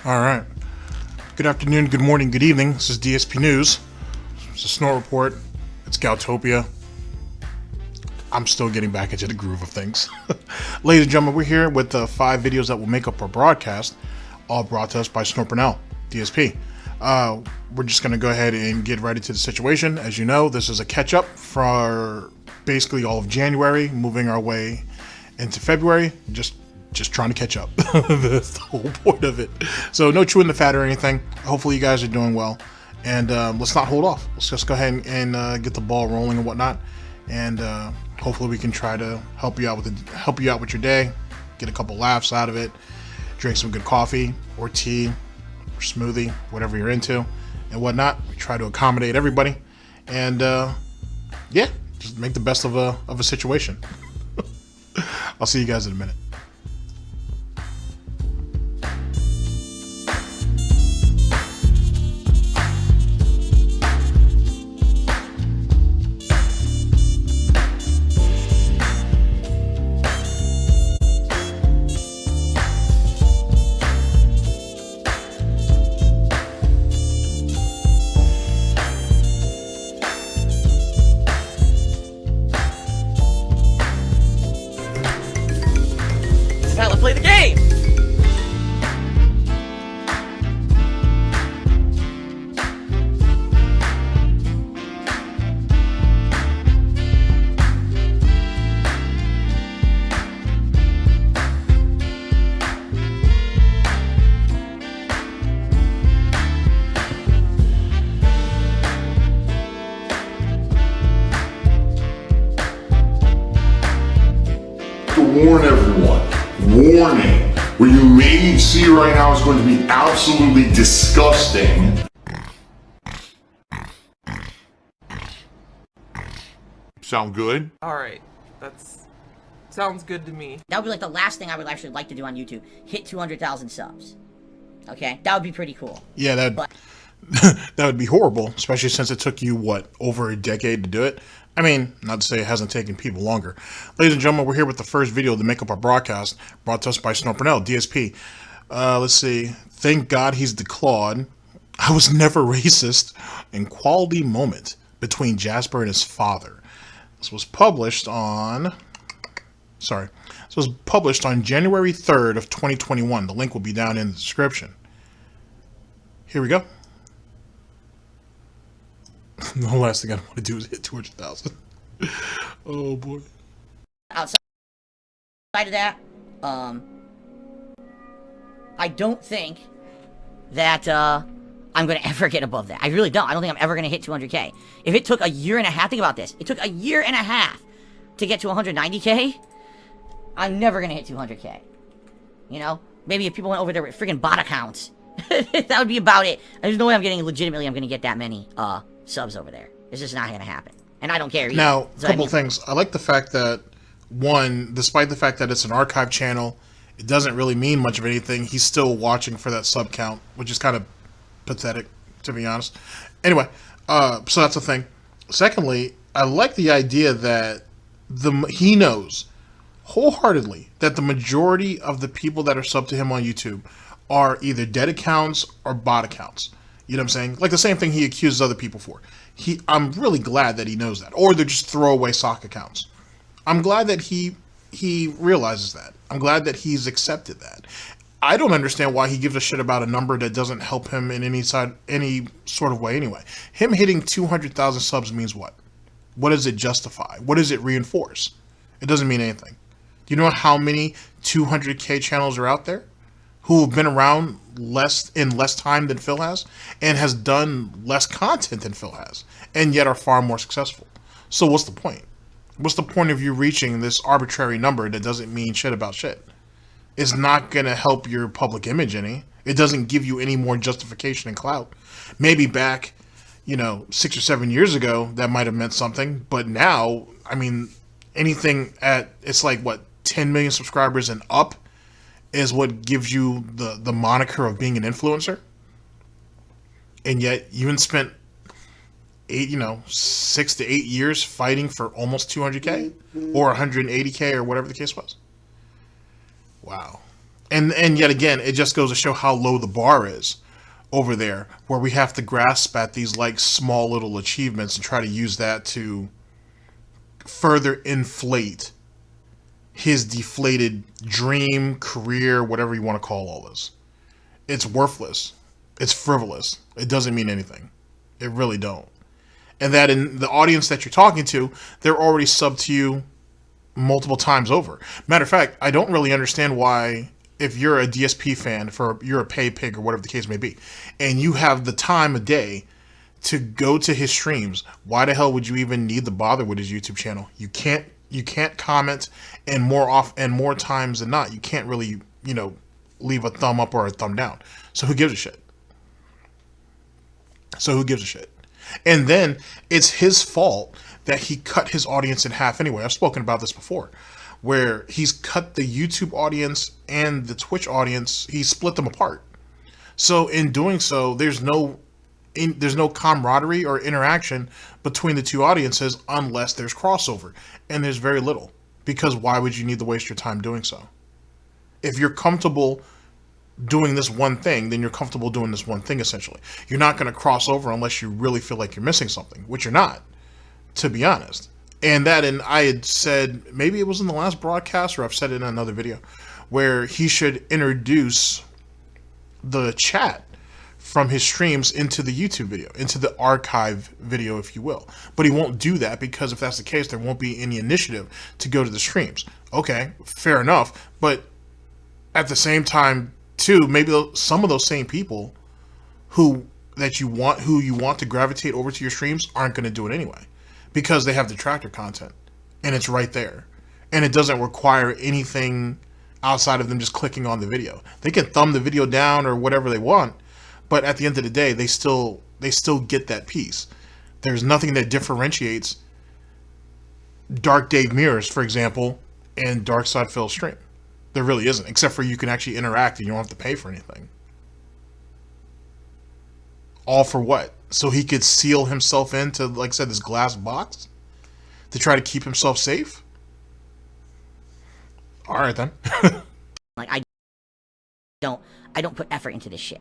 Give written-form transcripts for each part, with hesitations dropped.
All right. Good afternoon, good morning, good evening. This is DSP News. It's a Snort Report. It's Goutopia. I'm still getting back into the groove of things. Ladies and gentlemen, we're here with the 5 videos that will make up our broadcast, all brought to us by Burnell, DSP. We're just going to go ahead and get right into the situation. As you know, this is a catch-up for basically all of January, moving our way into February, just trying to catch up. That's the whole point of it. So no chewing the fat or anything. Hopefully you guys are doing well, and let's not hold off. Let's just go ahead and get the ball rolling and whatnot, and hopefully we can try to help you out with your day, get a couple laughs out of it, drink some good coffee or tea or smoothie, whatever you're into and whatnot. We try to accommodate everybody, and yeah, just make the best of a situation. I'll see you guys in a minute. Now let's play the game! To warn everyone. Warning, what you may see right now is going to be absolutely disgusting. Sound good? Alright, sounds good to me. That would be like the last thing I would actually like to do on YouTube. Hit 200,000 subs. Okay? That would be pretty cool. Yeah, that would be horrible, especially since it took you, what, over a decade to do it? I mean, not to say it hasn't taken people longer. Ladies and gentlemen, we're here with the first video to make up our broadcast, brought to us by Burnell, DSP. Let's see. Thank God he's Declawed. I was never racist. In quality moment between Jasper and his father. This was published on... Sorry. This was published on January 3rd of 2021. The link will be down in the description. Here we go. The last thing I want to do is hit 200,000. Oh boy. Outside of that, I don't think that I'm going to ever get above that. I really don't. I don't think I'm ever going to hit 200K. If it took a year and a half, think about this. It took a year and a half to get to 190K. I'm never going to hit 200K. You know? Maybe if people went over there with freaking bot accounts. That would be about it. There's no way I'm going to get that many subs over there. It's just not going to happen. And I don't care either. Now, So, a couple things. I like the fact that, one, despite the fact that it's an archive channel, it doesn't really mean much of anything. He's still watching for that sub count, which is kind of pathetic, to be honest. Anyway, so that's the thing. Secondly, I like the idea that he knows wholeheartedly that the majority of the people that are subbed to him on YouTube are either dead accounts or bot accounts. You know what I'm saying? Like the same thing he accuses other people for. I'm really glad that he knows that. Or they're just throwaway sock accounts. I'm glad that he realizes that. I'm glad that he's accepted that. I don't understand why he gives a shit about a number that doesn't help him in any sort of way anyway. Him hitting 200,000 subs means what? What does it justify? What does it reinforce? It doesn't mean anything. Do you know how many 200K channels are out there who have been around less time than Phil has and has done less content than Phil has and yet are far more successful? So what's the point? What's the point of you reaching this arbitrary number that doesn't mean shit about shit? It's not going to help your public image any. It doesn't give you any more justification and clout. Maybe back, 6 or 7 years ago, that might have meant something. But now, I mean, anything it's like, what, 10 million subscribers and up is what gives you the moniker of being an influencer. And yet you even spent 6 to 8 years fighting for almost 200K or 180K or whatever the case was. Wow. And yet again, it just goes to show how low the bar is over there, where we have to grasp at these like small little achievements and try to use that to further inflate his deflated dream, career, whatever you want to call all this. It's worthless. It's frivolous. It doesn't mean anything. It really don't. And that in the audience that you're talking to, they're already subbed to you multiple times over. Matter of fact, I don't really understand why, if you're a DSP fan, you're a pay pig or whatever the case may be, and you have the time of day to go to his streams, why the hell would you even need to bother with his YouTube channel? You can't comment, and more times than not, you can't really, leave a thumb up or a thumb down. So who gives a shit? And then it's his fault that he cut his audience in half anyway. I've spoken about this before, where he's cut the YouTube audience and the Twitch audience. He split them apart. So in doing so, there's no camaraderie or interaction between the two audiences unless there's crossover. And there's very little. Because why would you need to waste your time doing so? If you're comfortable doing this one thing, then you're comfortable doing this one thing, essentially. You're not going to cross over unless you really feel like you're missing something, which you're not, to be honest. And I had said, maybe it was in the last broadcast, or I've said it in another video, where he should introduce the chat from his streams into the YouTube video, into the archive video, if you will. But he won't do that, because if that's the case, there won't be any initiative to go to the streams. Okay, fair enough. But at the same time, too, maybe some of those same people who you want to gravitate over to your streams aren't going to do it anyway, because they have detractor content and it's right there, and it doesn't require anything outside of them just clicking on the video. They can thumb the video down or whatever they want, but at the end of the day, they still get that piece. There's nothing that differentiates Dark Dave Mirrors, for example, and Dark Side Phil's stream. There really isn't, except for you can actually interact and you don't have to pay for anything. All for what? So he could seal himself into, like I said, this glass box to try to keep himself safe? All right, then. Like, I don't put effort into this shit.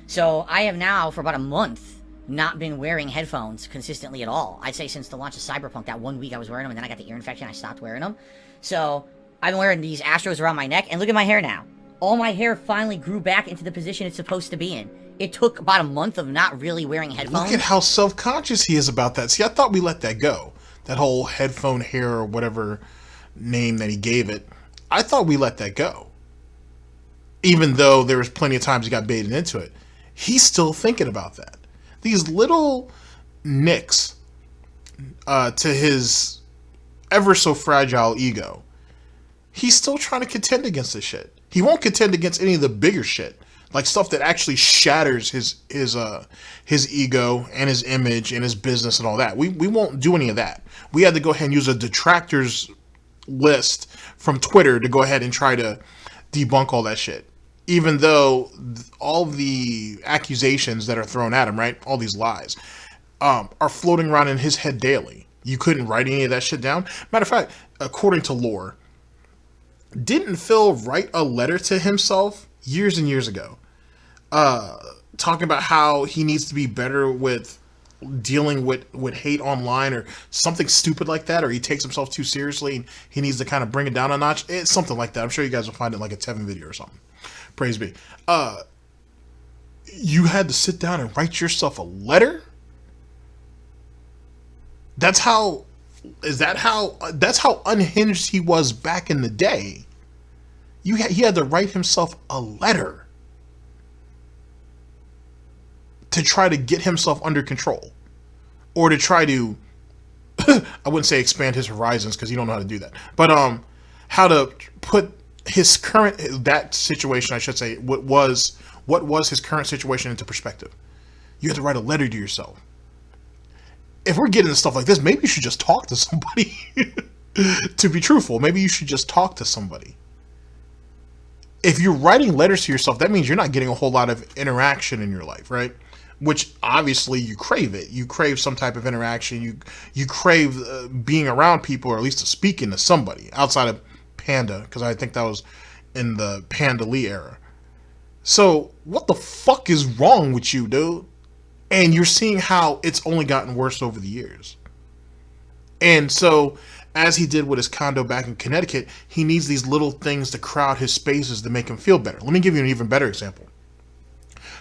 So I have now, for about a month, not been wearing headphones consistently at all. I'd say since the launch of Cyberpunk, that 1 week I was wearing them, and then I got the ear infection, I stopped wearing them. So I've been wearing these Astros around my neck, and look at my hair now. All my hair finally grew back into the position it's supposed to be in. It took about a month of not really wearing headphones. Look at how self-conscious he is about that. See, I thought we let that go. That whole headphone hair, or whatever name that he gave it. I thought we let that go. Even though there was plenty of times he got baited into it. He's still thinking about that. These little nicks to his ever so fragile ego. He's still trying to contend against this shit. He won't contend against any of the bigger shit, like stuff that actually shatters his ego and his image and his business and all that. We won't do any of that. We had to go ahead and use a detractors list from Twitter to go ahead and try to debunk all that shit. Even though all the accusations that are thrown at him, right, all these lies, are floating around in his head daily. You couldn't write any of that shit down. Matter of fact, according to lore, didn't Phil write a letter to himself years and years ago, talking about how he needs to be better with dealing with hate online, or something stupid like that, or he takes himself too seriously and he needs to kind of bring it down a notch? It's something like that. I'm sure you guys will find it like a Tekken video or something. Praise be. You had to sit down and write yourself a letter? That's how unhinged he was back in the day. He had to write himself a letter to try to get himself under control, or to try to I wouldn't say expand his horizons, because you don't know how to do that, but how to put his that situation, I should say, what was his current situation into perspective. You have to write a letter to yourself. If we're getting into stuff like this, maybe you should just talk to somebody. To be truthful, maybe you should just talk to somebody. If you're writing letters to yourself, that means you're not getting a whole lot of interaction in your life, right? Which obviously you crave it. You crave some type of interaction. You crave being around people, or at least speaking to somebody outside of Panda, because I think that was in the Panda Lee era. So what the fuck is wrong with you, dude? And you're seeing how it's only gotten worse over the years. And so, as he did with his condo back in Connecticut, he needs these little things to crowd his spaces to make him feel better. Let me give you an even better example.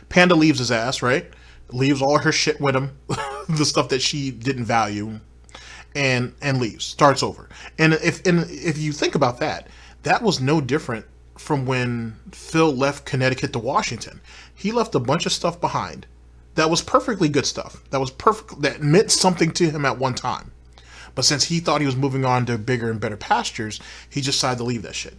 Panda leaves his ass, right? Leaves all her shit with him, the stuff that she didn't value, and leaves. Starts over. And if you think about that, that was no different from when Phil left Connecticut to Washington. He left a bunch of stuff behind that was perfectly good stuff. That meant something to him at one time. But since he thought he was moving on to bigger and better pastures, he just decided to leave that shit.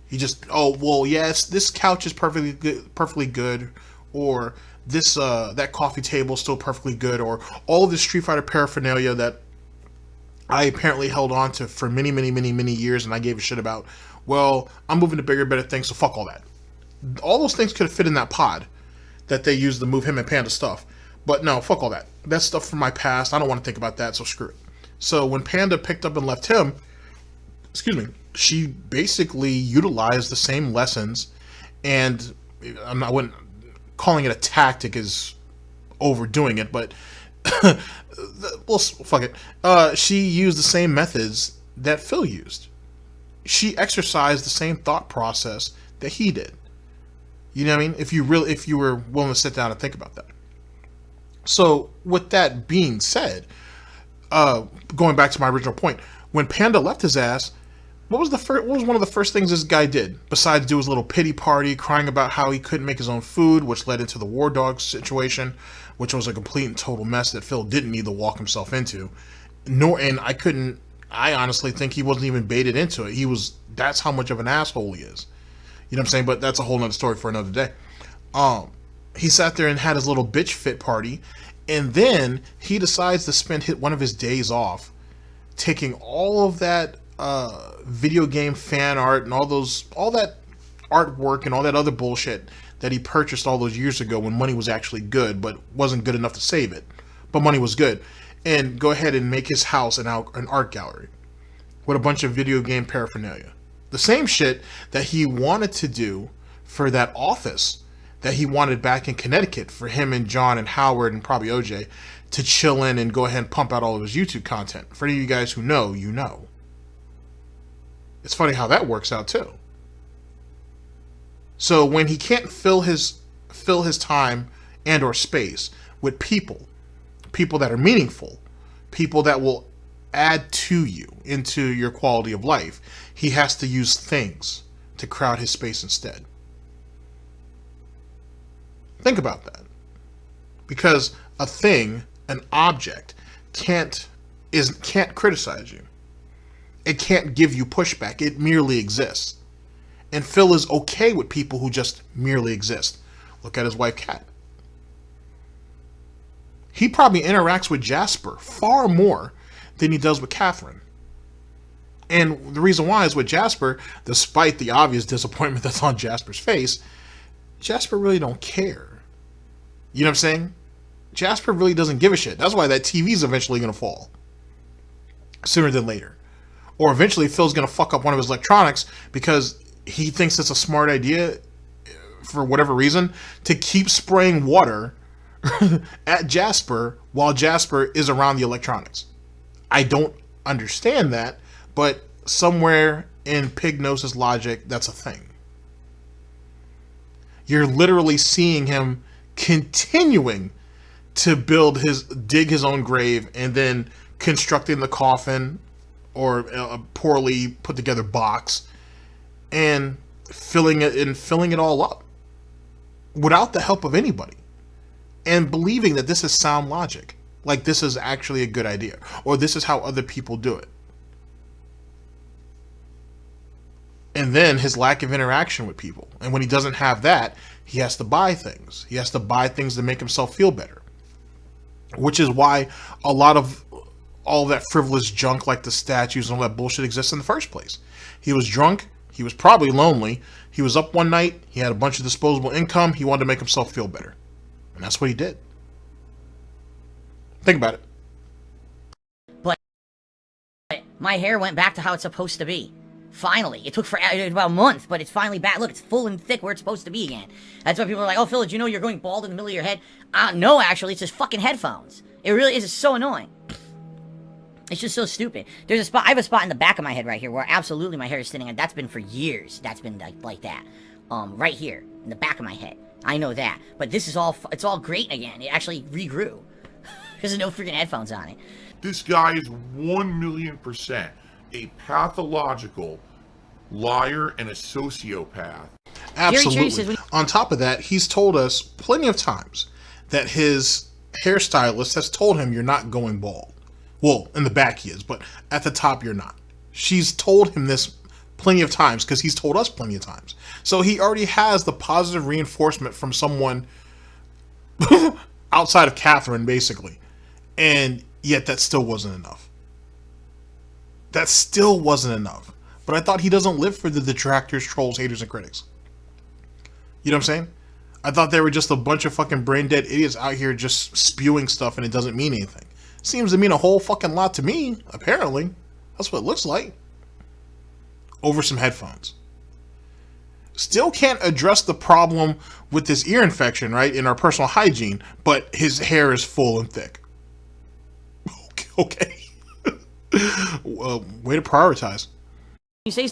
He just, oh, well, yes, this couch is perfectly good, or this that coffee table is still perfectly good, or all of this Street Fighter paraphernalia that I apparently held on to for many, many, many, many years and I gave a shit about. Well, I'm moving to bigger, better things, so fuck all that. All those things could have fit in that pod that they used to move him and Panda stuff. But no, fuck all that. That's stuff from my past. I don't want to think about that, so screw it. So when Panda picked up and left him, she basically utilized the same lessons, and I wouldn't calling it a tactic is overdoing it, but well, fuck it. She used the same methods that Phil used. She exercised the same thought process that he did. You know what I mean? If you were willing to sit down and think about that. So with that being said, going back to my original point, when Panda left his ass, what was one of the first things this guy did besides do his little pity party, crying about how he couldn't make his own food, which led into the War Dog situation, which was a complete and total mess that Phil didn't need to walk himself into. I honestly think he wasn't even baited into it. That's how much of an asshole he is. You know what I'm saying? But that's a whole nother story for another day. He sat there and had his little bitch fit party, and then he decides to spend one of his days off taking all of that video game fan art and all that artwork and all that other bullshit that he purchased all those years ago when money was actually good, but wasn't good enough to save it. But money was good. And go ahead and make his house an art gallery with a bunch of video game paraphernalia. The same shit that he wanted to do for that office that he wanted back in Connecticut for him and John and Howard and probably OJ to chill in and go ahead and pump out all of his YouTube content. For any of you guys who know, you know. It's funny how that works out too. So when he can't fill his time and or space with people that are meaningful, people that will add to you into your quality of life, he has to use things to crowd his space instead. Think about that. Because a thing, an object, can't criticize you. It can't give you pushback. It merely exists. And Phil is okay with people who just merely exist. Look at his wife, Kat. He probably interacts with Jasper far more than he does with Catherine. And the reason why is with Jasper, despite the obvious disappointment that's on Jasper's face, Jasper really don't care. You know what I'm saying? Jasper really doesn't give a shit. That's why that TV is eventually going to fall. Sooner than later. Or eventually Phil's going to fuck up one of his electronics because he thinks it's a smart idea, for whatever reason, to keep spraying water at Jasper while Jasper is around the electronics. I don't understand that, but somewhere in Pignosis logic, that's a thing. You're literally seeing him continuing to dig his own grave and then constructing the coffin or a poorly put together box and filling it all up without the help of anybody, and believing that this is sound logic, like this is actually a good idea, or this is how other people do it. And then his lack of interaction with people, and when he doesn't have that, he has to buy things. He has to buy things to make himself feel better, which is why a lot of all that frivolous junk like the statues and all that bullshit exists in the first place. He was drunk. He was probably lonely. He was up one night. He had a bunch of disposable income. He wanted to make himself feel better. And that's what he did. Think about it. But my hair went back to how it's supposed to be. Finally. It took for about a month, but it's finally back. Look, it's full and thick where it's supposed to be again. That's why people are like, oh, Phil, did you know you're going bald in the middle of your head? No, actually, it's just fucking headphones. It really is. It's so annoying. It's just so stupid. There's a spot, I have a spot in the back of my head right here where absolutely my hair is thinning, and that's been for years. That's been like that. Right here, in the back of my head. I know that. But this is all, it's all great again. It actually regrew. Because there's no freaking headphones on it. This guy is 1,000,000% a pathological liar and a sociopath. Absolutely. On top of that, he's told us plenty of times that his hairstylist has told him you're not going bald. Well, in the back he is, but at the top you're not. She's told him this plenty of times because he's told us plenty of times. So he already has the positive reinforcement from someone outside of Catherine, basically. And yet that still wasn't enough. That still wasn't enough. But I thought he doesn't live for the detractors, trolls, haters, and critics. You know what I'm saying? I thought they were just a bunch of fucking brain dead idiots out here just spewing stuff and it doesn't mean anything. Seems to mean a whole fucking lot to me, apparently. That's what it looks like. Over some headphones. Still can't address the problem with this ear infection, right, in our personal hygiene, but his hair is full and thick. Okay. Way to prioritize. You say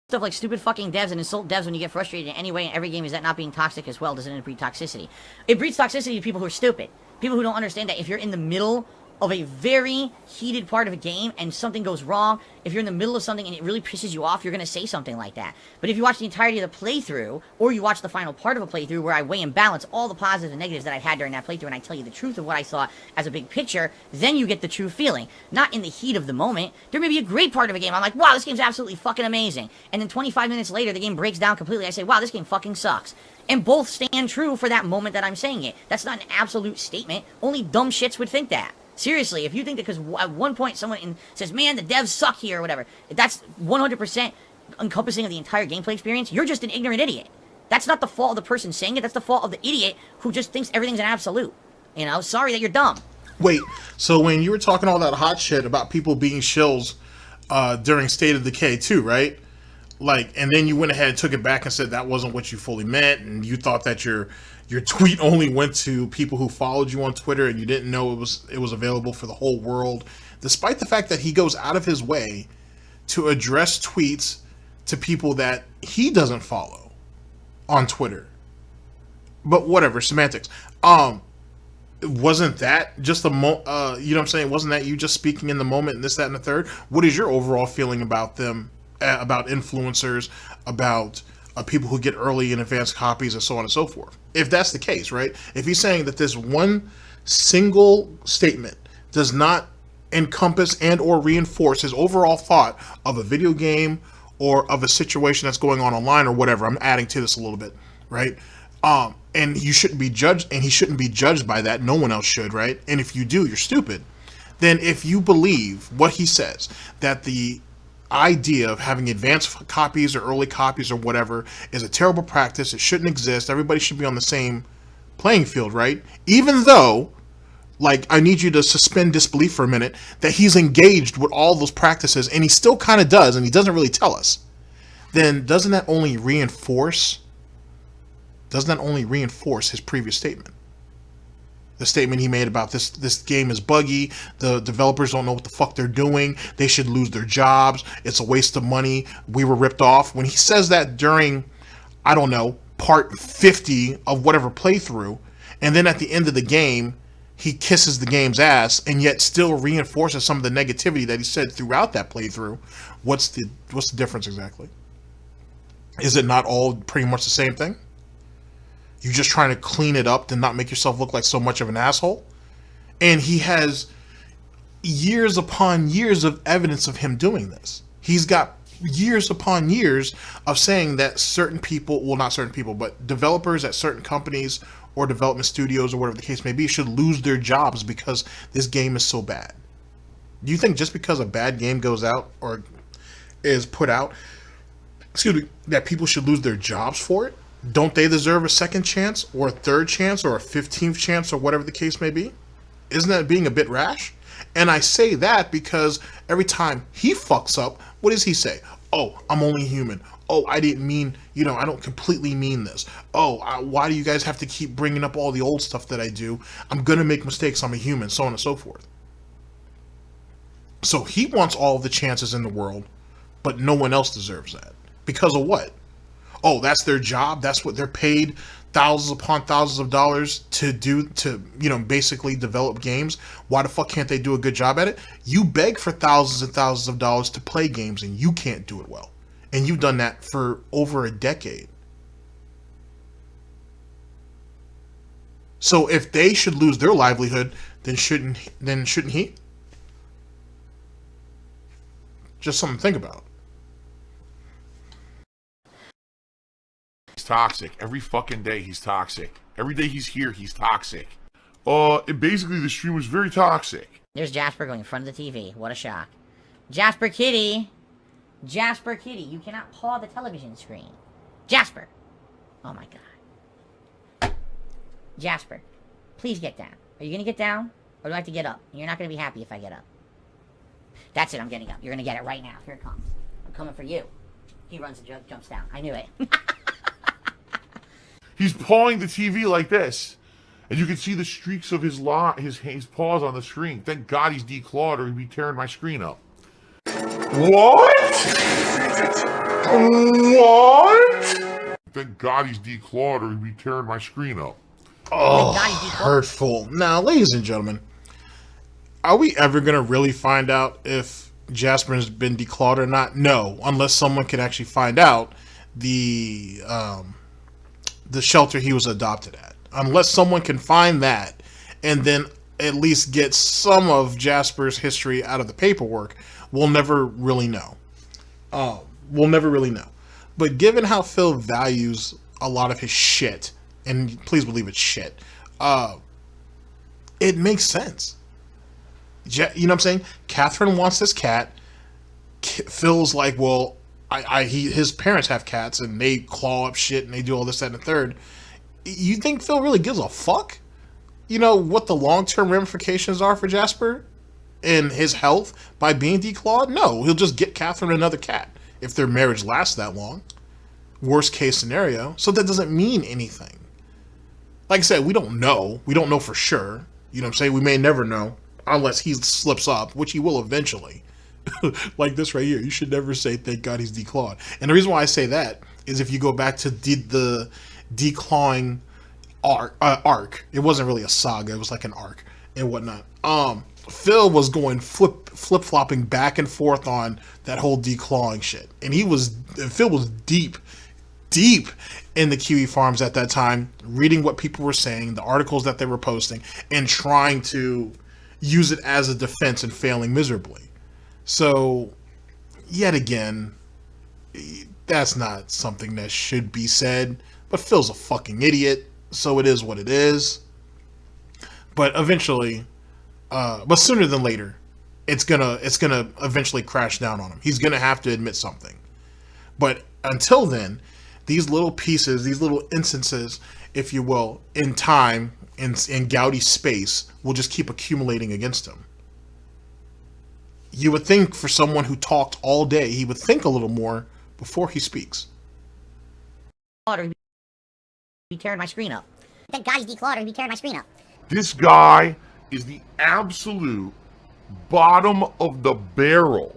stuff like stupid fucking devs and insult devs when you get frustrated in any way in every game. Is that not being toxic as well? Doesn't it breed toxicity? It breeds toxicity to people who are stupid. People who don't understand that if you're in the middle of a very heated part of a game and something goes wrong, if you're in the middle of something and it really pisses you off, you're going to say something like that. But if you watch the entirety of the playthrough, or you watch the final part of a playthrough where I weigh and balance all the positives and negatives that I've had during that playthrough and I tell you the truth of what I saw as a big picture, then you get the true feeling. Not in the heat of the moment. There may be a great part of a game. I'm like, wow, this game's absolutely fucking amazing. And then 25 minutes later, the game breaks down completely. I say, wow, this game fucking sucks. And both stand true for that moment that I'm saying it. That's not an absolute statement. Only dumb shits would think that. Seriously, if you think that because at one point someone says, man, the devs suck here or whatever, that's 100% encompassing of the entire gameplay experience, you're just an ignorant idiot. That's not the fault of the person saying it, that's the fault of the idiot who just thinks everything's an absolute. You know, sorry that you're dumb. Wait, so when you were talking all that hot shit about people being shills during State of Decay too, right? Like, and then you went ahead and took it back and said that wasn't what you fully meant, and you thought that your tweet only went to people who followed you on Twitter, and you didn't know it was available for the whole world, despite the fact that he goes out of his way to address tweets to people that he doesn't follow on Twitter. But whatever, semantics. Wasn't that just you know what I'm saying? Wasn't that you just speaking in the moment and this, that, and the third? What is your overall feeling about them? About influencers, about people who get early and advanced copies, and so on and so forth. If that's the case, right? If he's saying that this one single statement does not encompass and or reinforce his overall thought of a video game or of a situation that's going on online or whatever, I'm adding to this a little bit, right? And you shouldn't be judged, and he shouldn't be judged by that. No one else should, right? And if you do, you're stupid. Then if you believe what he says, that the idea of having advanced copies or early copies or whatever is a terrible practice, it shouldn't exist, everybody should be on the same playing field, right? Even though, like, I need you to suspend disbelief for a minute that he's engaged with all those practices, and he still kind of does, and he doesn't really tell us, then doesn't that only reinforce his previous statement? The statement he made about this game is buggy, the developers don't know what the fuck they're doing, they should lose their jobs, it's a waste of money, we were ripped off. When he says that during, I don't know, part 50 of whatever playthrough, and then at the end of the game, he kisses the game's ass, and yet still reinforces some of the negativity that he said throughout that playthrough, what's the difference exactly? Is it not all pretty much the same thing? You're just trying to clean it up to not make yourself look like so much of an asshole? And he has years upon years of evidence of him doing this. He's got years upon years of saying that certain people, well, not certain people, but developers at certain companies or development studios or whatever the case may be should lose their jobs because this game is so bad. Do you think just because a bad game goes out or is put out, that people should lose their jobs for it? Don't they deserve a second chance or a third chance or a 15th chance or whatever the case may be? Isn't that being a bit rash? And I say that because every time he fucks up, what does he say? oh, I'm only human. Oh, I didn't mean, I don't completely mean this. Oh, why do you guys have to keep bringing up all the old stuff that I do? I'm going to make mistakes. I'm a human, so on and so forth. So he wants all the chances in the world, but no one else deserves that. Because of what? Oh, that's their job. That's what they're paid thousands upon thousands of dollars to do, to, basically develop games. Why the fuck can't they do a good job at it? You beg for thousands and thousands of dollars to play games and you can't do it well. And you've done that for over a decade. So if they should lose their livelihood, then shouldn't he? Just something to think about. He's toxic. Every fucking day he's toxic. Every day he's here, he's toxic. Basically the stream was very toxic. There's Jasper going in front of the TV. What a shock. Jasper Kitty! Jasper Kitty, you cannot paw the television screen. Jasper! Oh my god. Jasper, please get down. Are you gonna get down? Or do I have to get up? You're not gonna be happy if I get up. That's it, I'm getting up. You're gonna get it right now. Here it comes. I'm coming for you. He runs and jumps down. I knew it. He's pawing the TV like this. And you can see the streaks of his paws on the screen. Thank God he's declawed or he'd be tearing my screen up. What? What? Thank God he's declawed or he'd be tearing my screen up. Oh, hurtful. Now, ladies and gentlemen, are we ever going to really find out if Jasper has been declawed or not? No, unless someone can actually find out the shelter he was adopted at. Unless someone can find that and then at least get some of Jasper's history out of the paperwork, we'll never really know. We'll never really know. But given how Phil values a lot of his shit, and please believe it's shit, it makes sense. You know what I'm saying? Catherine wants this cat. Phil's like, well, his parents have cats and they claw up shit and they do all this, that, and the third. You think Phil really gives a fuck? You know what the long-term ramifications are for Jasper and his health by being declawed? No, he'll just get Catherine another cat if their marriage lasts that long. Worst case scenario. So that doesn't mean anything. Like I said, we don't know. We don't know for sure. You know what I'm saying? We may never know unless he slips up, which he will eventually. Like this right here. You should never say, thank God he's declawed. And the reason why I say that is if you go back to the declawing arc. It wasn't really a saga. It was like an arc and whatnot. Phil was going flip-flopping back and forth on that whole declawing shit. And Phil was deep in the Kiwi farms at that time, reading what people were saying, the articles that they were posting, and trying to use it as a defense and failing miserably. So, yet again, that's not something that should be said. But Phil's a fucking idiot, so it is what it is. But eventually, but sooner than later, it's gonna eventually crash down on him. He's gonna have to admit something. But until then, these little pieces, these little instances, if you will, in time, in Gouty space, will just keep accumulating against him. You would think for someone who talked all day, he would think a little more before he speaks. Be tearing my screen up. Thank God he's declawed or he'd be tearing my screen up. This guy is the absolute bottom of the barrel.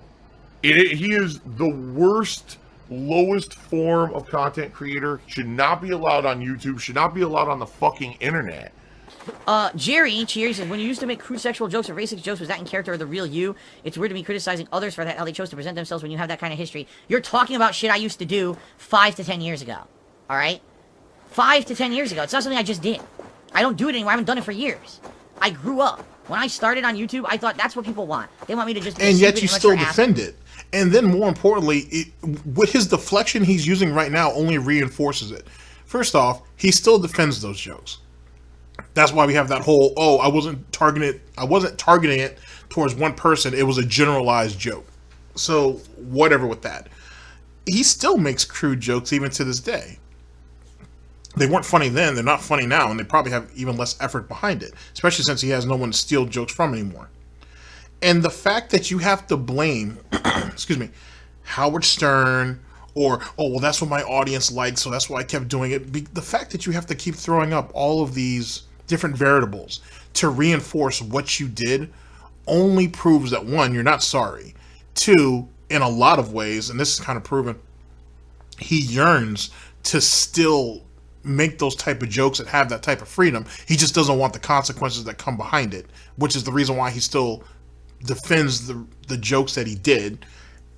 He is the worst, lowest form of content creator. Should not be allowed on YouTube. Should not be allowed on the fucking internet. Jerry says, when you used to make crude sexual jokes or racist jokes, was that in character or the real you? It's weird to be criticizing others for that, how they chose to present themselves when you have that kind of history. You're talking about shit I used to do 5 to 10 years ago. Alright? 5 to 10 years ago. It's not something I just did. I don't do it anymore. I haven't done it for years. I grew up. When I started on YouTube, I thought that's what people want. They want me to just be and yet you still defend it. And then more importantly, with his deflection he's using right now only reinforces it. First off, he still defends those jokes. That's why we have that whole, I wasn't targeting it towards one person. It was a generalized joke. So whatever with that. He still makes crude jokes even to this day. They weren't funny then, they're not funny now, and they probably have even less effort behind it, especially since he has no one to steal jokes from anymore. And the fact that you have to blame, Howard Stern, or, oh, well, that's what my audience liked, so that's why I kept doing it. The fact that you have to keep throwing up all of these different variables to reinforce what you did only proves that, one, you're not sorry. Two, in a lot of ways, and this is kind of proven, he yearns to still make those type of jokes and have that type of freedom. He just doesn't want the consequences that come behind it, which is the reason why he still defends the jokes that he did.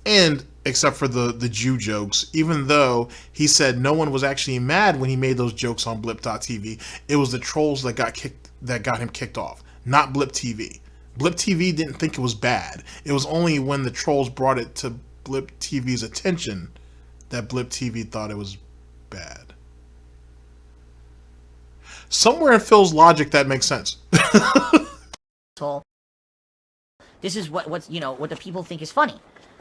And except for the Jew jokes, even though he said no one was actually mad when he made those jokes on Blip.tv, it was the trolls that got him kicked off, not Blip TV. Blip TV didn't think it was bad. It was only when the trolls brought it to Blip TV's attention that Blip TV thought it was bad. Somewhere in Phil's logic that makes sense. This is what the people think is funny.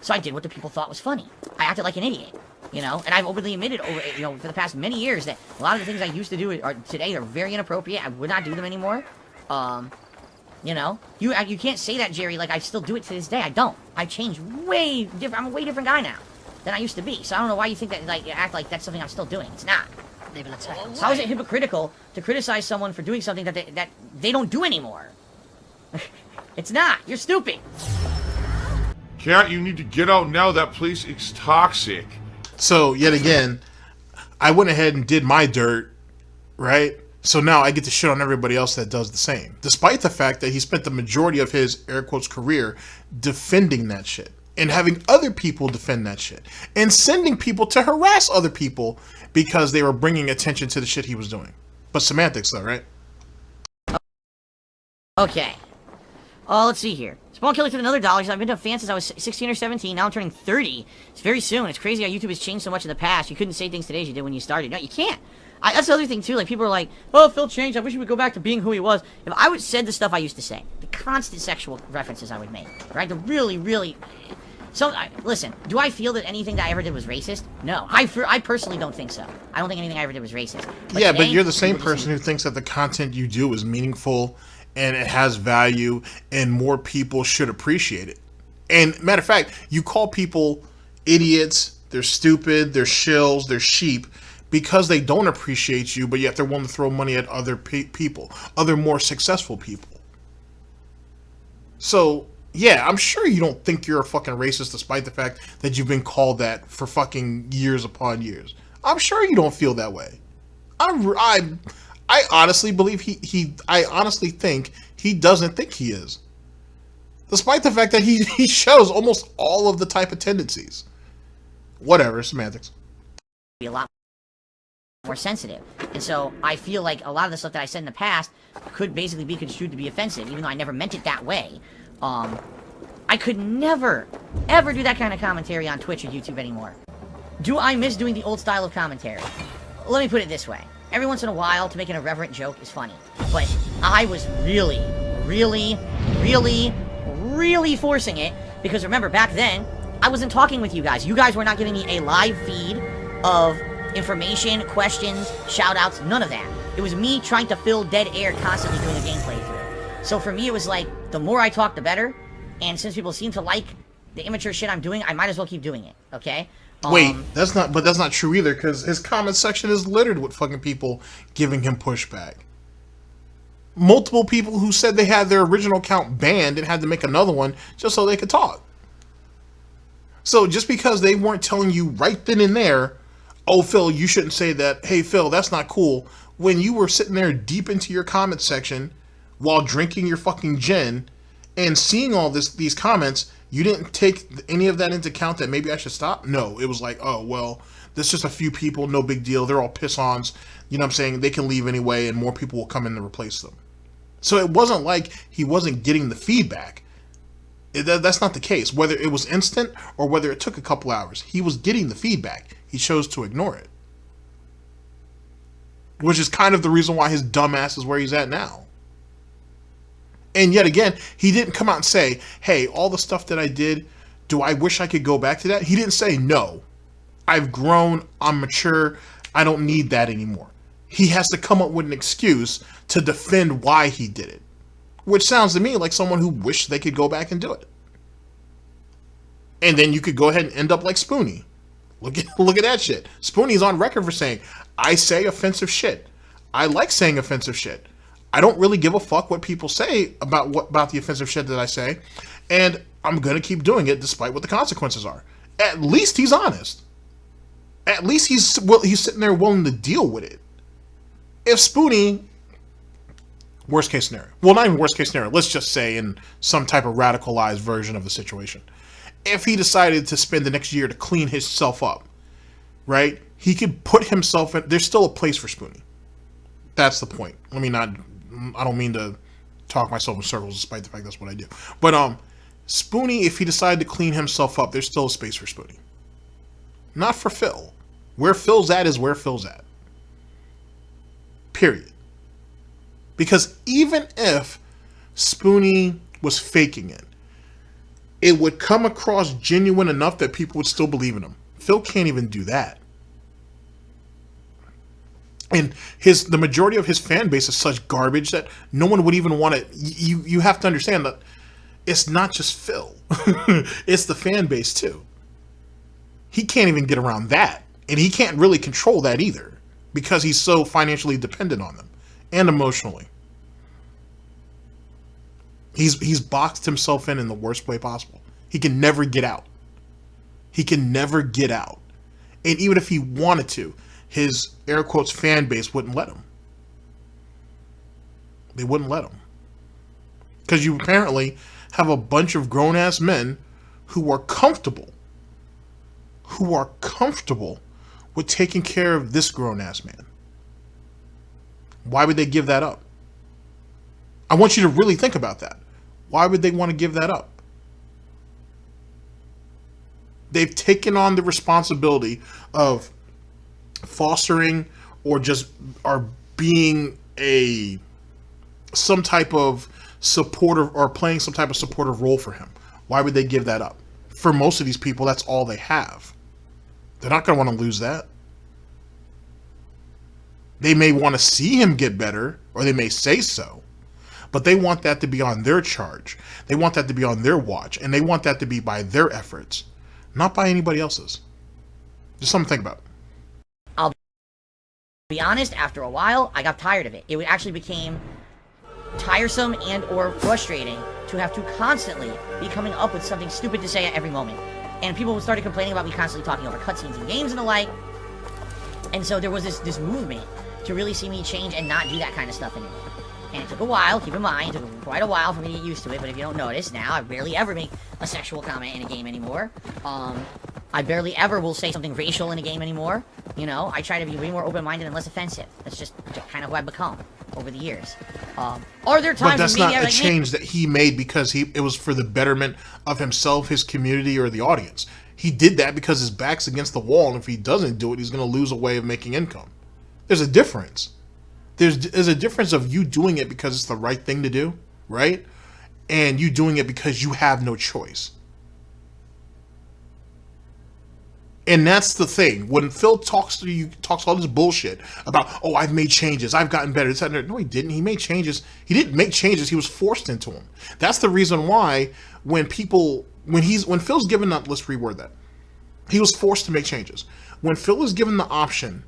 So I did what the people thought was funny. I acted like an idiot, and I've openly admitted for the past many years that a lot of the things I used to do today are very inappropriate. I would not do them anymore. You can't say that, Jerry. Like, I still do it to this day. I don't. I've changed way different. I'm a way different guy now than I used to be. So I don't know why you think that, like, you act like that's something I'm still doing. It's not. How is it hypocritical to criticize someone for doing something that they don't do anymore? It's not. You're stupid. Cat, you need to get out now. That place is toxic. So, yet again, I went ahead and did my dirt, right? So now I get to shit on everybody else that does the same. Despite the fact that he spent the majority of his, air quotes, career defending that shit. And having other people defend that shit. And sending people to harass other people because they were bringing attention to the shit he was doing. But semantics though, right? Okay. Oh, let's see here. Small Killer took another $1. I've been a fan since I was 16 or 17. Now I'm turning 30. It's very soon. It's crazy how YouTube has changed so much in the past. You couldn't say things today as you did when you started. No, you can't. That's the other thing, too. Like, people are like, oh, Phil changed. I wish he would go back to being who he was. If I would said the stuff I used to say, the constant sexual references I would make, right? The really, really... So, listen, do I feel that anything that I ever did was racist? No. I personally don't think so. I don't think anything I ever did was racist. But yeah, today, but you're the same person who thinks that the content you do is meaningful and it has value and more people should appreciate it. And matter of fact, you call people idiots, they're stupid, they're shills, they're sheep because they don't appreciate you, but yet they're willing to throw money at other people, other more successful people. So, yeah, I'm sure you don't think you're a fucking racist despite the fact that you've been called that for fucking years upon years. I'm sure you don't feel that way. I honestly believe I honestly think he doesn't think he is. Despite the fact that he shows almost all of the type of tendencies. Whatever, semantics. Be a lot more sensitive. And so I feel like a lot of the stuff that I said in the past could basically be construed to be offensive, even though I never meant it that way. I could never, ever do that kind of commentary on Twitch or YouTube anymore. Do I miss doing the old style of commentary? Let me put it this way. Every once in a while, to make an irreverent joke is funny. But I was really, really, really, really forcing it. Because remember, back then, I wasn't talking with you guys. You guys were not giving me a live feed of information, questions, shoutouts, none of that. It was me trying to fill dead air constantly doing a gameplay through. So for me, it was like, the more I talk, the better. And since people seem to like the immature shit I'm doing, I might as well keep doing it, okay? Wait, that's not true either, because his comment section is littered with fucking people giving him pushback. Multiple people who said they had their original account banned and had to make another one just so they could talk. So just because they weren't telling you right then and there, oh, Phil, you shouldn't say that. Hey, Phil, that's not cool. When you were sitting there deep into your comment section while drinking your fucking gin and seeing all these comments, you didn't take any of that into account that maybe I should stop? No, it was like, oh, well, there's just a few people, no big deal. They're all piss-ons. You know what I'm saying? They can leave anyway, and more people will come in to replace them. So it wasn't like he wasn't getting the feedback. That's not the case. Whether it was instant or whether it took a couple hours, he was getting the feedback. He chose to ignore it. Which is kind of the reason why his dumb ass is where he's at now. And yet again, he didn't come out and say, hey, all the stuff that I did, do I wish I could go back to that? He didn't say, no. I've grown, I'm mature, I don't need that anymore. He has to come up with an excuse to defend why he did it. Which sounds to me like someone who wished they could go back and do it. And then you could go ahead and end up like Spoonie. Look at that shit. Spoonie's on record for saying, I say offensive shit. I like saying offensive shit. I don't really give a fuck what people say about the offensive shit that I say, and I'm gonna keep doing it despite what the consequences are. At least he's honest. At least he's sitting there willing to deal with it. If Spoonie, worst case scenario, well, not even worst case scenario, let's just say in some type of radicalized version of the situation, if he decided to spend the next year to clean himself up, right? He could put himself in. There's still a place for Spoonie. That's the point. I don't mean to talk myself in circles, despite the fact that's what I do. But Spoonie, if he decided to clean himself up, there's still a space for Spoonie. Not for Phil. Where Phil's at is where Phil's at. Period. Because even if Spoonie was faking it, it would come across genuine enough that people would still believe in him. Phil can't even do that. And the majority of his fan base is such garbage that no one would even want to. You have to understand that it's not just Phil. It's the fan base too. He can't even get around that. And he can't really control that either, because he's so financially dependent on them and emotionally. He's boxed himself in the worst way possible. He can never get out. He can never get out. And even if he wanted to, his air quotes fan base wouldn't let him. They wouldn't let him. Because you apparently have a bunch of grown-ass men who are comfortable with taking care of this grown-ass man. Why would they give that up? I want you to really think about that. Why would they want to give that up? They've taken on the responsibility of fostering or being some type of supportive or playing some type of supportive role for him. Why would they give that up? For most of these people, that's all they have. They're not going to want to lose that. They may want to see him get better, or they may say so, but they want that to be on their charge. They want that to be on their watch, and they want that to be by their efforts, not by anybody else's. Just something to think about. I'll be honest, after a while, I got tired of it. It actually became tiresome and or frustrating to have to constantly be coming up with something stupid to say at every moment. And people started complaining about me constantly talking over cutscenes and games and the like. And so there was this movement to really see me change and not do that kind of stuff anymore. And it took a while, keep in mind, it took quite a while for me to get used to it, but if you don't notice, now I barely ever make a sexual comment in a game anymore. I barely ever will say something racial in a game anymore. You know, I try to be way more open-minded and less offensive. That's just kind of who I've become over the years. Are there times but that's when not a change that he made because it was for the betterment of himself, his community, or the audience. He did that because his back's against the wall, and if he doesn't do it, he's going to lose a way of making income. There's a difference. There's a difference of you doing it because it's the right thing to do, right? And you doing it because you have no choice. And that's the thing. When Phil talks all this bullshit about, oh, I've made changes, I've gotten better. No, he didn't. He made changes. He didn't make changes. He was forced into them. That's the reason why when Phil's given that, let's reword that. He was forced to make changes. When Phil is given the option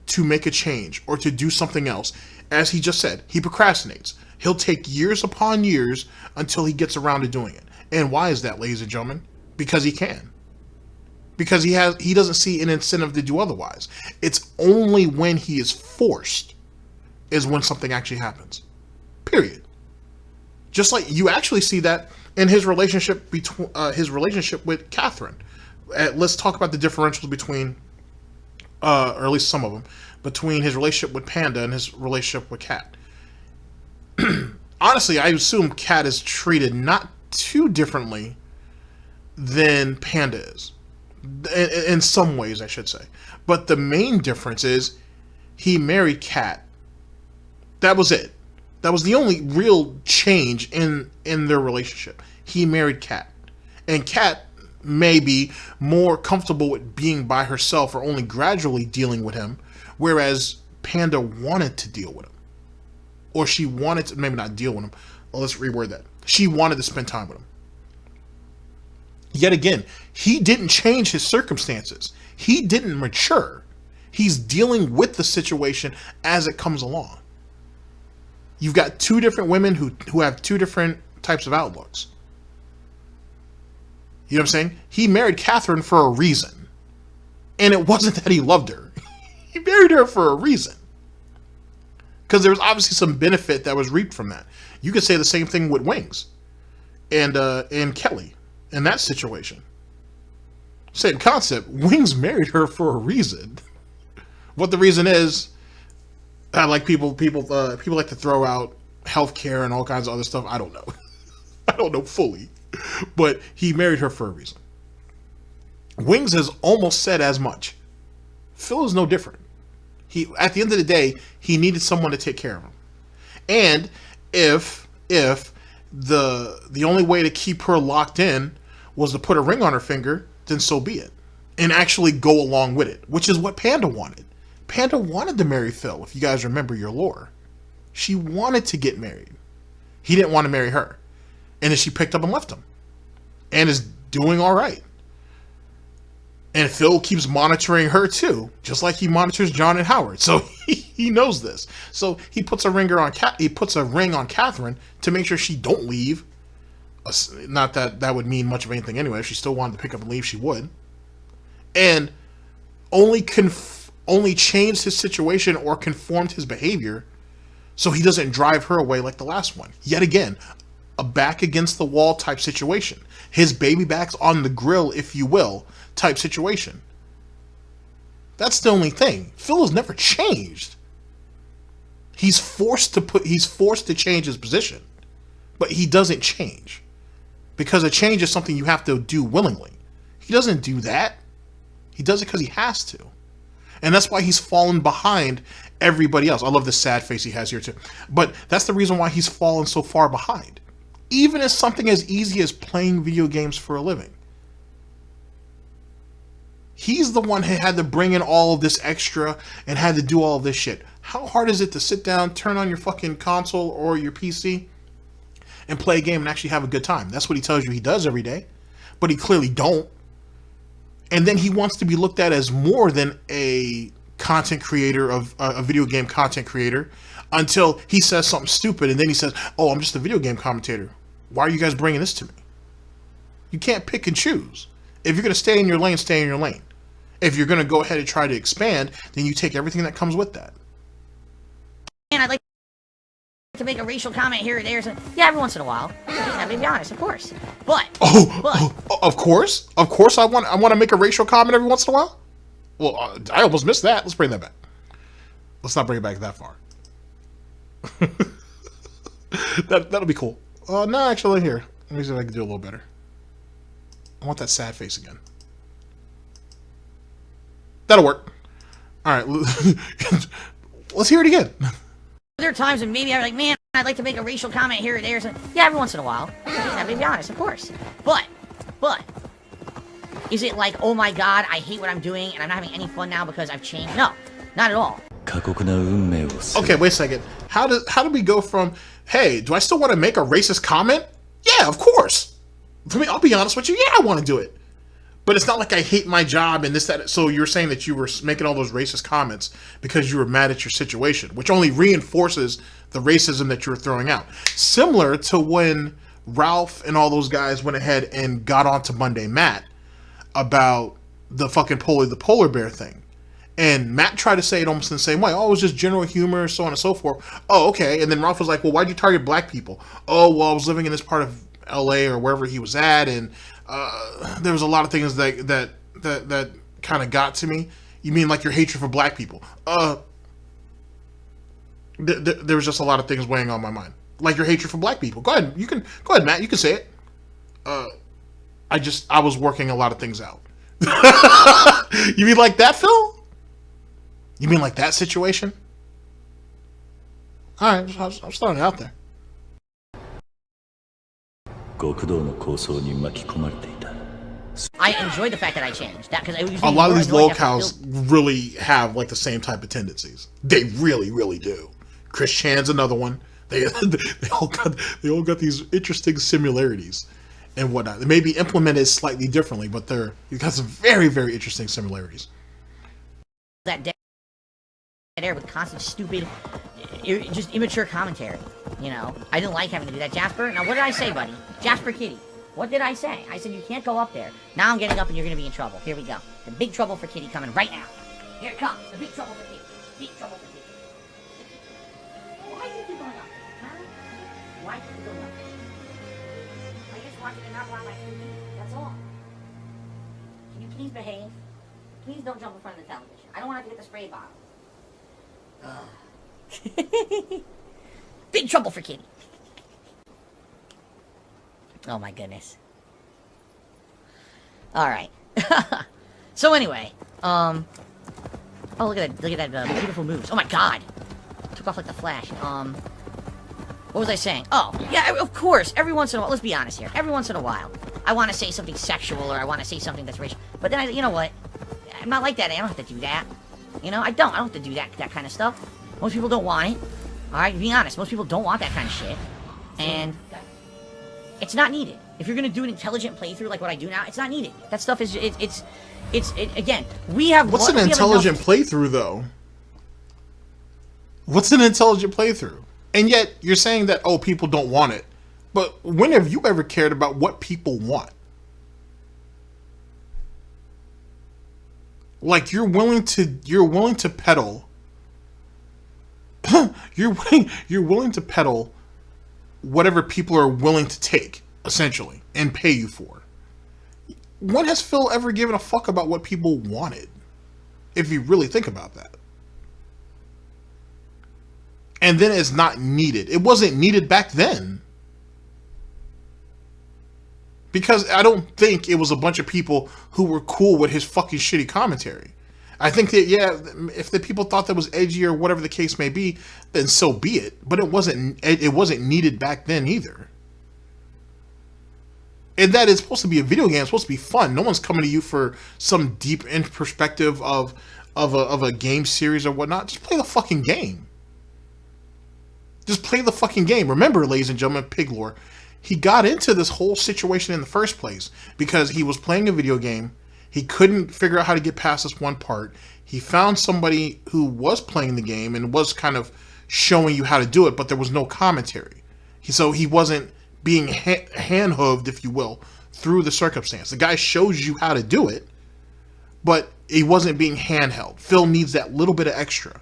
to make a change or to do something else, as he just said, he procrastinates. He'll take years upon years until he gets around to doing it. And why is that, ladies and gentlemen? Because he can. Because he doesn't see an incentive to do otherwise. It's only when he is forced is when something actually happens. Period. Just like you actually see that in his relationship with Catherine. Let's talk about the differentials between, or at least some of them, between his relationship with Panda and his relationship with Cat. Honestly, I assume Cat is treated not too differently than Panda is. In some ways, I should say. But the main difference is he married Cat. That was it. That was the only real change in their relationship. He married Cat. And Cat may be more comfortable with being by herself or only gradually dealing with him, whereas Panda wanted to deal with him. Or she wanted to, maybe not deal with him. Well, let's reword that. She wanted to spend time with him. Yet again, he didn't change his circumstances. He didn't mature. He's dealing with the situation as it comes along. You've got two different women who have two different types of outlooks. You know what I'm saying? He married Catherine for a reason. And it wasn't that he loved her. He married her for a reason. Because there was obviously some benefit that was reaped from that. You could say the same thing with Wings and Kelly in that situation. Same concept. Wings married her for a reason. What the reason is, like people like to throw out healthcare and all kinds of other stuff. I don't know. I don't know fully. But he married her for a reason. Wings has almost said as much. Phil is no different. At the end of the day, he needed someone to take care of him. And if the only way to keep her locked in was to put a ring on her finger, then so be it. And actually go along with it, which is what Panda wanted. Panda wanted to marry Phil, if you guys remember your lore. She wanted to get married. He didn't want to marry her. And then she picked up and left him. And is doing all right. And Phil keeps monitoring her too, just like he monitors John and Howard. So he knows this. So he puts a ring on Catherine to make sure she don't leave. Not that that would mean much of anything anyway. If she still wanted to pick up and leave, she would. And only changed his situation or conformed his behavior so he doesn't drive her away like the last one. Yet again, a back against the wall type situation. His baby back's on the grill, if you will, type situation. That's the only thing. Phil has never changed. He's forced to change his position, but he doesn't change because a change is something you have to do willingly. He doesn't do that. He does it because he has to. And that's why he's fallen behind everybody else. I love the sad face he has here too. But that's the reason why he's fallen so far behind. Even as something as easy as playing video games for a living. He's the one who had to bring in all of this extra and had to do all of this shit. How hard is it to sit down, turn on your fucking console or your PC and play a game and actually have a good time? That's what he tells you he does every day. But he clearly don't. And then he wants to be looked at as more than a content creator of a video game content creator until he says something stupid and then he says, oh, I'm just a video game commentator. Why are you guys bringing this to me? You can't pick and choose. If you're going to stay in your lane, stay in your lane. If you're going to go ahead and try to expand, then you take everything that comes with that. And I'd like to make a racial comment here or there. So, yeah, every once in a while. Yeah, to be honest, of course. But of course I want to make a racial comment every once in a while. Well, I almost missed that. Let's bring that back. Let's not bring it back that far. That'll be cool. No, actually, here. Let me see if I can do a little better. I want that sad face again. That'll work. All right. Let's hear it again. there are times when maybe I'm like, man, I'd like to make a racial comment here or there. So, yeah, every once in a while. Yeah, to be honest, of course. But, is it like, oh my god, I hate what I'm doing and I'm not having any fun now because I've changed? No, not at all. Okay, wait a second. How do we go from, hey, do I still want to make a racist comment? Yeah, of course. For me, I'll be honest with you. Yeah, I want to do it. But it's not like I hate my job and this, that. So you're saying that you were making all those racist comments because you were mad at your situation, which only reinforces the racism that you were throwing out. Similar to when Ralph and all those guys went ahead and got onto Monday Matt about the fucking the polar bear thing. And Matt tried to say it almost in the same way. Oh, it was just general humor, so on and so forth. Oh, okay. And then Ralph was like, well, why'd you target black people? Oh, well, I was living in this part of LA or wherever he was at, and there was a lot of things that kind of got to me. You mean like your hatred for black people? There was just a lot of things weighing on my mind. Like your hatred for black people. Go ahead, Matt, you can say it. I was working a lot of things out. You mean like that, Phil? You mean like that situation? Alright, I'm starting out there. I enjoyed the fact that I changed that because a lot of these locals really have like the same type of tendencies. They really, really do. Chris Chan's another one. They all got these interesting similarities, and whatnot. They may be implemented slightly differently, but you've got some very, very interesting similarities. That dead air with constant stupid, just immature commentary. You know, I didn't like having to do that. Jasper, now what did I say, buddy? Jasper Kitty. What did I say? I said you can't go up there. Now I'm getting up and you're going to be in trouble. Here we go. The big trouble for Kitty coming right now. Here it comes. The big trouble for Kitty. Big trouble for Kitty. Why do you keep going up? Huh? Why do you keep going up? I just want you to not want my TV. That's all. Can you please behave? Please don't jump in front of the television. I don't want to get the spray bottle. Big trouble for Kitty. Oh my goodness. Alright. So anyway, oh look at that beautiful moves. Oh my god. Took off like the Flash. What was I saying? Oh, yeah, of course, every once in a while, let's be honest here, every once in a while, I want to say something sexual, or I want to say something that's racial, but then you know what, I'm not like that, I don't have to do that. You know, I don't have to do that kind of stuff. Most people don't want it. Alright, be honest, most people don't want that kind of shit. And it's not needed. If you're gonna do an intelligent playthrough like what I do now, it's not needed. That stuff is, again, we have... What's an intelligent playthrough, though? What's an intelligent playthrough? And yet, you're saying that, oh, people don't want it. But when have you ever cared about what people want? Like, you're willing to peddle... you're willing to peddle whatever people are willing to take, essentially, and pay you for. When has Phil ever given a fuck about what people wanted? If you really think about that. And then it's not needed. It wasn't needed back then. Because I don't think it was a bunch of people who were cool with his fucking shitty commentary. I think that, yeah, if the people thought that was edgy or whatever the case may be, then so be it. But it wasn't needed back then either. And that is supposed to be a video game. It's supposed to be fun. No one's coming to you for some deep end perspective of a game series or whatnot. Just play the fucking game. Just play the fucking game. Remember, ladies and gentlemen, Piglore, he got into this whole situation in the first place because he was playing a video game. He couldn't figure out how to get past this one part. He found somebody who was playing the game and was kind of showing you how to do it, but there was no commentary. So he wasn't being hand-hooved, if you will, through the circumstance. The guy shows you how to do it, but he wasn't being handheld. Phil needs that little bit of extra.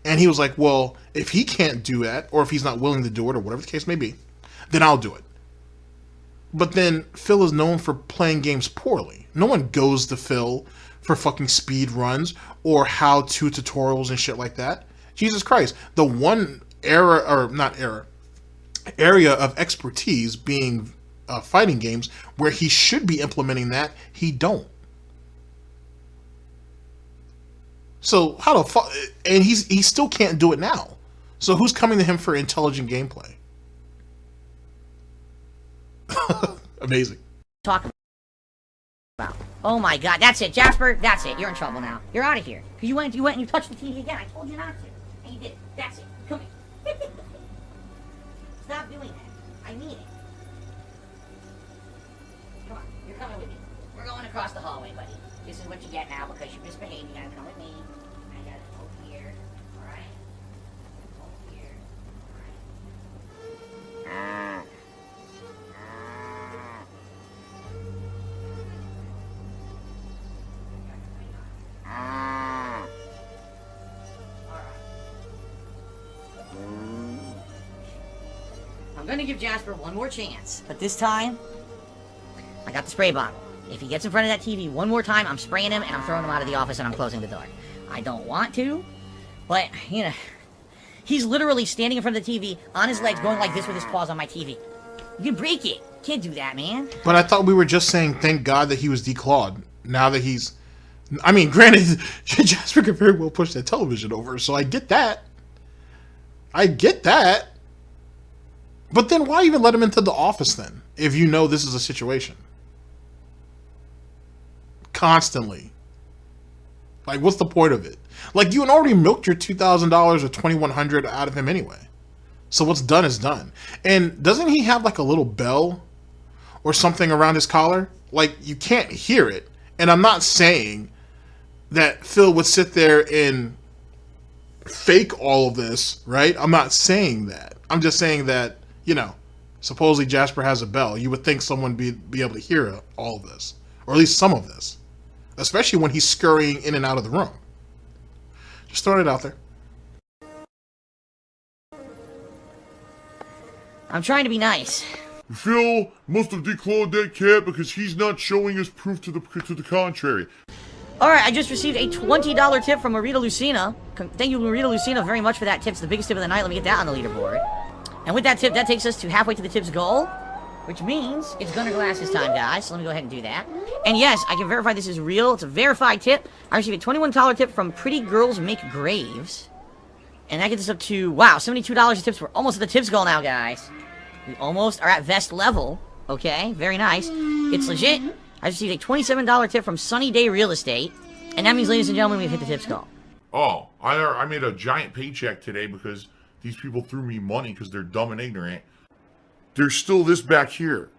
And he was like, well, if he can't do that, or if he's not willing to do it, or whatever the case may be, then I'll do it. But then Phil is known for playing games poorly. No one goes to Phil for fucking speed runs or how-to tutorials and shit like that. Jesus Christ. The one area of expertise being fighting games where he should be implementing that, he don't. So how the fuck? And he still can't do it now. So who's coming to him for intelligent gameplay? Amazing. Talk about. Oh my god, that's it, Jasper. That's it. You're in trouble now. You're out of here. Cause you went and you touched the TV again. I told you not to, and you did. That's it. Come here. Stop doing that. I mean it. Come on, you're coming with me. We're going across the hallway, buddy. This is what you get now because you misbehaved. You gotta come with me. I gotta go here. All right. Go here. All right. I'm gonna give Jasper one more chance, but this time, I got the spray bottle. If he gets in front of that TV one more time, I'm spraying him and I'm throwing him out of the office and I'm closing the door. I don't want to, but, you know, he's literally standing in front of the TV on his legs going like this with his paws on my TV. You can break it. Can't do that, man. But I thought we were just saying thank God that he was declawed. Now that he's... I mean, granted, Jasper could very well push that television over, so I get that. I get that. But then why even let him into the office then, if you know this is a situation? Constantly. Like, what's the point of it? Like, you had already milked your $2,000 or $2,100 out of him anyway. So what's done is done. And doesn't he have like a little bell? or something around his collar, like, you can't hear it. And I'm not saying that Phil would sit there and fake all of this, right? I'm not saying that. I'm just saying that, you know, supposedly Jasper has a bell. You would think someone be able to hear all of this, or at least some of this, especially when he's scurrying in and out of the room. Just throwing it out there. I'm trying to be nice. Phil must have declawed that cat because he's not showing us proof to the contrary. Alright, I just received a $20 tip from Marita Lucina. Thank you, Marita Lucina, very much for that tip. It's the biggest tip of the night. Let me get that on the leaderboard. And with that tip, that takes us to halfway to the tip's goal, which means it's Gunner Glasses time, guys. So let me go ahead and do that. And yes, I can verify this is real. It's a verified tip. I received a $21 tip from Pretty Girls Make Graves. And that gets us up to, wow, $72 of tips. We're almost at the tips goal now, guys. We almost are at vest level. Okay, very nice. It's legit. I received a $27 tip from Sunny Day Real Estate. And that means, ladies and gentlemen, we've hit the tips goal. Oh, I made a giant paycheck today because these people threw me money because they're dumb and ignorant. There's still this back here.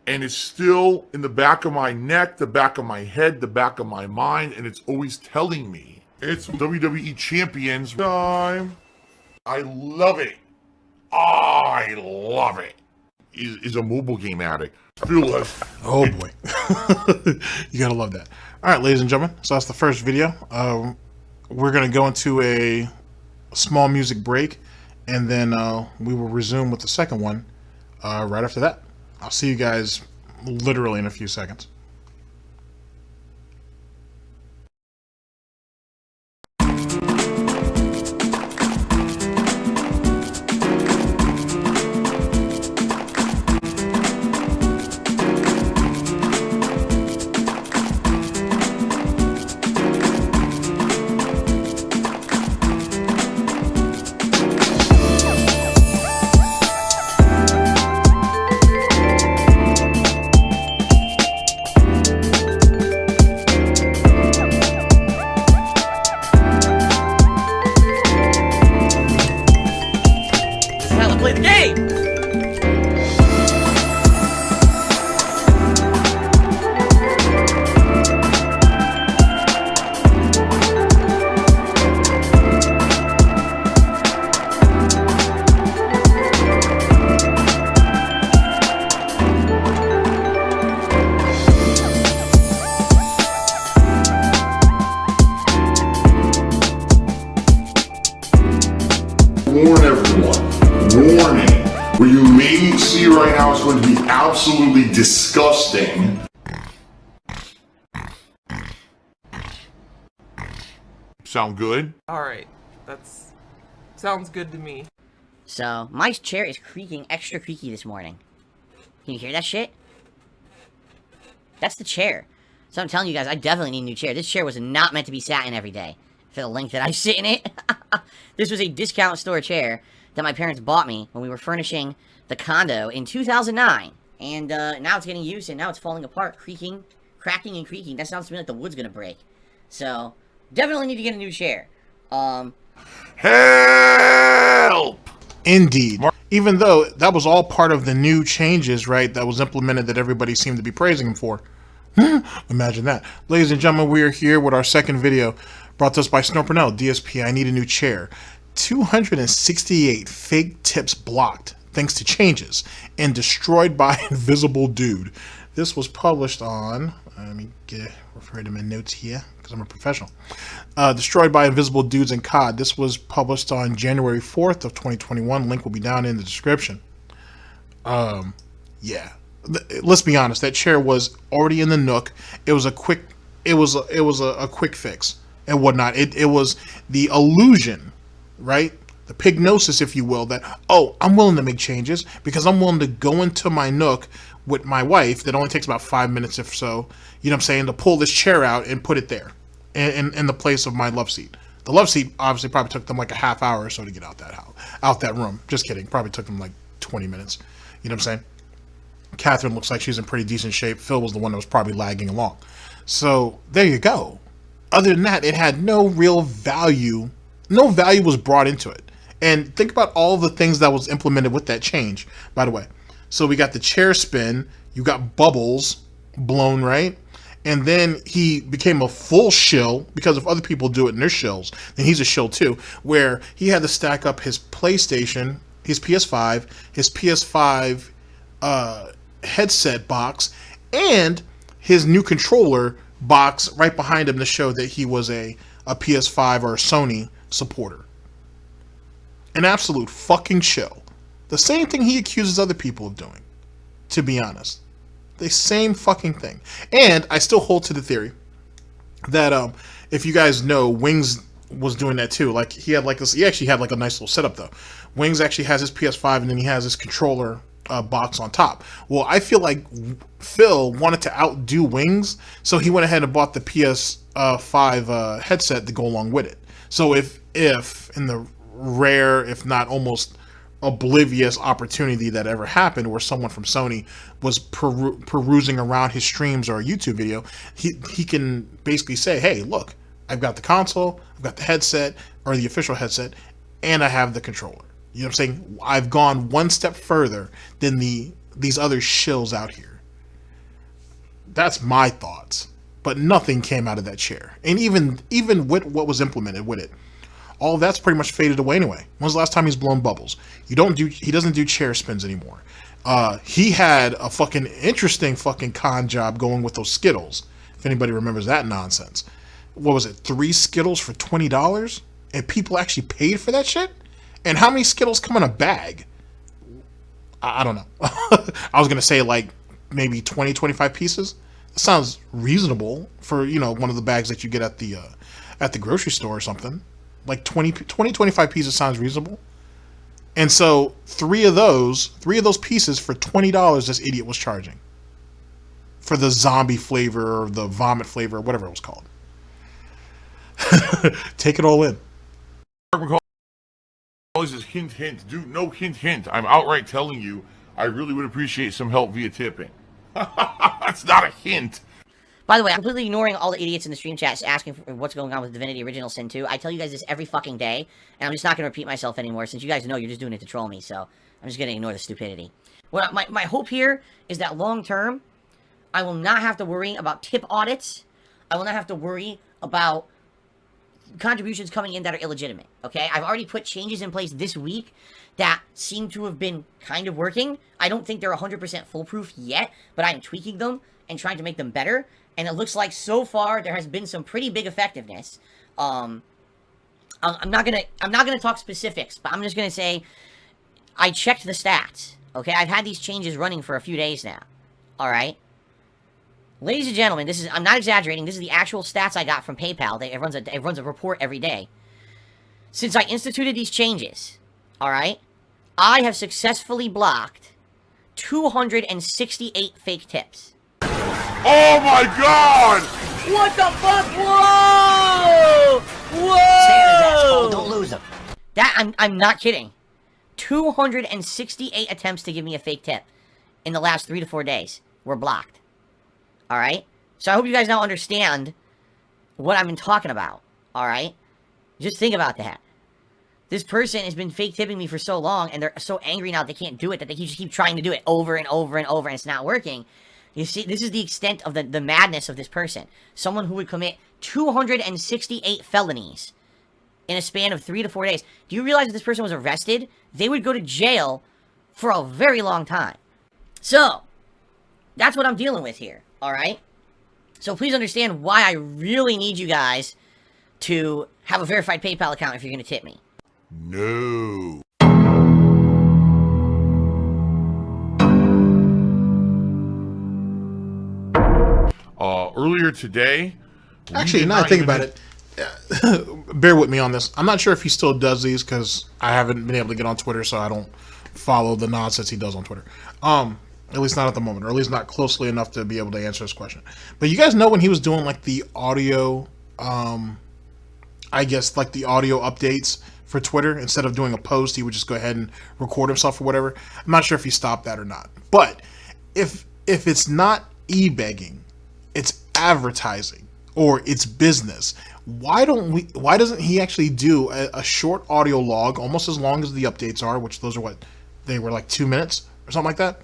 And it's still in the back of my neck, the back of my head, the back of my mind, and it's always telling me it's WWE Champions time. I love it. I love it. Is a mobile game addict. Oh boy. You gotta love that. Alright, ladies and gentlemen, so that's the first video. We're gonna go into a small music break, and then we will resume with the second one right after that. I'll see you guys literally in a few seconds. Play the game! Warn everyone. Warning. What you may see right now is going to be absolutely disgusting. Sound good? Alright, sounds good to me. So, my chair is creaking extra creaky this morning. Can you hear that shit? That's the chair. So I'm telling you guys, I definitely need a new chair. This chair was not meant to be sat in every day. For the length that I sit in it. This was a discount store chair that my parents bought me when we were furnishing the condo in 2009. And now it's getting used, and now it's falling apart, creaking, cracking and creaking. That sounds to me like the wood's gonna break. So, definitely need to get a new chair. Help! Indeed. Even though that was all part of the new changes, right, that was implemented that everybody seemed to be praising him for. Imagine that. Ladies and gentlemen, we are here with our second video, brought to us by Burnell. DSP, I need a new chair. 268 fake tips blocked thanks to changes and destroyed by Invisible Dude. This was published on, let me refer to my notes here because I'm a professional. Destroyed by Invisible Dudes and COD. This was published on January 4th of 2021. Link will be down in the description. Yeah. Let's be honest, that chair was already in the nook. It was a quick a quick fix and whatnot. It was the illusion, right? The pignosis, if you will, that, oh, I'm willing to make changes because I'm willing to go into my nook with my wife that only takes about 5 minutes if so, you know what I'm saying, to pull this chair out and put it there in the place of my love seat. The love seat obviously probably took them like a half hour or so to get out that room. Just kidding. Probably took them like 20 minutes. You know what I'm saying? Catherine looks like she's in pretty decent shape. Phil was the one that was probably lagging along. So there you go. Other than that, it had no real value. No value was brought into it. And think about all the things that was implemented with that change, by the way. So we got the chair spin. You got bubbles blown, right? And then he became a full shill because if other people do it in their shills, then he's a shill too, where he had to stack up his PlayStation, his PS5, his PS5 headset box, and his new controller box right behind him to show that he was a PS5 or a Sony supporter. An absolute fucking shill. The same thing he accuses other people of doing, to be honest. The same fucking thing. And I still hold to the theory that if you guys know, Wings was doing that too. Like he actually had like a nice little setup though. Wings actually has his PS5 and then he has his controller box on top. Well, I feel like Phil wanted to outdo Wings, so he went ahead and bought the PS5 headset to go along with it. So if in the rare, if not almost oblivious opportunity that ever happened where someone from Sony was perusing around his streams or a YouTube video, he can basically say, hey, look, I've got the console, I've got the headset or the official headset, and I have the controller. You know what I'm saying? I've gone one step further than these other shills out here. That's my thoughts. But nothing came out of that chair. And even with what was implemented with it, all of that's pretty much faded away anyway. When's the last time he's blown bubbles? He doesn't do chair spins anymore. He had a fucking interesting fucking con job going with those Skittles. If anybody remembers that nonsense. What was it? 3 Skittles for $20? And people actually paid for that shit? And how many Skittles come in a bag? I don't know. I was going to say like maybe 20, 25 pieces. That sounds reasonable for, one of the bags that you get at the grocery store or something. Like 20, 25 pieces sounds reasonable. And so 3 of those pieces for $20 this idiot was charging. For the zombie flavor or the vomit flavor or whatever it was called. Take it all in. This is hint, dude. No hint. I'm outright telling you, I really would appreciate some help via tipping. That's not a hint. By the way, I'm completely ignoring all the idiots in the stream chat asking for what's going on with Divinity Original Sin 2. I tell you guys this every fucking day, and I'm just not going to repeat myself anymore, since you guys know you're just doing it to troll me, so I'm just going to ignore the stupidity. Well, my hope here is that long term, I will not have to worry about tip audits. I will not have to worry about contributions coming in that are illegitimate, okay? I've already put changes in place this week that seem to have been kind of working. I don't think they're 100% foolproof yet, but I'm tweaking them and trying to make them better. And it looks like so far there has been some pretty big effectiveness. I'm not gonna talk specifics, but I'm just gonna say I checked the stats. Okay, I've had these changes running for a few days now. All right, ladies and gentlemen, I'm not exaggerating. This is the actual stats I got from PayPal. It runs a report every day. Since I instituted these changes, all right, I have successfully blocked 268 fake tips. Oh my god! What the fuck? Whoa! Whoa! Don't lose him. I'm not kidding. 268 attempts to give me a fake tip in the last 3 to 4 days were blocked. Alright? So I hope you guys now understand what I've been talking about. Alright? Just think about that. This person has been fake tipping me for so long, and they're so angry now they can't do it that they just keep trying to do it over and over and over, and it's not working. You see, this is the extent of the madness of this person. Someone who would commit 268 felonies in a span of 3 to 4 days. Do you realize if this person was arrested, they would go to jail for a very long time? So, that's what I'm dealing with here, alright? So please understand why I really need you guys to have a verified PayPal account if you're going to tip me. No. Earlier today... Actually, now I think about it, bear with me on this. I'm not sure if he still does these because I haven't been able to get on Twitter, so I don't follow the nonsense he does on Twitter. At least not at the moment, or at least not closely enough to be able to answer this question. But you guys know when he was doing like the audio, I guess like the audio updates for Twitter, instead of doing a post, he would just go ahead and record himself or whatever. I'm not sure if he stopped that or not. But if it's not e-begging, it's advertising or it's business, why doesn't he actually do a short audio log, almost as long as the updates are, which those are what they were, like 2 minutes or something like that,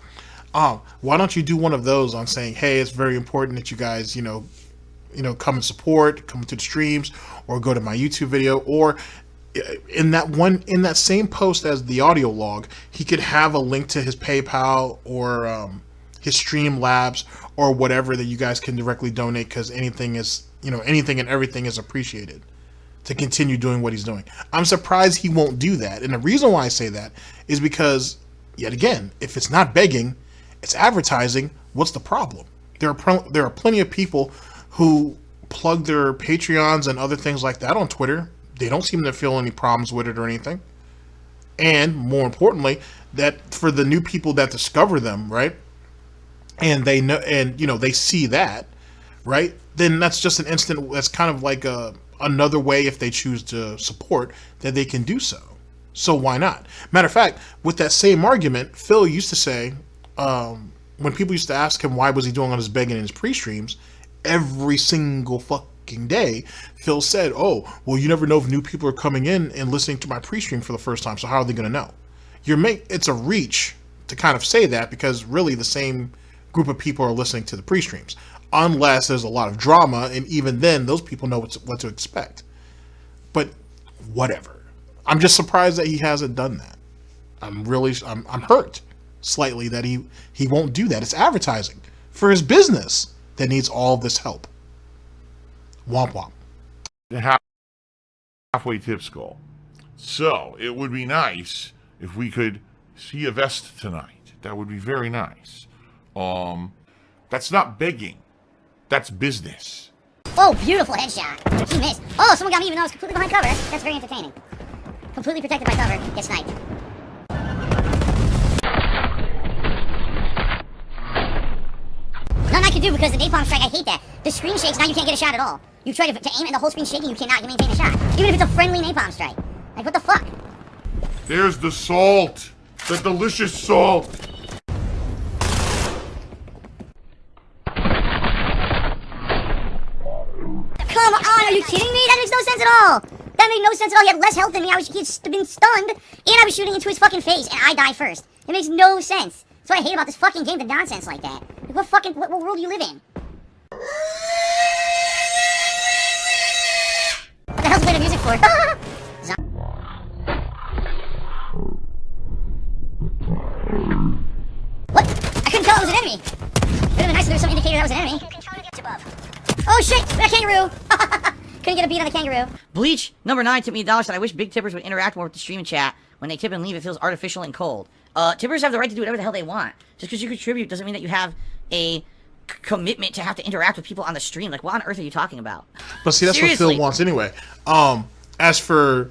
Why don't you do one of those on saying, hey, it's very important that you guys, come and support, come to the streams, or go to my YouTube video, or in that same post as the audio log, he could have a link to his PayPal or his Streamlabs or whatever that you guys can directly donate, because anything and everything is appreciated to continue doing what he's doing. I'm surprised he won't do that. And the reason why I say that is because, yet again, if it's not begging, it's advertising. What's the problem? There are plenty of people who plug their Patreons and other things like that on Twitter. They don't seem to feel any problems with it or anything. And more importantly, that for the new people that discover them, right? And they know, and they see that, right? Then that's just an instant. That's kind of like another way, if they choose to support, that they can do so. So why not? Matter of fact, with that same argument, Phil used to say, when people used to ask him why was he doing all his begging in his pre-streams, every single fucking day, Phil said, oh, well, you never know if new people are coming in and listening to my pre-stream for the first time, so how are they going to know? It's a reach to kind of say that, because really the same group of people are listening to the pre-streams, unless there's a lot of drama, and even then, those people know what to expect. But whatever. I'm just surprised that he hasn't done that. I'm hurt slightly that he won't do that. It's advertising for his business that needs all this help. Womp womp. The halfway tip skull. So it would be nice if we could see a vest tonight. That would be very nice. That's not begging. That's business. Oh, beautiful headshot. He missed. Oh, someone got me even though I was completely behind cover. That's very entertaining. Completely protected by cover. Get sniped. Nothing I can do because the napalm strike, I hate that. The screen shakes, now you can't get a shot at all. You try to aim and the whole screen's shaking, you cannot maintain a shot. Even if it's a friendly napalm strike. Like, what the fuck? There's the salt. The delicious salt. Come on, are you kidding me? That makes no sense at all. That made no sense at all. He had less health than me. He'd been stunned, and I was shooting into his fucking face, and I die first. It makes no sense. That's what I hate about this fucking game, the nonsense like that. Like, what world do you live in? What the hell's playing the music for? What? I couldn't tell it was an enemy. It would have been nice if there was some indicator that was an enemy. Oh shit! We got a kangaroo! Couldn't get a beat on the kangaroo. Bleach number 9 tipped me $1. Said I wish big tippers would interact more with the stream and chat. When they tip and leave, it feels artificial and cold. Tippers have the right to do whatever the hell they want. Just because you contribute doesn't mean that you have a commitment to have to interact with people on the stream. Like, what on earth are you talking about? But see, that's Seriously. what Phil wants anyway. As for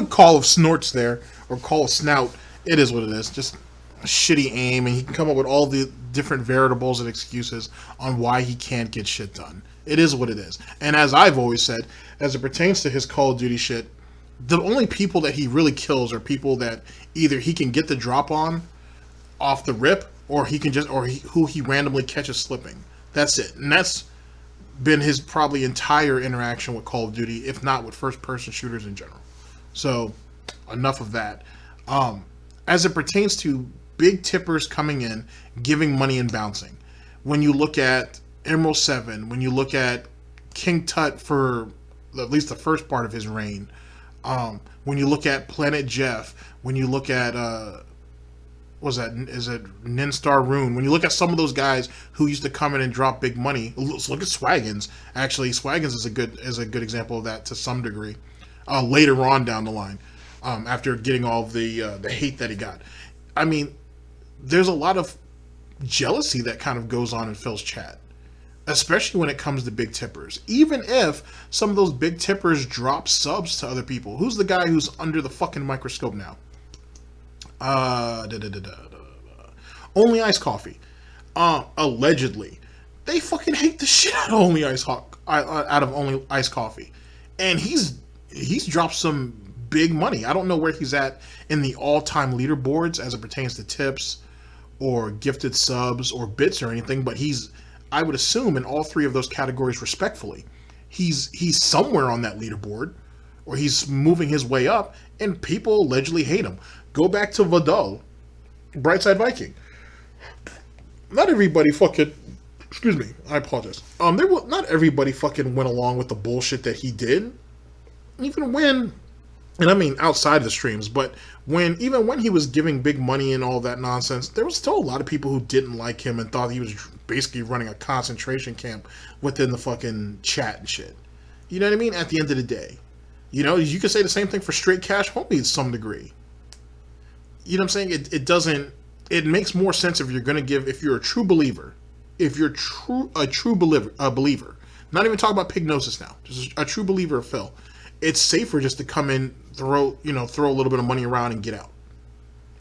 Call of Snorts there, or Call of Snout, it is what it is. Just a shitty aim, and he can come up with all the different variables and excuses on why he can't get shit done. It is what it is. And as I've always said, as it pertains to his Call of Duty shit, the only people that he really kills are people that either he can get the drop on off the rip, or who he randomly catches slipping. That's it. And that's been his probably entire interaction with Call of Duty, if not with first-person shooters in general. So, enough of that. As it pertains to big tippers coming in, giving money and bouncing, when you look at Emerald 7, when you look at King Tut for at least the first part of his reign, when you look at Planet Jeff, when you look at is it Ninstar Rune, when you look at some of those guys who used to come in and drop big money, let's look at Swaggins. Actually, Swaggins is a good example of that to some degree. Later on down the line, after getting all of the hate that he got, I mean, there's a lot of jealousy that kind of goes on in Phil's chat, especially when it comes to big tippers. Even if some of those big tippers drop subs to other people. Who's the guy who's under the fucking microscope now? Only Ice Coffee. Allegedly, they fucking hate the shit out of Only Ice Coffee, and he's dropped some big money. I don't know where he's at in the all-time leaderboards as it pertains to tips or gifted subs or bits or anything, but I would assume in all three of those categories respectfully, he's somewhere on that leaderboard, or he's moving his way up, and people allegedly hate him. Go back to Vidal, Brightside Viking. not everybody fucking, excuse me, I apologize. Not everybody fucking went along with the bullshit that he did. Even when, and I mean outside of the streams, but even when he was giving big money and all that nonsense, there was still a lot of people who didn't like him and thought he was basically running a concentration camp within the fucking chat and shit. You know what I mean? At the end of the day. You know, you could say the same thing for Straight Cash Homie to some degree. You know what I'm saying? It makes more sense if you're going to give, if you're a true believer, if you're a true believer, not even talk about Pignosis now, just a true believer of Phil, it's safer just to come in, throw a little bit of money around and get out.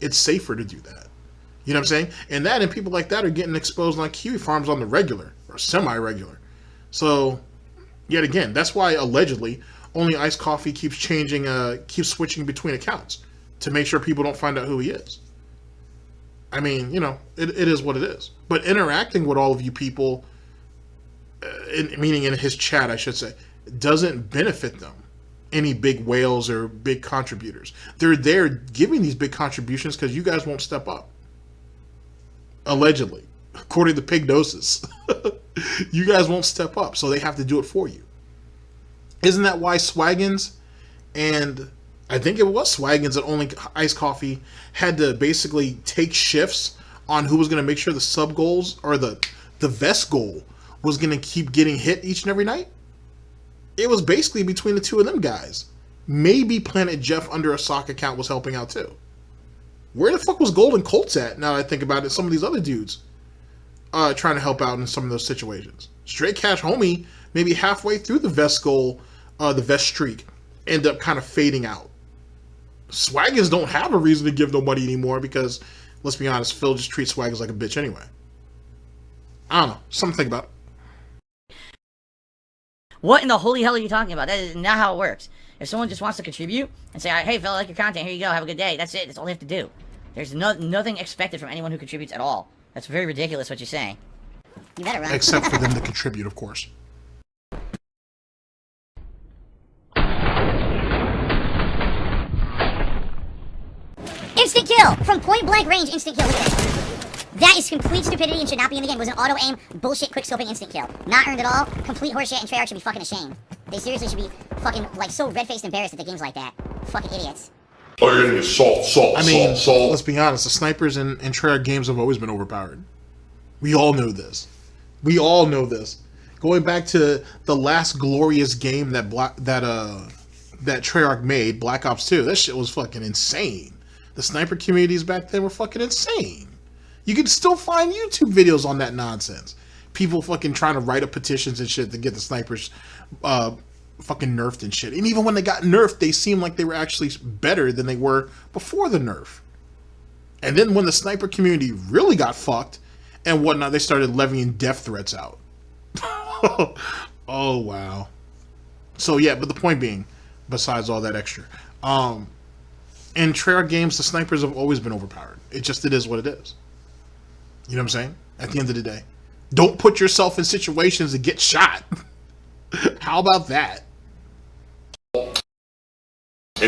It's safer to do that. You know what I'm saying? And people like that are getting exposed like Kiwi Farms on the regular or semi-regular. So, yet again, that's why allegedly only Iced Coffee keeps switching between accounts to make sure people don't find out who he is. I mean, you know, it is what it is. But interacting with all of you people, meaning in his chat, I should say, doesn't benefit them any big whales or big contributors. They're there giving these big contributions because you guys won't step up. Allegedly. According to Pignosis. You guys won't step up, so they have to do it for you. Isn't that why Swaggins and I think it was Swaggins and only Iced Coffee had to basically take shifts on who was going to make sure the sub goals or the vest goal was going to keep getting hit each and every night? It was basically between the two of them guys. Maybe Planet Jeff under a sock account was helping out too. Where the fuck was Golden Colts at, now that I think about it? Some of these other dudes trying to help out in some of those situations. Straight Cash Homie, maybe halfway through the vest goal, the vest streak, end up kind of fading out. Swaggins don't have a reason to give no money anymore because, let's be honest, Phil just treats Swaggins like a bitch anyway. I don't know. Something to think about. What in the holy hell are you talking about? That is not how it works. If someone just wants to contribute and say, hey, Phil, I like your content, here you go, have a good day, that's it. That's all they have to do. There's nothing expected from anyone who contributes at all. That's very ridiculous what you're saying. You better run. Except for them to contribute, of course. Instant kill! From point blank range, instant kill. Look at that. That is complete stupidity and should not be in the game. It was an auto aim, bullshit, quick scoping instant kill. Not earned at all. Complete horseshit, and Treyarch should be fucking ashamed. They seriously should be fucking, like, so red-faced embarrassed at the games like that. Fucking idiots. Oh, you're gonna get salt. Let's be honest, the snipers in Treyarch games have always been overpowered. We all know this. We all know this. Going back to the last glorious game that Treyarch made, Black Ops 2, that shit was fucking insane. The sniper communities back then were fucking insane. You can still find YouTube videos on that nonsense. People fucking trying to write up petitions and shit to get the snipers fucking nerfed and shit. And even when they got nerfed, they seemed like they were actually better than they were before the nerf. And then when the sniper community really got fucked and whatnot, they started levying death threats out. Oh, wow. So, yeah, but the point being, besides all that extra, in Treyarch games, the snipers have always been overpowered. It is what it is. You know what I'm saying? At the end of the day. Don't put yourself in situations to get shot. How about that?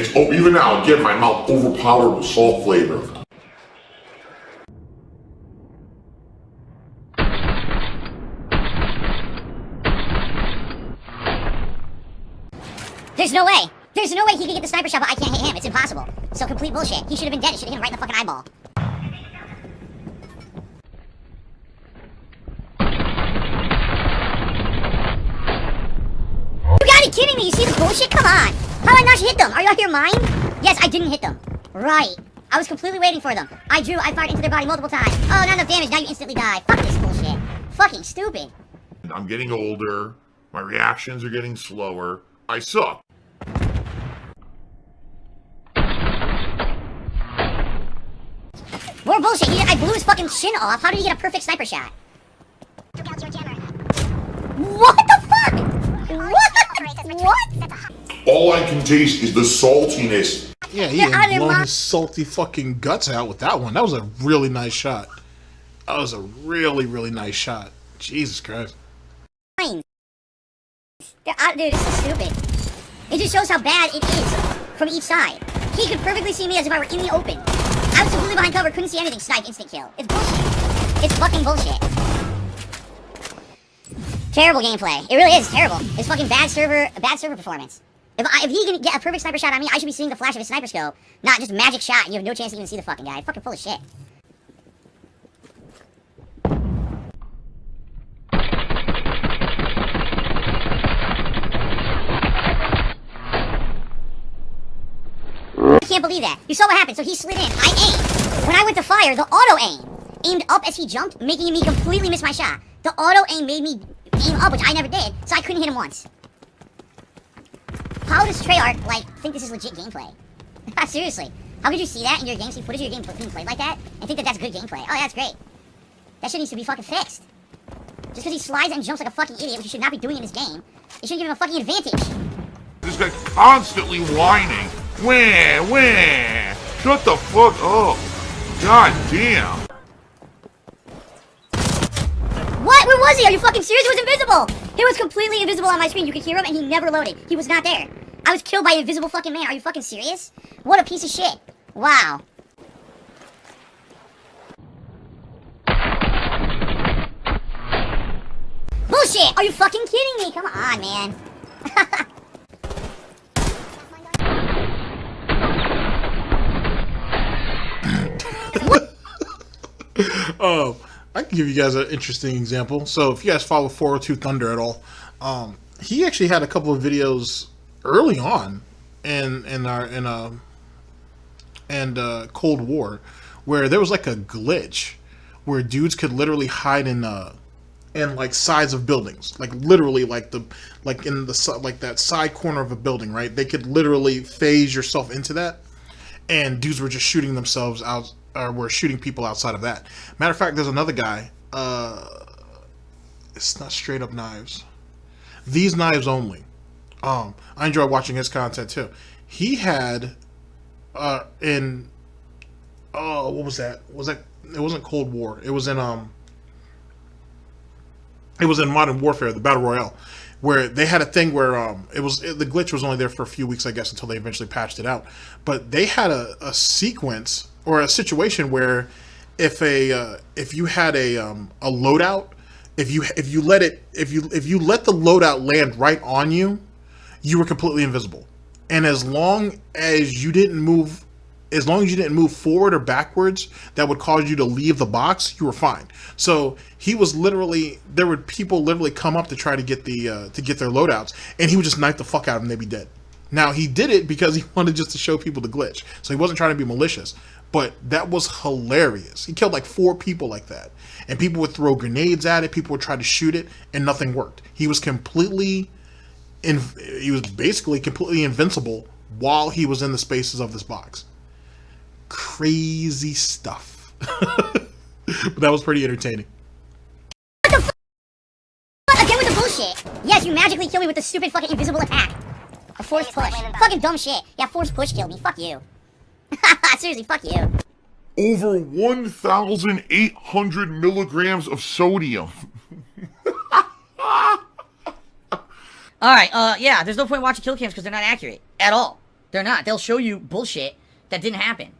Even now, again, my mouth overpowered with salt flavor. There's no way. There's no way he could get the sniper shot, but I can't hit him. It's impossible. So complete bullshit. He should have been dead. It should have hit him right in the fucking eyeball. You gotta be kidding me. You see this bullshit? Come on. How did I not hit them? Are you out of your mind? Yes, I didn't hit them. Right. I was completely waiting for them. I fired into their body multiple times. Oh, not enough damage. Now you instantly die. Fuck this bullshit. Fucking stupid. I'm getting older. My reactions are getting slower. I suck. More bullshit. I blew his fucking shin off. How did he get a perfect sniper shot? What the fuck? What? All I can taste is the saltiness. Yeah, he had blown his salty fucking guts out with that one. That was a really nice shot. That was a really, really nice shot. Jesus Christ. Dude, this is stupid. It just shows how bad it is from each side. He could perfectly see me as if I were in the open. I was completely behind cover, couldn't see anything, snipe, instant kill. It's bullshit. It's fucking bullshit. Terrible gameplay. It really is terrible. It's fucking bad server performance. If he can get a perfect sniper shot on me, I should be seeing the flash of his sniper scope, not just magic shot and you have no chance to even see the fucking guy. Fucking full of shit. I can't believe that. You saw what happened. So he slid in. I aimed. When I went to fire, the auto aim aimed up as he jumped, making me completely miss my shot. The auto aim made me aim up, which I never did, so I couldn't hit him once. How does Treyarch, like, think this is legit gameplay? Seriously. How could you see that in your game, see footage of your game being played like that, and think that that's good gameplay? Oh, that's great. That shit needs to be fucking fixed. Just because he slides and jumps like a fucking idiot, which he should not be doing in this game, it shouldn't give him a fucking advantage. This guy constantly whining. Wah. Shut the fuck up. God damn. What? Where was he? Are you fucking serious? He was invisible! He was completely invisible on my screen. You could hear him and he never loaded. He was not there. I was killed by an invisible fucking man. Are you fucking serious? What a piece of shit. Wow. Bullshit! Are you fucking kidding me? Come on, man. I can give you guys an interesting example. So if you guys follow 402 Thunder at all, he actually had a couple of videos early on in Cold War where there was like a glitch where dudes could literally hide in like sides of buildings, like literally like that side corner of a building, right? They could literally phase yourself into that, and dudes were just shooting themselves out, or were shooting people outside of that. Matter of fact, there's another guy. It's not Straight Up Knives. These Knives Only. I enjoy watching his content too. He had what was that? It wasn't Cold War. It was in Modern Warfare, the Battle Royale, where they had a thing where the glitch was only there for a few weeks, I guess, until they eventually patched it out. But they had a sequence or a situation where if you had a loadout, if you let the loadout land right on you, you were completely invisible. And as long as you didn't move forward or backwards, that would cause you to leave the box, you were fine. So there would people literally come up to try to get their loadouts, and he would just knife the fuck out of them, they'd be dead. Now, he did it because he wanted just to show people the glitch. So he wasn't trying to be malicious, but that was hilarious. He killed like 4 people like that, and people would throw grenades at it, people would try to shoot it, and nothing worked. He was basically completely invincible while he was in the spaces of this box. Crazy stuff. But that was pretty entertaining. What the fuck? Again with the bullshit. Yes, you magically kill me with the stupid fucking invisible attack. A forced push. Fucking dumb shit. Yeah, forced push killed me. Fuck you. Seriously, fuck you. Over 1,800 milligrams of sodium. Alright, yeah, there's no point watching kill cams because they're not accurate. At all. They're not. They'll show you bullshit that didn't happen.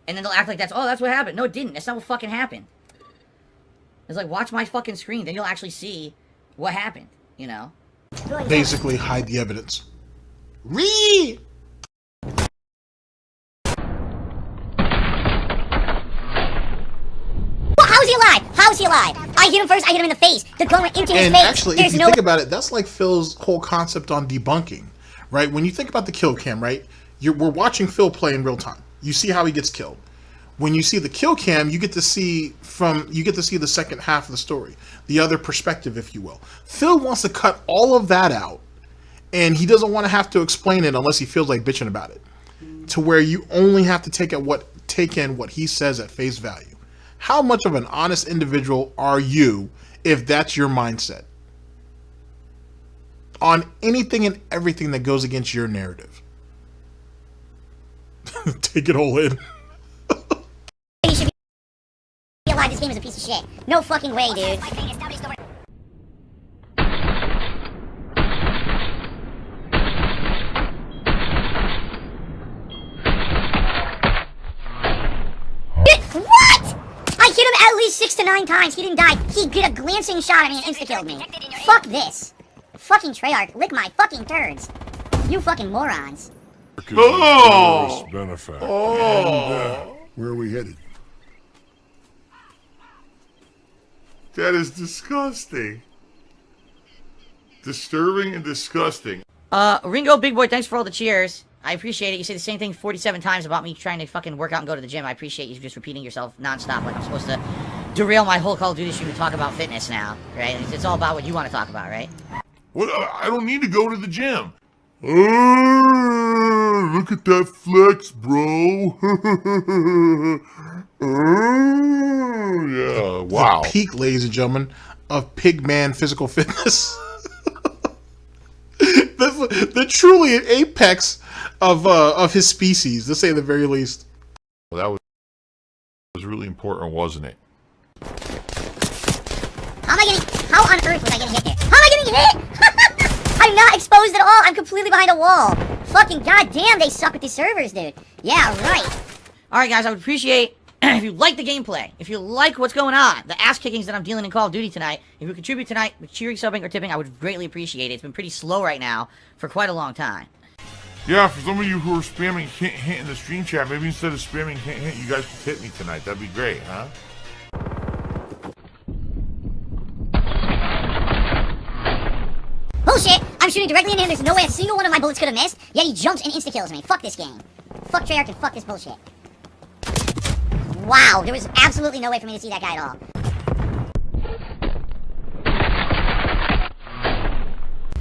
And then they'll act like that's what happened. No, it didn't. That's not what fucking happened. It's like, watch my fucking screen, then you'll actually see what happened, you know? Basically, hide the evidence. Ree! How is he alive? How is he alive? I hit him first, I hit him in the face. The gun went into his and face. Actually, if you think about it, that's like Phil's whole concept on debunking, right? When you think about the kill cam, right? We're watching Phil play in real time. You see how he gets killed. When you see the kill cam, you get to see the second half of the story, the other perspective, if you will. Phil wants to cut all of that out, and he doesn't want to have to explain it unless he feels like bitching about it. To where you only have to take in what he says at face value. How much of an honest individual are you if that's your mindset on anything and everything that goes against your narrative? Take it all in. He should be alive. This game is a piece of shit. No fucking way, dude. What? I hit him at least 6 to 9 9 times. He didn't die. He did a glancing shot at me and insta-killed me. Fuck this. Fucking Treyarch. Lick my fucking turds. You fucking morons. Oh! Benefactor. Oh! Where are we headed? That is disgusting. Disturbing and disgusting. Ringo, big boy, thanks for all the cheers. I appreciate it. You say the same thing 47 times about me trying to fucking work out and go to the gym. I appreciate you just repeating yourself nonstop like I'm supposed to derail my whole Call of Duty stream to talk about fitness now, right? It's all about what you want to talk about, right? What? I don't need to go to the gym. Oh, look at that flex, bro. Oh, yeah, wow. The peak, ladies and gentlemen, of Pigman physical fitness. the truly apex of his species, to say the very least. Well, that was really important, wasn't it? How on earth was I getting hit there? How am I getting hit? I'm not exposed at all. I'm completely behind a wall. Fucking goddamn, they suck with these servers, dude. Yeah, right. Alright, guys, I would appreciate if you like the gameplay, if you like what's going on, the ass kickings that I'm dealing in Call of Duty tonight, if you contribute tonight with cheering, subbing, or tipping, I would greatly appreciate it. It's been pretty slow right now for quite a long time. Yeah, for some of you who are spamming hint in the stream chat, maybe instead of spamming hint, you guys could hit me tonight. That'd be great, huh? Bullshit! I'm shooting directly in him. There's no way a single one of my bullets could have missed. Yet he jumps and insta-kills me. Fuck this game. Fuck Treyarch and fuck this bullshit. Wow, there was absolutely no way for me to see that guy at all.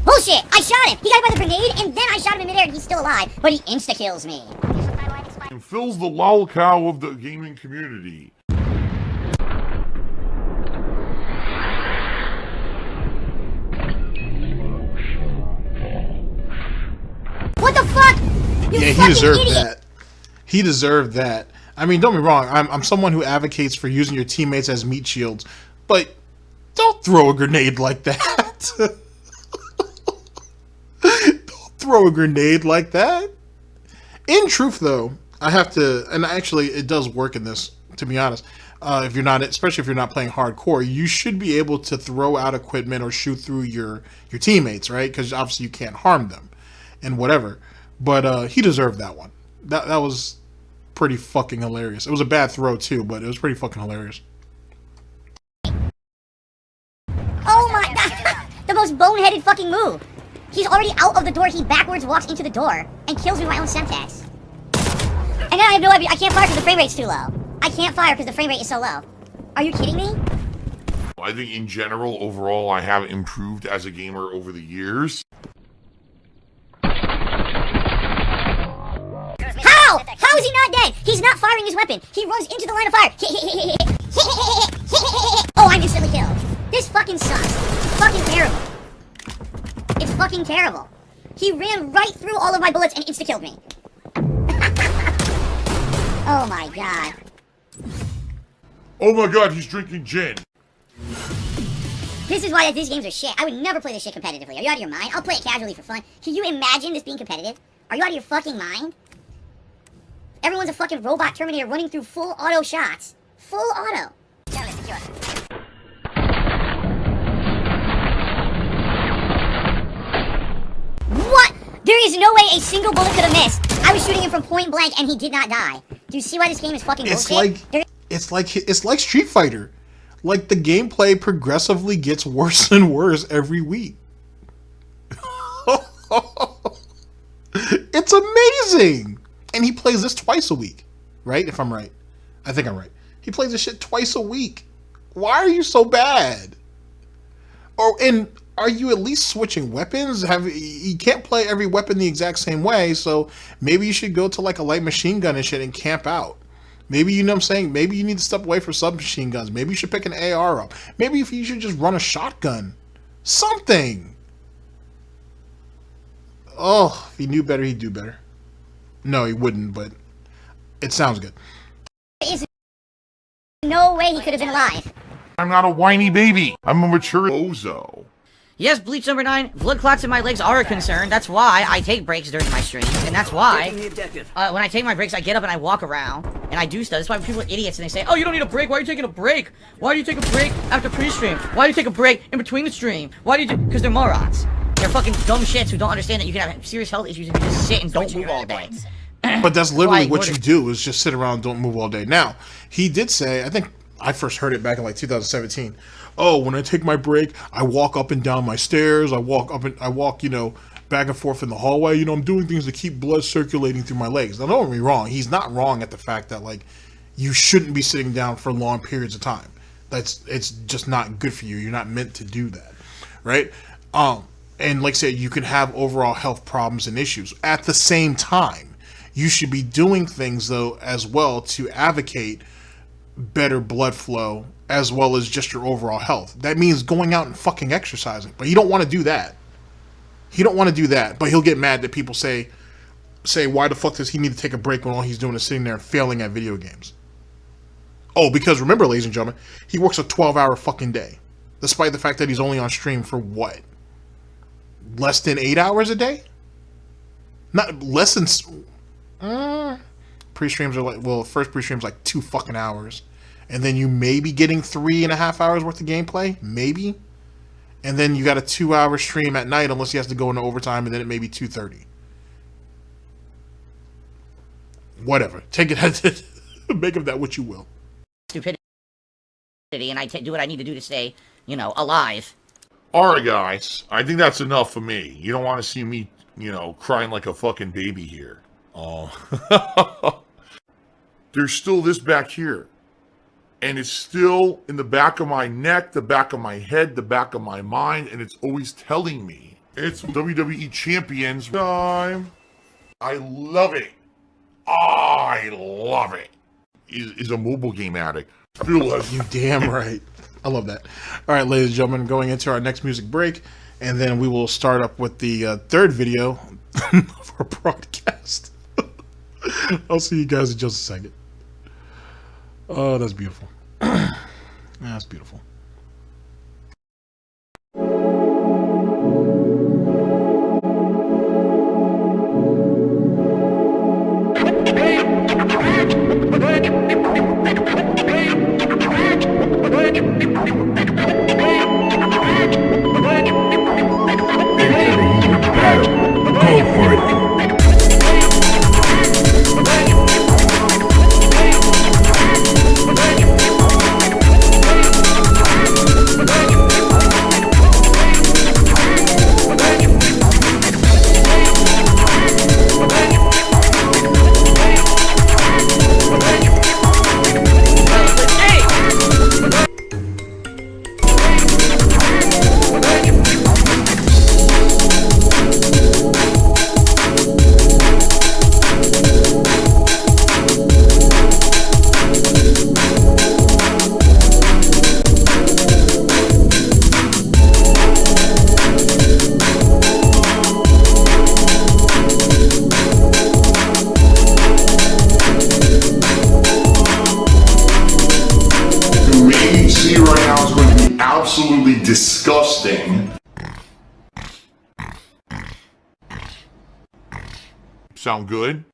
Bullshit! I shot him! He got hit by the grenade, and then I shot him in midair, and he's still alive, but he insta-kills me. And fills the lolcow of the gaming community. What the fuck? You Yeah, he fucking deserved idiot. that. He deserved that. I mean, don't be wrong. I'm someone who advocates for using your teammates as meat shields, but don't throw a grenade like that. Don't throw a grenade like that. In truth, though, I have to, and actually, it does work in this. To be honest, if you're not, especially if you're not playing hardcore, you should be able to throw out equipment or shoot through your teammates, right? Because obviously you can't harm them and whatever. But he deserved that one. That was pretty fucking hilarious. It was a bad throw too, but it was pretty fucking hilarious. Oh my god! The most boneheaded fucking move. He's already out of the door. He backwards walks into the door and kills me with my own Semtex. And then I have no idea. I can't fire because the frame rate's too low. I can't fire because the frame rate is so low. Are you kidding me? I think in general, overall, I have improved as a gamer over the years. How? How is he not dead? He's not firing his weapon. He runs into the line of fire. Oh, I'm instantly killed. This fucking sucks. It's fucking terrible. It's fucking terrible. He ran right through all of my bullets and insta-killed me. Oh my god. Oh my god, he's drinking gin. This is why these games are shit. I would never play this shit competitively. Are you out of your mind? I'll play it casually for fun. Can you imagine this being competitive? Are you out of your fucking mind? Everyone's a fucking robot Terminator running through full auto shots. Full auto. What? There is no way a single bullet could have missed. I was shooting him from point blank and he did not die. Do you see why this game is fucking bullshit? It's like Street Fighter. Like the gameplay progressively gets worse and worse every week. It's amazing. And he plays this twice a week, right? If I'm right. I think I'm right. He plays this shit twice a week. Why are you so bad? And are you at least switching weapons? You can't play every weapon the exact same way, so maybe you should go to like a light machine gun and shit and camp out. Maybe, you know what I'm saying? Maybe you need to step away from submachine guns. Maybe you should pick an AR up. Maybe if you should just run a shotgun. Something. Oh, if he knew better, he'd do better. No, he wouldn't, but it sounds good. There is no way he could have been alive. I'm not a whiny baby. I'm a mature bozo. Yes, Bleach number 9, blood clots in my legs are a concern. That's why I take breaks during my streams, and that's why when I take my breaks, I get up and I walk around. And I do stuff. That's why people are idiots and they say, oh, you don't need a break. Why are you taking a break? Why do you take a break after pre-stream? Why do you take a break in between the stream? Why do you do? Because they're morons. They're fucking dumb shits who don't understand that you can have serious health issues if you just sit and don't move all day. But that's literally what you do, is just sit around and don't move all day. Now, he did say, I think I first heard it back in like 2017. Oh, when I take my break, I walk up and down my stairs. I walk, you know, back and forth in the hallway. You know, I'm doing things to keep blood circulating through my legs. Now, don't get me wrong. He's not wrong at the fact that, like, you shouldn't be sitting down for long periods of time. It's just not good for you. You're not meant to do that, right? And like I said, you can have overall health problems and issues. At the same time, you should be doing things, though, as well to advocate better blood flow as well as just your overall health. That means going out and fucking exercising. But he don't want to do that. He don't want to do that. But he'll get mad that people say, why the fuck does he need to take a break when all he's doing is sitting there and failing at video games? Oh, because remember, ladies and gentlemen, he works a 12-hour fucking day. Despite the fact that he's only on stream for what? Less than 8 hours a day? Not less than... pre-streams are like... Well, first pre-stream's like 2 fucking hours. And then you may be getting 3.5 hours worth of gameplay. Maybe. And then you got a 2-hour stream at night unless he has to go into overtime, and then it may be 2:30. Whatever. Take it... Make of that what you will. Stupidity, and I do what I need to do to stay, you know, alive. Alright, guys. I think that's enough for me. You don't want to see me, you know, crying like a fucking baby here. There's still this back here. And it's still in the back of my neck, the back of my head, the back of my mind, and it's always telling me it's WWE Champions time. I love it. I love it. Is a mobile game addict. You damn right. I love that. All right, ladies and gentlemen, going into our next music break, and then we will start up with the third video of our broadcast. I'll see you guys in just a second. Oh, that's beautiful. That's beautiful. Go for it. Absolutely disgusting. Sound good?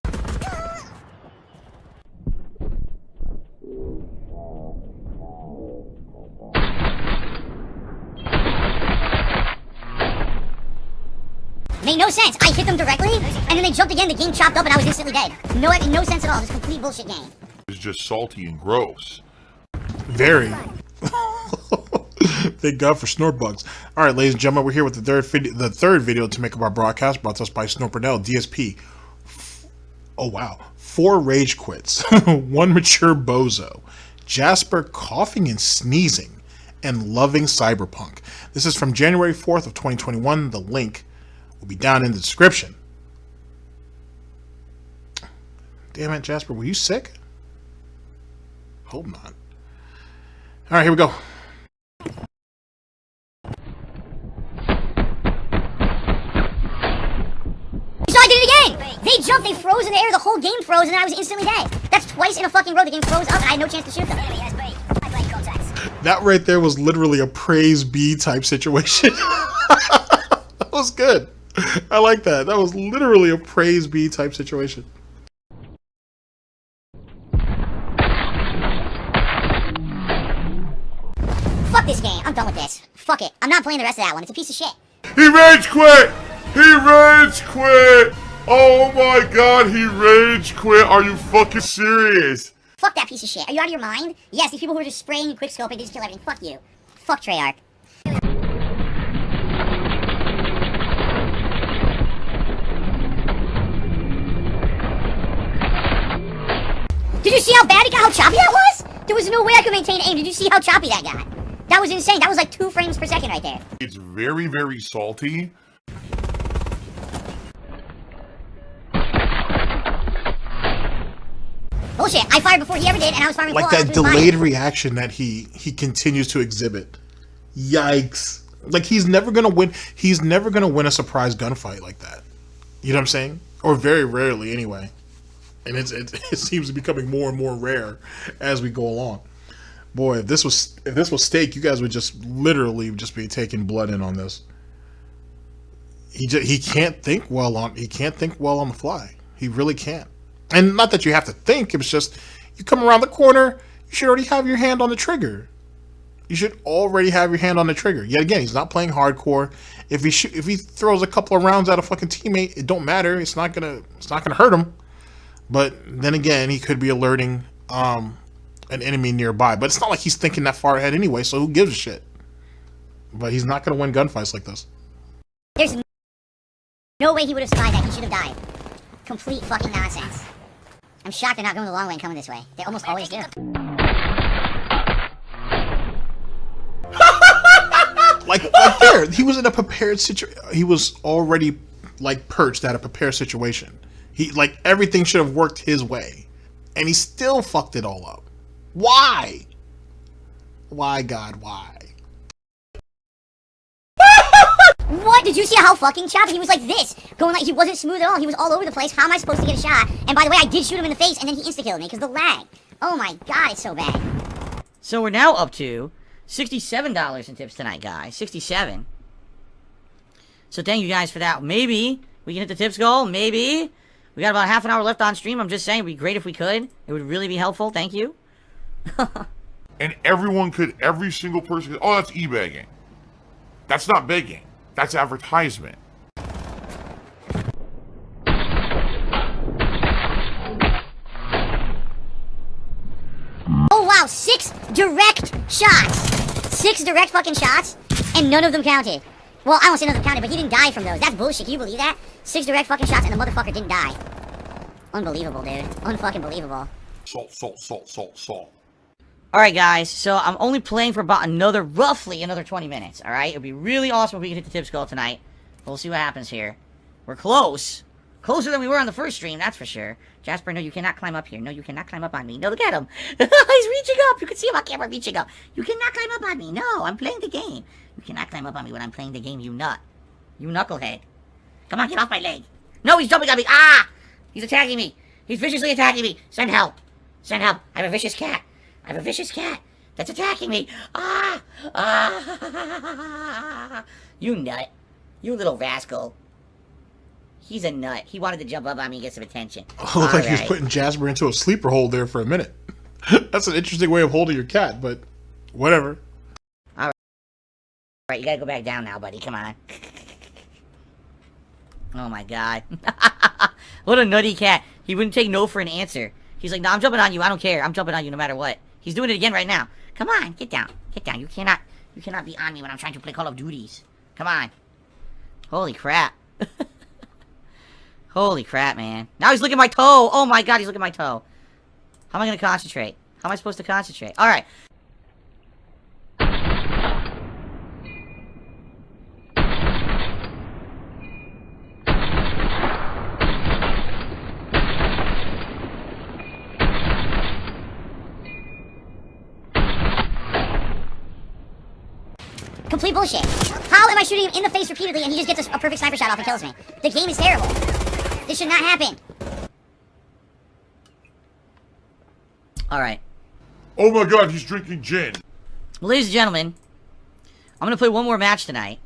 Made no sense. I hit them directly, and then they jumped again, the game chopped up, and I was instantly dead. No sense at all. It's a complete bullshit game. It's just salty and gross. Very. Thank God for SNORTBUCKS. All right, ladies and gentlemen, we're here with the third video to make up our broadcast, brought to us by Burnell, DSP. Oh, wow. 4 Ragequits, 1 mature bozo, Jasper coughing and sneezing, and loving cyberpunk. This is from January 4th of 2021. The link will be down in the description. Damn it, Jasper, were you sick? Hope not. All right, here we go. So I did it again! They jumped, they froze in the air, the whole game froze, and then I was instantly dead. That's twice in a fucking row. The game froze up, and I had no chance to shoot them. That right there was literally a praise be type situation. That was good. I like that. That was literally a praise be type situation. I'm done with this. Fuck it. I'm not playing the rest of that one. It's a piece of shit. He rage quit! He rage quit! Oh my god, he rage quit. Are you fucking serious? Fuck that piece of shit. Are you out of your mind? Yes, these people who are just spraying and quickscoping, they just kill everything. Fuck you. Fuck Treyarch. Did you see how bad it got? How choppy that was? There was no way I could maintain aim. Did you see how choppy that got? That was insane. That was like 2 frames per second right there. It's very, very salty. Bullshit. I fired before he ever did, and I was firing Like full. that delayed reaction that he continues to exhibit. Yikes. Like he's never gonna win. He's never gonna win a surprise gunfight like that. You know what I'm saying? Or very rarely anyway. And it seems to be becoming more and more rare as we go along. Boy, if this was steak, you guys would just literally just be taking blood in on this. He can't think well on the fly. He really can't. And not that you have to think. It's just you come around the corner, you should already have your hand on the trigger. You should already have your hand on the trigger. Yet again, he's not playing hardcore. If he throws a couple of rounds at a fucking teammate, it don't matter. It's not gonna hurt him. But then again, he could be alerting an enemy nearby. But it's not like he's thinking that far ahead anyway, so who gives a shit? But he's not going to win gunfights like this. There's no way he would have survived that. He should have died. Complete fucking nonsense. I'm shocked they're not going the long way and coming this way. They almost always do. Like there, he was in a prepared situation. He was already like perched at a prepared situation. He like everything should have worked his way, and he still fucked it all up. Why? Why, God? Why? What? Did you see how fucking choppy? He was like this, going like he wasn't smooth at all. He was all over the place. How am I supposed to get a shot? And by the way, I did shoot him in the face, and then he insta-killed me because the lag. Oh my god, it's so bad. So we're now up to $67 in tips tonight, guys. 67. So thank you guys for that. Maybe we can hit the tips goal. Maybe. We got about half an hour left on stream. I'm just saying, it'd be great if we could. It would really be helpful. Thank you. And every single person could, oh, that's e-begging. That's not begging. That's advertisement. Oh wow, 6 direct shots. 6 direct fucking shots, and none of them counted. Well, I don't say none of them counted, but he didn't die from those. That's bullshit. Can you believe that? 6 direct fucking shots, and the motherfucker didn't die. Unbelievable, dude. Unfucking believable. Salt. Alright, guys. So I'm only playing for about roughly another 20 minutes. Alright? It would be really awesome if we could hit the tips goal tonight. We'll see what happens here. We're close. Closer than we were on the first stream, that's for sure. Jasper, no, you cannot climb up here. No, you cannot climb up on me. No, look at him. He's reaching up. You can see him on camera reaching up. You cannot climb up on me. No, I'm playing the game. You cannot climb up on me when I'm playing the game, you nut. You knucklehead. Come on, get off my leg. No, he's jumping on me. Ah! He's attacking me. He's viciously attacking me. Send help. Send help. I have a vicious cat. I have a vicious cat that's attacking me. Ah! Ah! You nut. You little rascal. He's a nut. He wanted to jump up on me and get some attention. Oh, looked like he was putting Jasper into a sleeper hold there for a minute. That's an interesting way of holding your cat, but whatever. Alright, you gotta go back down now, buddy. Come on. Oh my god. What a nutty cat. He wouldn't take no for an answer. He's like, no, I'm jumping on you. I don't care. I'm jumping on you no matter what. He's doing it again right now. Come on, get down. Get down. You cannot be on me when I'm trying to play Call of Duties. Come on. Holy crap. Holy crap, man. Now he's looking at my toe. Oh my god, he's looking at my toe. How am I going to concentrate? How am I supposed to concentrate? Alright. Complete bullshit. How am I shooting him in the face repeatedly and he just gets a perfect sniper shot off and kills me? The game is terrible. This should not happen. Alright. Oh my god, he's drinking gin. Well, ladies and gentlemen, I'm going to play one more match tonight.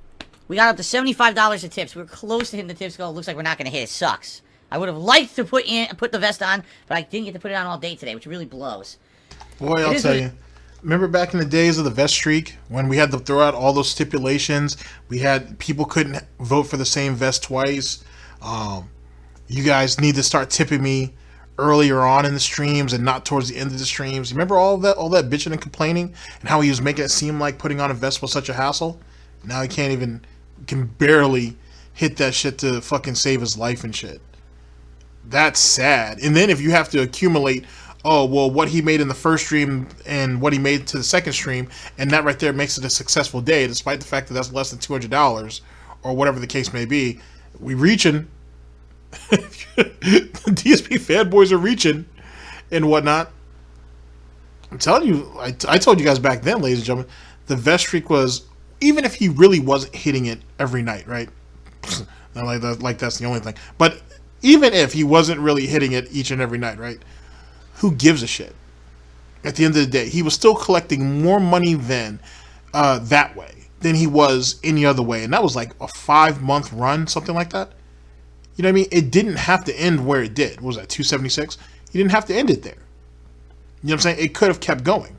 We got up to $75 in tips. We were close to hitting the tips goal. It looks like we're not going to hit. It sucks. I would have liked to put the vest on, but I didn't get to put it on all day today, which really blows. Boy, I'll tell you. Remember back in the days of the vest streak when we had to throw out all those stipulations? We had people couldn't vote for the same vest twice. You guys need to start tipping me earlier on in the streams and not towards the end of the streams. Remember all that bitching and complaining and how he was making it seem like putting on a vest was such a hassle? Now he can barely hit that shit to fucking save his life and shit. That's sad. And then if you have to accumulate, oh, well, what he made in the first stream and what he made to the second stream, and that right there makes it a successful day, despite the fact that that's less than $200 or whatever the case may be. We reaching. The DSP fanboys are reaching and whatnot. I'm telling you, I told you guys back then, ladies and gentlemen, the vest streak was, even if he really wasn't hitting it every night, right? Like that's the only thing. But even if he wasn't really hitting it each and every night, right? Who gives a shit? At the end of the day, he was still collecting more money then that way than he was any other way. And that was like a 5-month run, something like that. You know what I mean? It didn't have to end where it did. What was that, 276? He didn't have to end it there. You know what I'm saying? It could have kept going.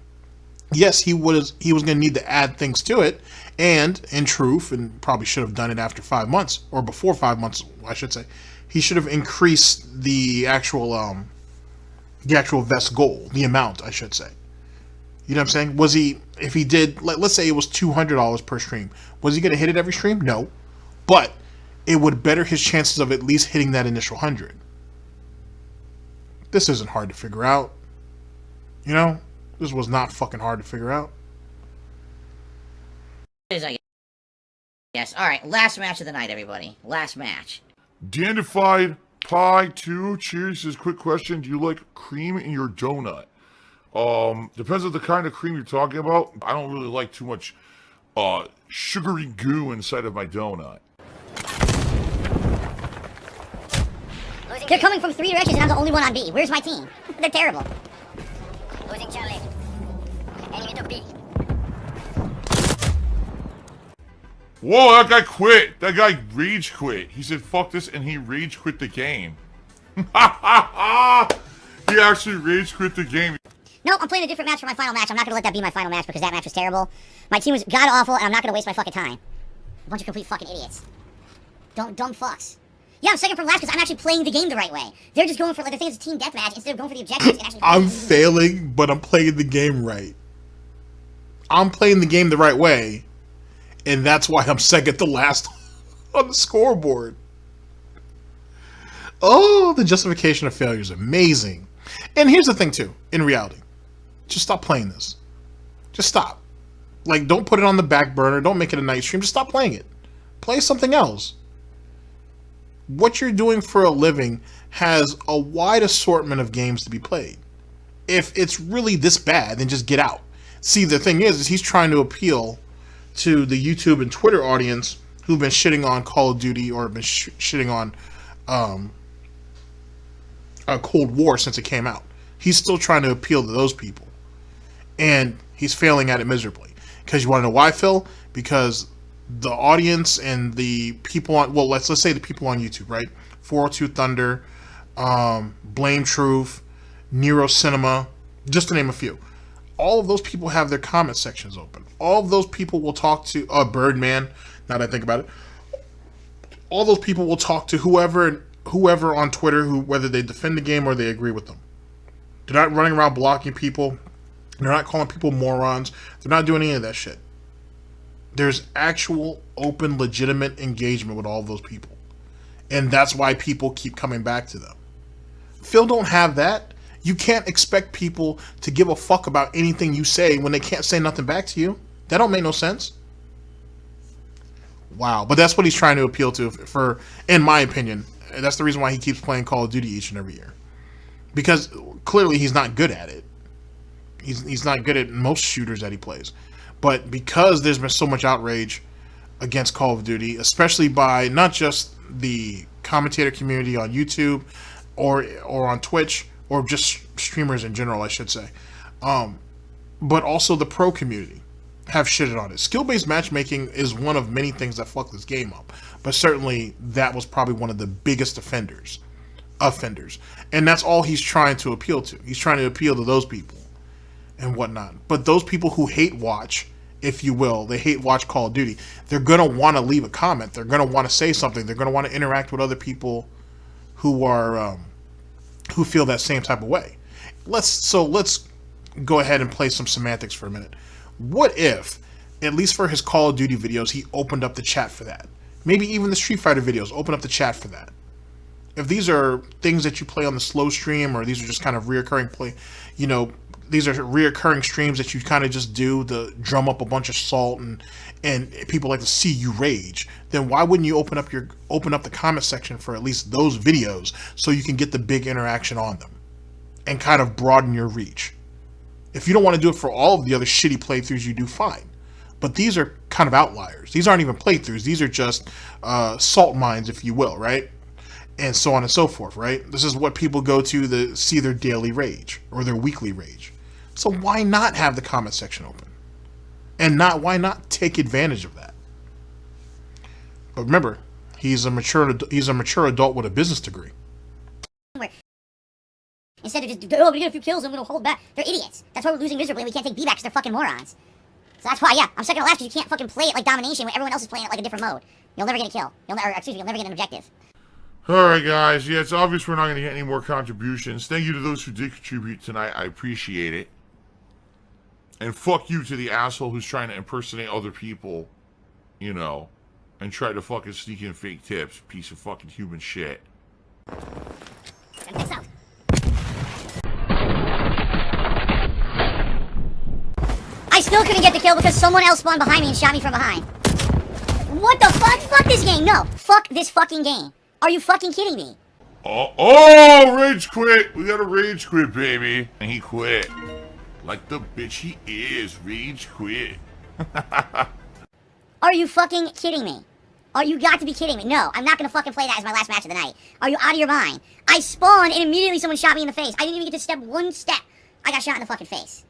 Yes, he was going to need to add things to it. And in truth, and probably should have done it after 5 months, or before 5 months, I should say, he should have increased the actual vest goal, the amount, I should say. You know what I'm saying? If he did, let's say it was $200 per stream, was he going to hit it every stream? No. But it would better his chances of at least hitting that initial 100. This isn't hard to figure out. You know? This was not fucking hard to figure out. Yes, alright, last match of the night, everybody. Last match. Dandified Pie 2, cheers, says, quick question, do you like cream in your donut? Depends on the kind of cream you're talking about. I don't really like too much sugary goo inside of my donut. They're coming from 3 directions and I'm the only one on B. Where's my team? They're terrible. Losing Charlie. Enemy to B. Whoa, that guy quit. That guy rage quit. He said, fuck this, and he rage quit the game. He actually rage quit the game. No, I'm playing a different match for my final match. I'm not going to let that be my final match because that match was terrible. My team was god-awful, and I'm not going to waste my fucking time. A bunch of complete fucking idiots. Dumb fucks. Yeah, I'm second from last because I'm actually playing the game the right way. They're just going for, like, the thing is a team deathmatch instead of going for the objectives and actually... I'm failing, but I'm playing the game right. I'm playing the game the right way, and that's why I'm second to last on the scoreboard. Oh, the justification of failure is amazing. And here's the thing, too, in reality. Just stop playing this. Just stop. Like, don't put it on the back burner. Don't make it a night stream. Just stop playing it. Play something else. What you're doing for a living has a wide assortment of games to be played. If it's really this bad, then just get out. See, the thing is he's trying to appeal to the YouTube and Twitter audience who've been shitting on Call of Duty or been shitting on Cold War since it came out. He's still trying to appeal to those people. And he's failing at it miserably. Because you want to know why, Phil? Because the audience and the people on, well, let's say the people on YouTube, right? 402 Thunder, Blame Truth, Nero Cinema, just to name a few. All of those people have their comment sections open. All of those people will talk to Birdman. Now that I think about it, all those people will talk to whoever on Twitter, whether they defend the game or they agree with them. They're not running around blocking people. They're not calling people morons. They're not doing any of that shit. There's actual, open, legitimate engagement with all of those people. And that's why people keep coming back to them. Phil don't have that. You can't expect people to give a fuck about anything you say when they can't say nothing back to you. That don't make no sense. Wow. But that's what he's trying to appeal to, for, in my opinion. That's the reason why he keeps playing Call of Duty each and every year. Because clearly he's not good at it. He's not good at most shooters that he plays. But because there's been so much outrage against Call of Duty, especially by not just the commentator community on YouTube or on Twitch, or just streamers in general, I should say, but also the pro community have shitted on it. Skill-based matchmaking is one of many things that fuck this game up, but certainly that was probably one of the biggest offenders, and that's all he's trying to appeal to. He's trying to appeal to those people. and whatnot. But those people who hate watch, if you will, they hate watch Call of Duty, they're going to want to leave a comment. They're going to want to say something. They're going to want to interact with other people who are who feel that same type of way. Let's go ahead and play some semantics for a minute. What if, at least for his Call of Duty videos, he opened up the chat for that? Maybe even the Street Fighter videos, open up the chat for that. If these are things that you play on the slow stream, or these are just kind of reoccurring play, you know, these are reoccurring streams that you kind of just do to drum up a bunch of salt and people like to see you rage, then why wouldn't you open up the comment section for at least those videos so you can get the big interaction on them and kind of broaden your reach? If you don't want to do it for all of the other shitty playthroughs you do, fine. But these are kind of outliers. These aren't even playthroughs. These are just salt mines, if you will, right? And so on and so forth, right? This is what people go to see their daily rage or their weekly rage. So why not have the comment section open? And why not take advantage of that? But remember, he's a mature adult with a business degree. Instead of just, oh, we get a few kills, I'm gonna hold back. They're idiots. That's why we're losing miserably, and we can't take B-backs. They're fucking morons. So that's why, yeah, I'm second to last because you can't fucking play it like domination when everyone else is playing it like a different mode. You'll never get a kill. You'll never get an objective. Alright guys, yeah, it's obvious we're not going to get any more contributions. Thank you to those who did contribute tonight, I appreciate it. And fuck you to the asshole who's trying to impersonate other people, you know, and try to fucking sneak in fake tips, piece of fucking human shit. I still couldn't get the kill because someone else spawned behind me and shot me from behind. What the fuck? Fuck this game. No. Fuck this fucking game. Are you fucking kidding me? Oh, rage quit. We got a rage quit, baby. And he quit. Like the bitch he is. Rage quit. Are you fucking kidding me? Are you got to be kidding me? No, I'm not gonna fucking play that as my last match of the night. Are you out of your mind? I spawned and immediately someone shot me in the face. I didn't even get to step one step. I got shot in the fucking face.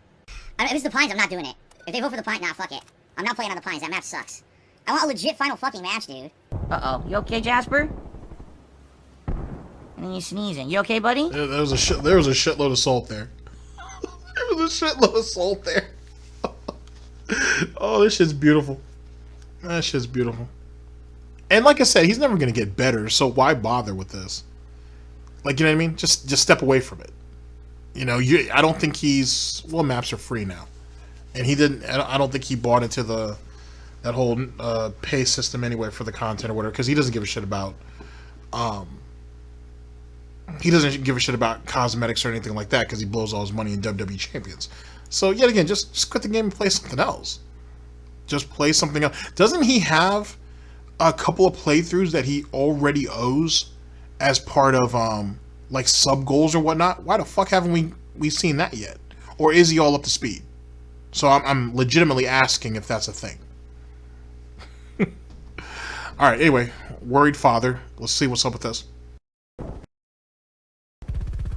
If it's the Pines, I'm not doing it. If they vote for the Pines, nah, fuck it. I'm not playing on the Pines. That map sucks. I want a legit final fucking match, dude. Uh-oh. You okay, Jasper? And then you're sneezing. You okay, buddy? There was a shitload of salt there. There was a shitload of salt there. Oh, this shit's beautiful. That shit's beautiful. And like I said, he's never gonna get better, so why bother with this? Like, you know what I mean? Just step away from it. You know, I don't think maps are free now, and he didn't. I don't think he bought into that whole pay system anyway for the content or whatever, because he doesn't give a shit about. He doesn't give a shit about cosmetics or anything like that because he blows all his money in WWE champions. So yet again, just quit the game and play something else. Just play something else. Doesn't he have a couple of playthroughs that he already owes as part of like sub goals or whatnot? Why the fuck haven't we seen that yet? Or is he all up to speed? So I'm legitimately asking if that's a thing. All right. Anyway, worried father. Let's see what's up with this.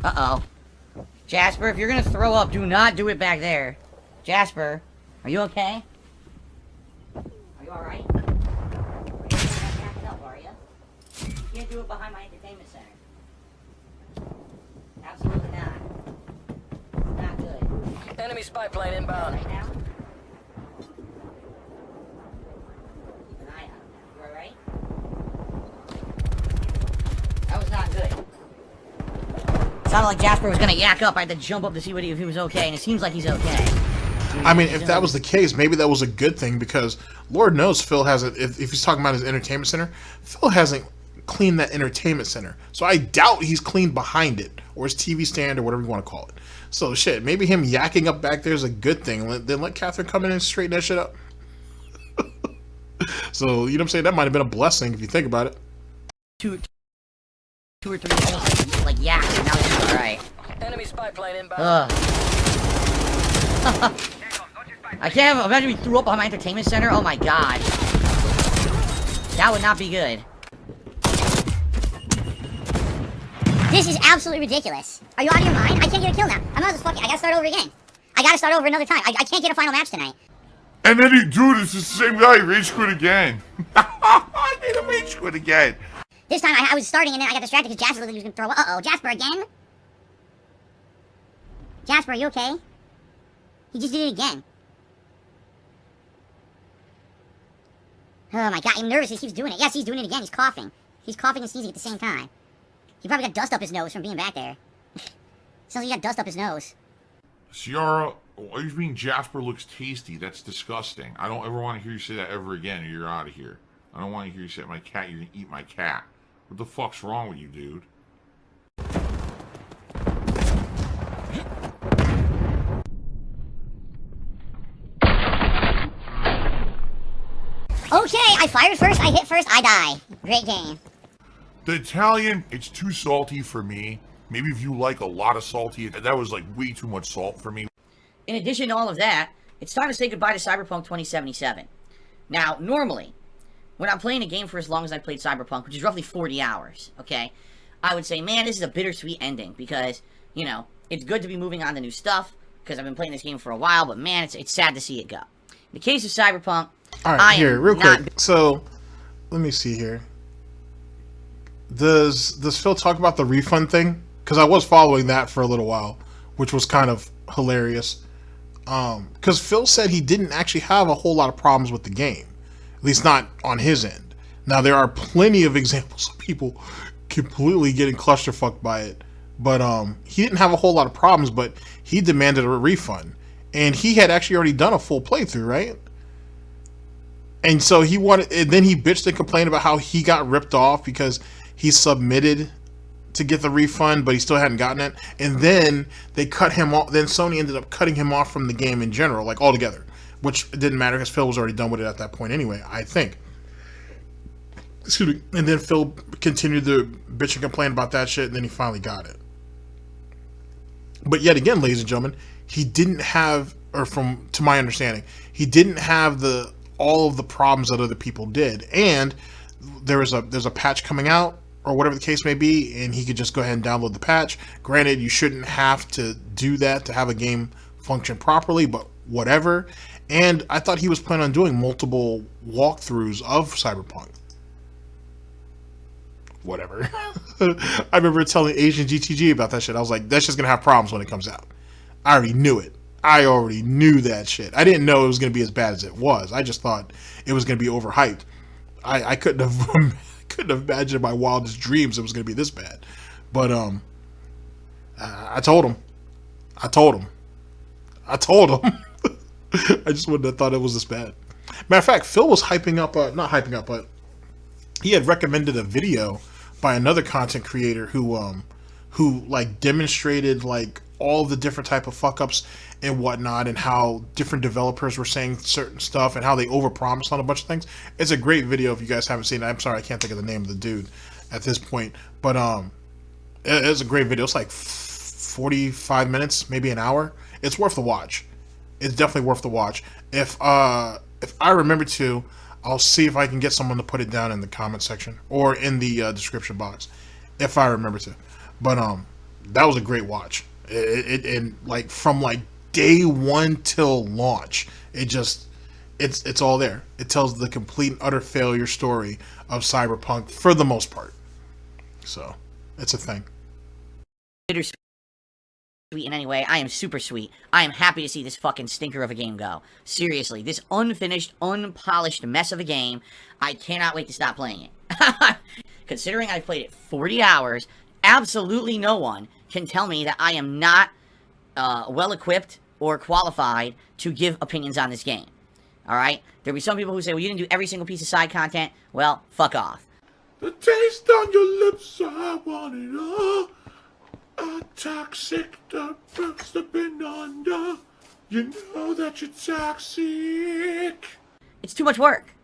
Uh-oh. Jasper, if you're gonna throw up, do not do it back there. Jasper, are you okay? Are you alright? You're not backing up, are you? You can't do it behind my entertainment center. Absolutely not. Not good. Enemy spy plane inbound. Right now? Keep an eye on that. You alright? That was not good. Sounded like Jasper was gonna yak up. I had to jump up to see if he was okay, and it seems like he's okay. I mean, if that was the case, maybe that was a good thing, because Lord knows Phil hasn't, if he's talking about his entertainment center, Phil hasn't cleaned that entertainment center. So I doubt he's cleaned behind it, or his TV stand, or whatever you want to call it. So shit, maybe him yakking up back there is a good thing. Then let Catherine come in and straighten that shit up. So, you know what I'm saying? That might have been a blessing if you think about it. Two or three things like yak, and now he's alright. Enemy spy plane inbound. I can't imagine we threw up on my entertainment center. Oh my god. That would not be good. This is absolutely ridiculous. Are you out of your mind? I can't get a kill now. I'm not just fucking. I gotta start over again. I gotta start over another time. I can't get a final match tonight. And then dude, it's the same guy. Rage quit again. I made him rage quit again. This time I was starting and then I got distracted because Jasper was gonna throw. Uh-oh, Jasper again? Jasper, are you okay? He just did it again. Oh my god, I'm nervous. He keeps doing it. Yes, he's doing it again. He's coughing. He's coughing and sneezing at the same time. He probably got dust up his nose from being back there. Sounds like he got dust up his nose. Ciara, why you mean Jasper looks tasty? That's disgusting. I don't ever want to hear you say that ever again, or you're out of here. I don't want to hear you say my cat, you're going to eat my cat. What the fuck's wrong with you, dude? Okay, I fired first, I hit first, I die. Great game. The Italian, it's too salty for me. Maybe if you like a lot of salty, that was like way too much salt for me. In addition to all of that, it's time to say goodbye to Cyberpunk 2077. Now, normally, when I'm playing a game for as long as I played Cyberpunk, which is roughly 40 hours, okay, I would say, man, this is a bittersweet ending because, you know, it's good to be moving on to new stuff because I've been playing this game for a while, but man, it's sad to see it go. In the case of Cyberpunk, all right, here, real quick. So, let me see here. Does Phil talk about the refund thing? Because I was following that for a little while, which was kind of hilarious. Because Phil said he didn't actually have a whole lot of problems with the game, at least not on his end. Now there are plenty of examples of people completely getting clusterfucked by it, but he didn't have a whole lot of problems. But he demanded a refund, and he had actually already done a full playthrough, right? And so he wanted, and then he bitched and complained about how he got ripped off because he submitted to get the refund, but he still hadn't gotten it. And then they cut him off. Then Sony ended up cutting him off from the game in general, like altogether, which didn't matter because Phil was already done with it at that point anyway, I think. Excuse me. And then Phil continued to bitch and complain about that shit, and then he finally got it. But yet again, ladies and gentlemen, he didn't have, or to my understanding, he didn't have all of the problems that other people did. And there's a patch coming out, or whatever the case may be, and he could just go ahead and download the patch. Granted, you shouldn't have to do that to have a game function properly, but whatever. And I thought he was planning on doing multiple walkthroughs of Cyberpunk. Whatever. I remember telling Asian GTG about that shit. I was like, that's just going to have problems when it comes out. I already knew it. I already knew that shit. I didn't know it was going to be as bad as it was. I just thought it was going to be overhyped. I couldn't have imagined in my wildest dreams it was going to be this bad. But I told him. I just wouldn't have thought it was this bad. Matter of fact, Phil was hyping up, not hyping up, but he had recommended a video by another content creator who like demonstrated like all the different type of fuck ups and whatnot, and how different developers were saying certain stuff and how they overpromised on a bunch of things. It's a great video if you guys haven't seen it. I'm sorry, I can't think of the name of the dude at this point, but it's a great video. It's like 45 minutes, maybe an hour. It's worth the watch. It's definitely worth the watch. If I remember to, I'll see if I can get someone to put it down in the comment section or in the description box, if I remember to. But that was a great watch. And like from like day one till launch, it's all there. It tells the complete and utter failure story of Cyberpunk for the most part. So it's a thing. Bittersweet in any way. I am super sweet. I am happy to see this fucking stinker of a game go. Seriously, this unfinished, unpolished mess of a game. I cannot wait to stop playing it. Considering I've played it 40 hours, absolutely no one can tell me that I am not well-equipped or qualified to give opinions on this game. Alright? There'll be some people who say, well, you didn't do every single piece of side content. Well, fuck off. The taste on your lips, I want it all. A toxic, the brooks have been under. You know that you're toxic. It's too much work.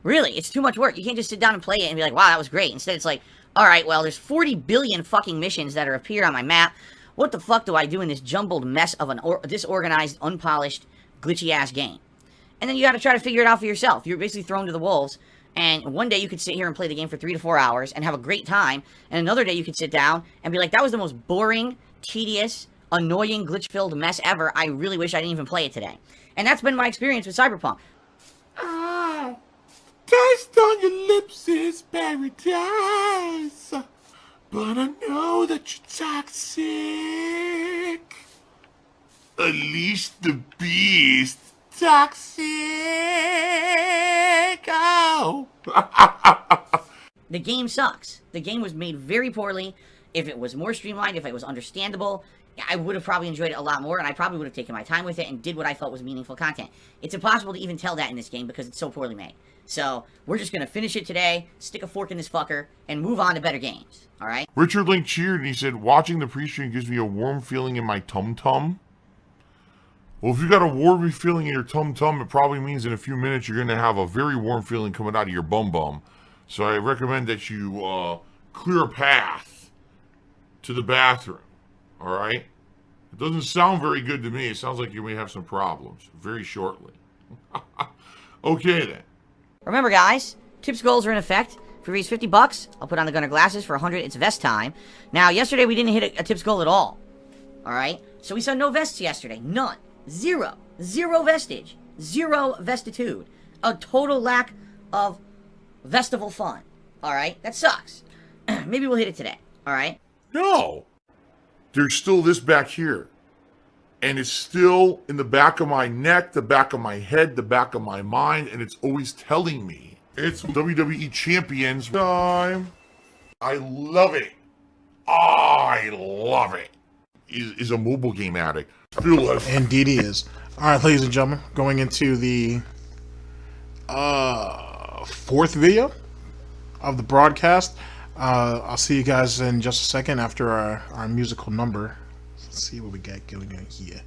Really, it's too much work. You can't just sit down and play it and be like, wow, that was great. Instead, it's like, alright, well, there's 40 billion fucking missions that appear on my map. What the fuck do I do in this jumbled mess of a disorganized, unpolished, glitchy-ass game? And then you gotta try to figure it out for yourself. You're basically thrown to the wolves. And one day you could sit here and play the game for 3 to 4 hours and have a great time. And another day you could sit down and be like, that was the most boring, tedious, annoying, glitch-filled mess ever. I really wish I didn't even play it today. And that's been my experience with Cyberpunk. Ah, taste on your lips is paradise. But I know that you're toxic. Unleash the beast. Toxic. Oh. The game sucks. The game was made very poorly. If it was more streamlined, if it was understandable, I would have probably enjoyed it a lot more, and I probably would have taken my time with it and did what I felt was meaningful content. It's impossible to even tell that in this game because it's so poorly made. So, we're just going to finish it today, stick a fork in this fucker, and move on to better games. Alright? Richard Link cheered and he said, watching the pre-stream gives me a warm feeling in my tum-tum. Well, if you got a warm feeling in your tum-tum, it probably means in a few minutes you're going to have a very warm feeling coming out of your bum-bum. So I recommend that you clear a path to the bathroom. Alright? It doesn't sound very good to me. It sounds like you may have some problems very shortly. Okay then. Remember, guys, tips goals are in effect. If we raise $50, I'll put on the gunner glasses. For 100, it's vest time. Now, yesterday we didn't hit a tips goal at all. Alright? So we saw no vests yesterday. None. Zero. Zero vestige. Zero vestitude. A total lack of vestival fun. Alright? That sucks. Maybe we'll hit it today. Alright? No. There's still this back here. And it's still in the back of my neck, the back of my head, the back of my mind, and it's always telling me it's WWE Champions time. I love it. I love it. Is a mobile game addict. Still has. Indeed he is. Alright, ladies and gentlemen, going into the fourth video of the broadcast. I'll see you guys in just a second after our musical number. Let's see what we got going on here.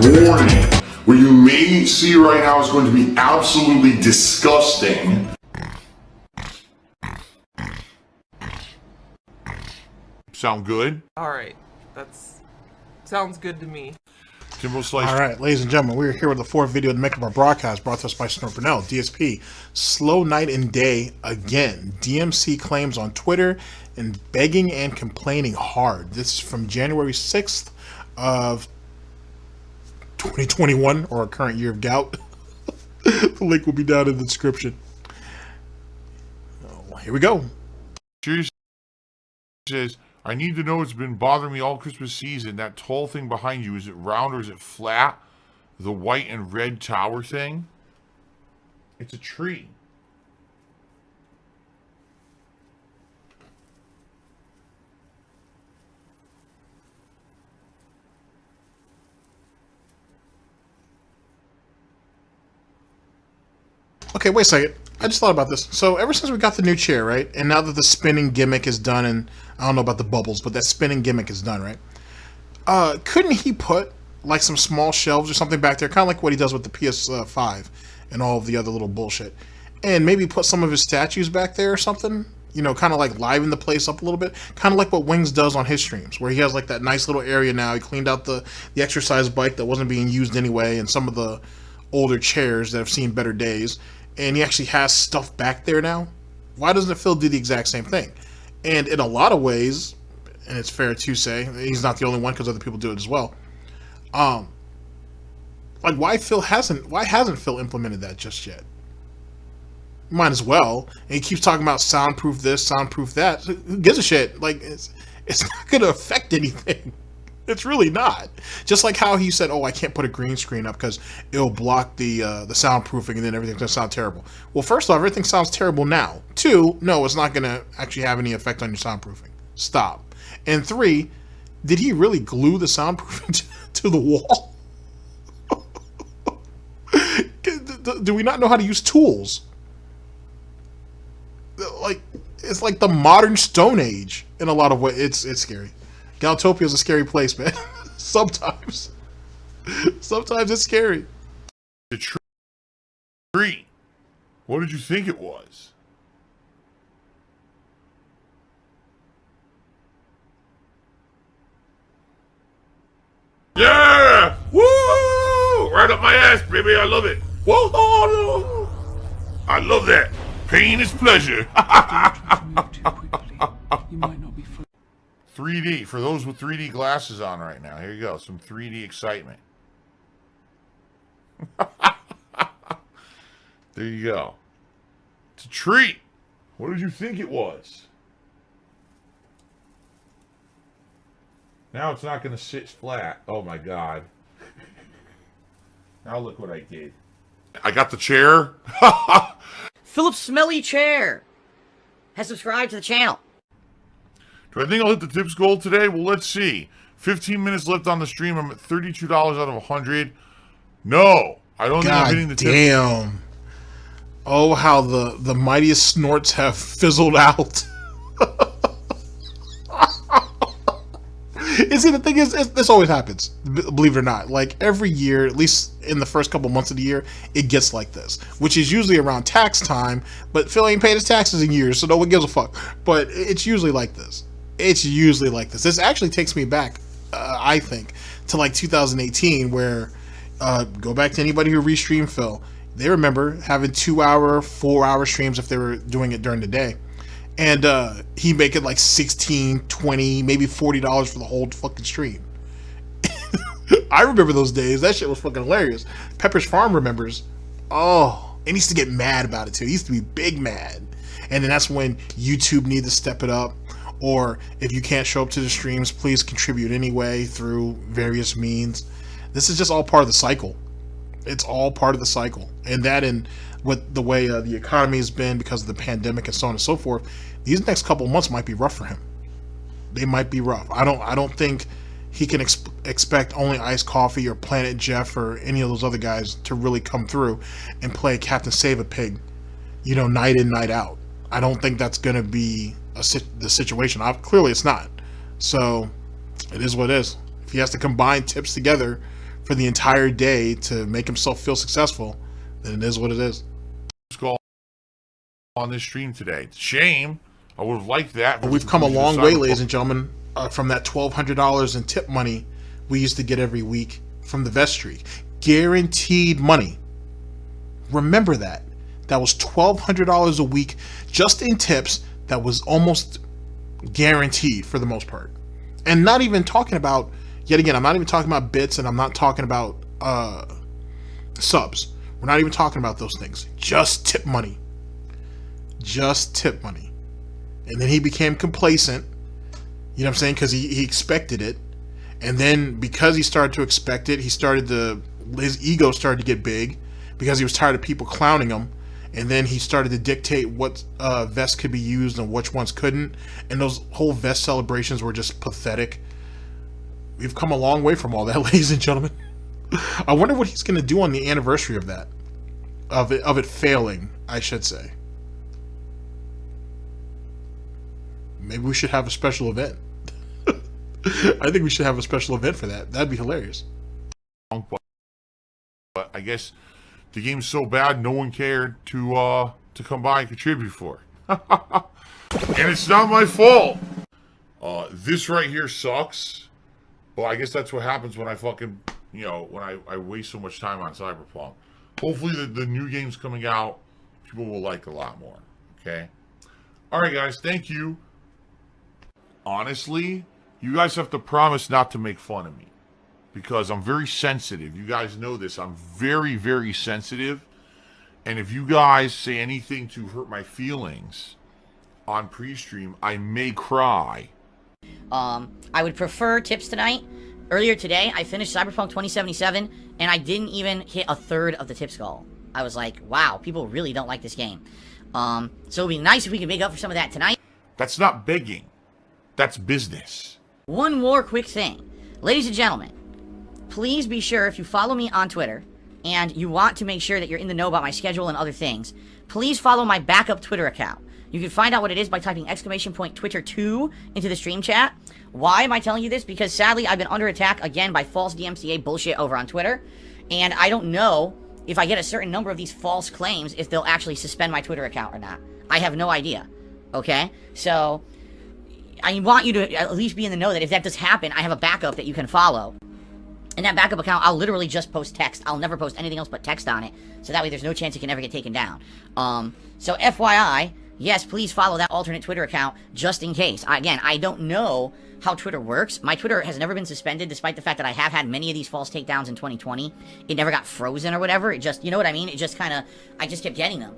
Warning. What you may see right now is going to be absolutely disgusting. Sound good? Alright, that's... sounds good to me. Timbo Slice. Alright, ladies and gentlemen, we're here with the fourth video to make up our broadcast, brought to us by Burnell, DSP. Slow night and day again. DMC claims on Twitter and begging and complaining hard. This is from January 6th of 2021, or our current year of Gout. The link will be down in the description. Oh, here we go. She says, I need to know what's been bothering me all Christmas season. That tall thing behind you, is it round or is it flat? The white and red tower thing? It's a tree. Okay, wait a second. I just thought about this. So ever since we got the new chair, right? And now that the spinning gimmick is done, and I don't know about the bubbles, but that spinning gimmick is done, right? Couldn't he put like some small shelves or something back there, kind of like what he does with the PS5 and all of the other little bullshit, and maybe put some of his statues back there or something? You know, kind of like liven the place up a little bit, kind of like what Wings does on his streams, where he has like that nice little area now. He cleaned out the exercise bike that wasn't being used anyway, and some of the older chairs that have seen better days. And he actually has stuff back there now. Why doesn't Phil do the exact same thing? And in a lot of ways, and it's fair to say, he's not the only one because other people do it as well. Like why hasn't Phil implemented that just yet? Might as well. And he keeps talking about soundproof this, soundproof that. Who gives a shit? Like it's not going to affect anything. It's really not. Just like how he said, "Oh, I can't put a green screen up because it'll block the soundproofing, and then everything's gonna sound terrible." Well, first off, everything sounds terrible now. Two, no, it's not gonna actually have any effect on your soundproofing. Stop. And three, did he really glue the soundproofing to the wall? Do we not know how to use tools? Like, it's like the modern Stone Age in a lot of ways. It's scary. Galtopia is a scary place, man. Sometimes it's scary. The tree. What did you think it was? Yeah! Woo! Right up my ass, baby. I love it. Whoa! I love that. Pain is pleasure. 3D, for those with 3D glasses on right now. Here you go, some 3D excitement. There you go. It's a treat. What did you think it was? Now it's not going to sit flat. Oh my God. Now look what I did. I got the chair. Philip Smelly Chair has subscribed to the channel. Do I think I'll hit the tips goal today? Well, let's see. 15 minutes left on the stream. I'm at $32 out of 100. No, I don't think I'm hitting the tips. Damn. Oh, how the mightiest snorts have fizzled out. You see, the thing is, this always happens, believe it or not. Like, every year, at least in the first couple months of the year, it gets like this, which is usually around tax time, but Phil ain't paid his taxes in years, so no one gives a fuck. But it's usually like this. It's usually like this. This actually takes me back, I think, to like 2018, where, go back to anybody who restreamed Phil, they remember having 2-hour, 4-hour streams if they were doing it during the day. And he make it like $16, $20, maybe $40 for the whole fucking stream. I remember those days. That shit was fucking hilarious. Pepper's Farm remembers. Oh, and he used to get mad about it too. He used to be big mad. And then that's when YouTube needed to step it up. Or if you can't show up to the streams, please contribute anyway through various means. This is just all part of the cycle. It's all part of the cycle. And that, and with the way the economy has been because of the pandemic and so on and so forth, these next couple months might be rough for him. They might be rough. I don't think he can expect only Iced Coffee or Planet Jeff or any of those other guys to really come through and play Captain Save a Pig, you know, night in, night out. I don't think that's going to be the situation. Clearly it's not. So it is what it is. If he has to combine tips together for the entire day to make himself feel successful, then it is what it is. On this stream today. It's a shame. I would have liked that. But we've come a long way, ladies and gentlemen, from that $1,200 in tip money we used to get every week from the Vest Streak. Guaranteed money. Remember that. That was $1,200 a week just in tips. That was almost guaranteed for the most part. And not even talking about, yet again, I'm not even talking about bits, and I'm not talking about subs. We're not even talking about those things. Just tip money. Just tip money. And then he became complacent, you know what I'm saying, because he expected it. And then because he started to expect it, his ego started to get big because he was tired of people clowning him. And then he started to dictate what vests could be used and which ones couldn't. And those whole vest celebrations were just pathetic. We've come a long way from all that, ladies and gentlemen. I wonder what he's going to do on the anniversary of that. Of it failing, I should say. Maybe we should have a special event. I think we should have a special event for that. That'd be hilarious. But I guess the game's so bad, no one cared to come by and contribute for it. And it's not my fault. This right here sucks. Well, I guess that's what happens when I fucking, you know, when I waste so much time on Cyberpunk. Hopefully the new game's coming out, people will like a lot more. Okay? Alright guys, thank you. Honestly, you guys have to promise not to make fun of me. Because I'm very sensitive. You guys know this. I'm very, very sensitive. And if you guys say anything to hurt my feelings on pre-stream, I may cry. I would prefer tips tonight, Earlier today, I finished Cyberpunk 2077, and I didn't even hit a third of the tips goal. I was like, wow, people really don't like this game. So it'd be nice if we could make up for some of that tonight. That's not begging. That's business. One more quick thing. Ladies and gentlemen, please be sure if you follow me on Twitter, and you want to make sure that you're in the know about my schedule and other things, please follow my backup Twitter account. You can find out what it is by typing !Twitter2 into the stream chat. Why am I telling you this? Because sadly, I've been under attack again by false DMCA bullshit over on Twitter. And I don't know if I get a certain number of these false claims if they'll actually suspend my Twitter account or not. I have no idea. Okay? So, I want you to at least be in the know that if that does happen, I have a backup that you can follow. In that backup account, I'll literally just post text. I'll never post anything else but text on it. So that way there's no chance it can ever get taken down. So FYI, yes, please follow that alternate Twitter account just in case. Again, I don't know how Twitter works. My Twitter has never been suspended despite the fact that I have had many of these false takedowns in 2020. It never got frozen or whatever. It just, you know what I mean? It just kind of, I just kept getting them.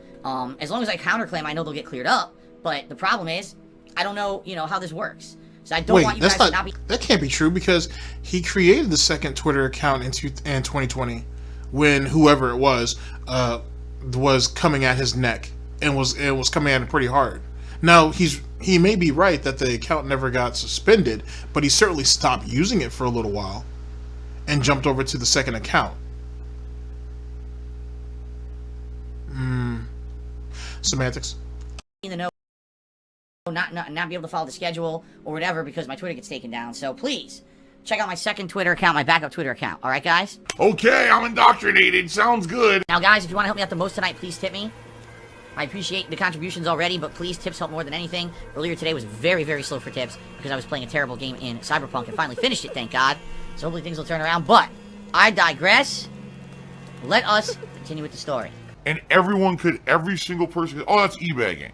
As long as I counterclaim, I know they'll get cleared up. But the problem is, I don't know, how this works. So I don't want you guys to not be... That can't be true because he created the second Twitter account in 2020 when whoever it was coming at his neck and was coming at him pretty hard. Now he may be right that the account never got suspended, but he certainly stopped using it for a little while and jumped over to the second account. Semantics. In the know, not be able to follow the schedule or whatever because my Twitter gets taken down. So please check out my second Twitter account, my backup Twitter account. All right, guys? Okay, I'm indoctrinated. Sounds good. Now, guys, if you want to help me out the most tonight, please tip me. I appreciate the contributions already, but please, tips help more than anything. Earlier today was very, very slow for tips because I was playing a terrible game in Cyberpunk and finally finished it, thank God. So hopefully things will turn around, but I digress. Let us continue with the story. And every single person could, oh, that's e-begging.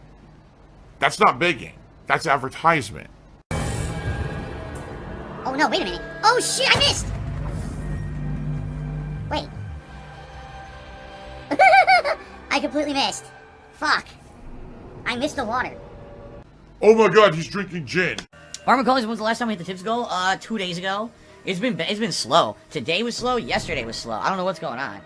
That's not begging. That's advertisement. Oh no, wait a minute. Oh shit, I missed! Wait. I completely missed. Fuck. I missed the water. Oh my god, he's drinking gin. Mark McCullers, when was the last time we hit the tips goal? 2 days ago. It's been slow. Today was slow, yesterday was slow. I don't know what's going on.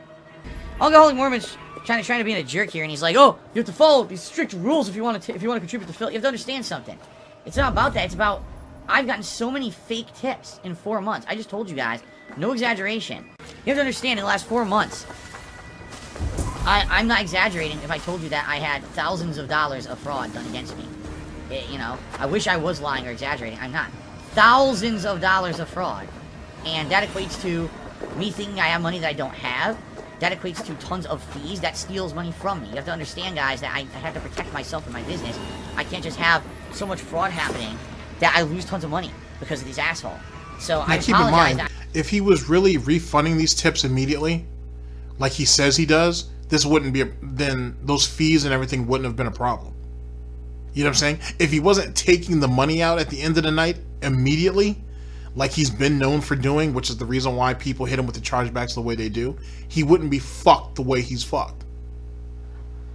Alcoholic Mormon's trying to be a jerk here, and he's like, oh, you have to follow these strict rules if you want to contribute to Phil. You have to understand something. It's not about that. It's about I've gotten so many fake tips in 4 months. I just told you guys, no exaggeration. You have to understand, in the last 4 months, I'm not exaggerating if I told you that I had thousands of dollars of fraud done against me. I wish I was lying or exaggerating. I'm not. Thousands of dollars of fraud. And that equates to me thinking I have money that I don't have. That equates to tons of fees. That steals money from me. You have to understand, guys, that I have to protect myself and my business. I can't just have so much fraud happening that I lose tons of money because of these assholes. So I keep in mind, if he was really refunding these tips immediately, like he says he does, this wouldn't be then those fees and everything wouldn't have been a problem. You know what I'm saying? If he wasn't taking the money out at the end of the night immediately, like he's been known for doing, which is the reason why people hit him with the chargebacks the way they do, he wouldn't be fucked the way he's fucked.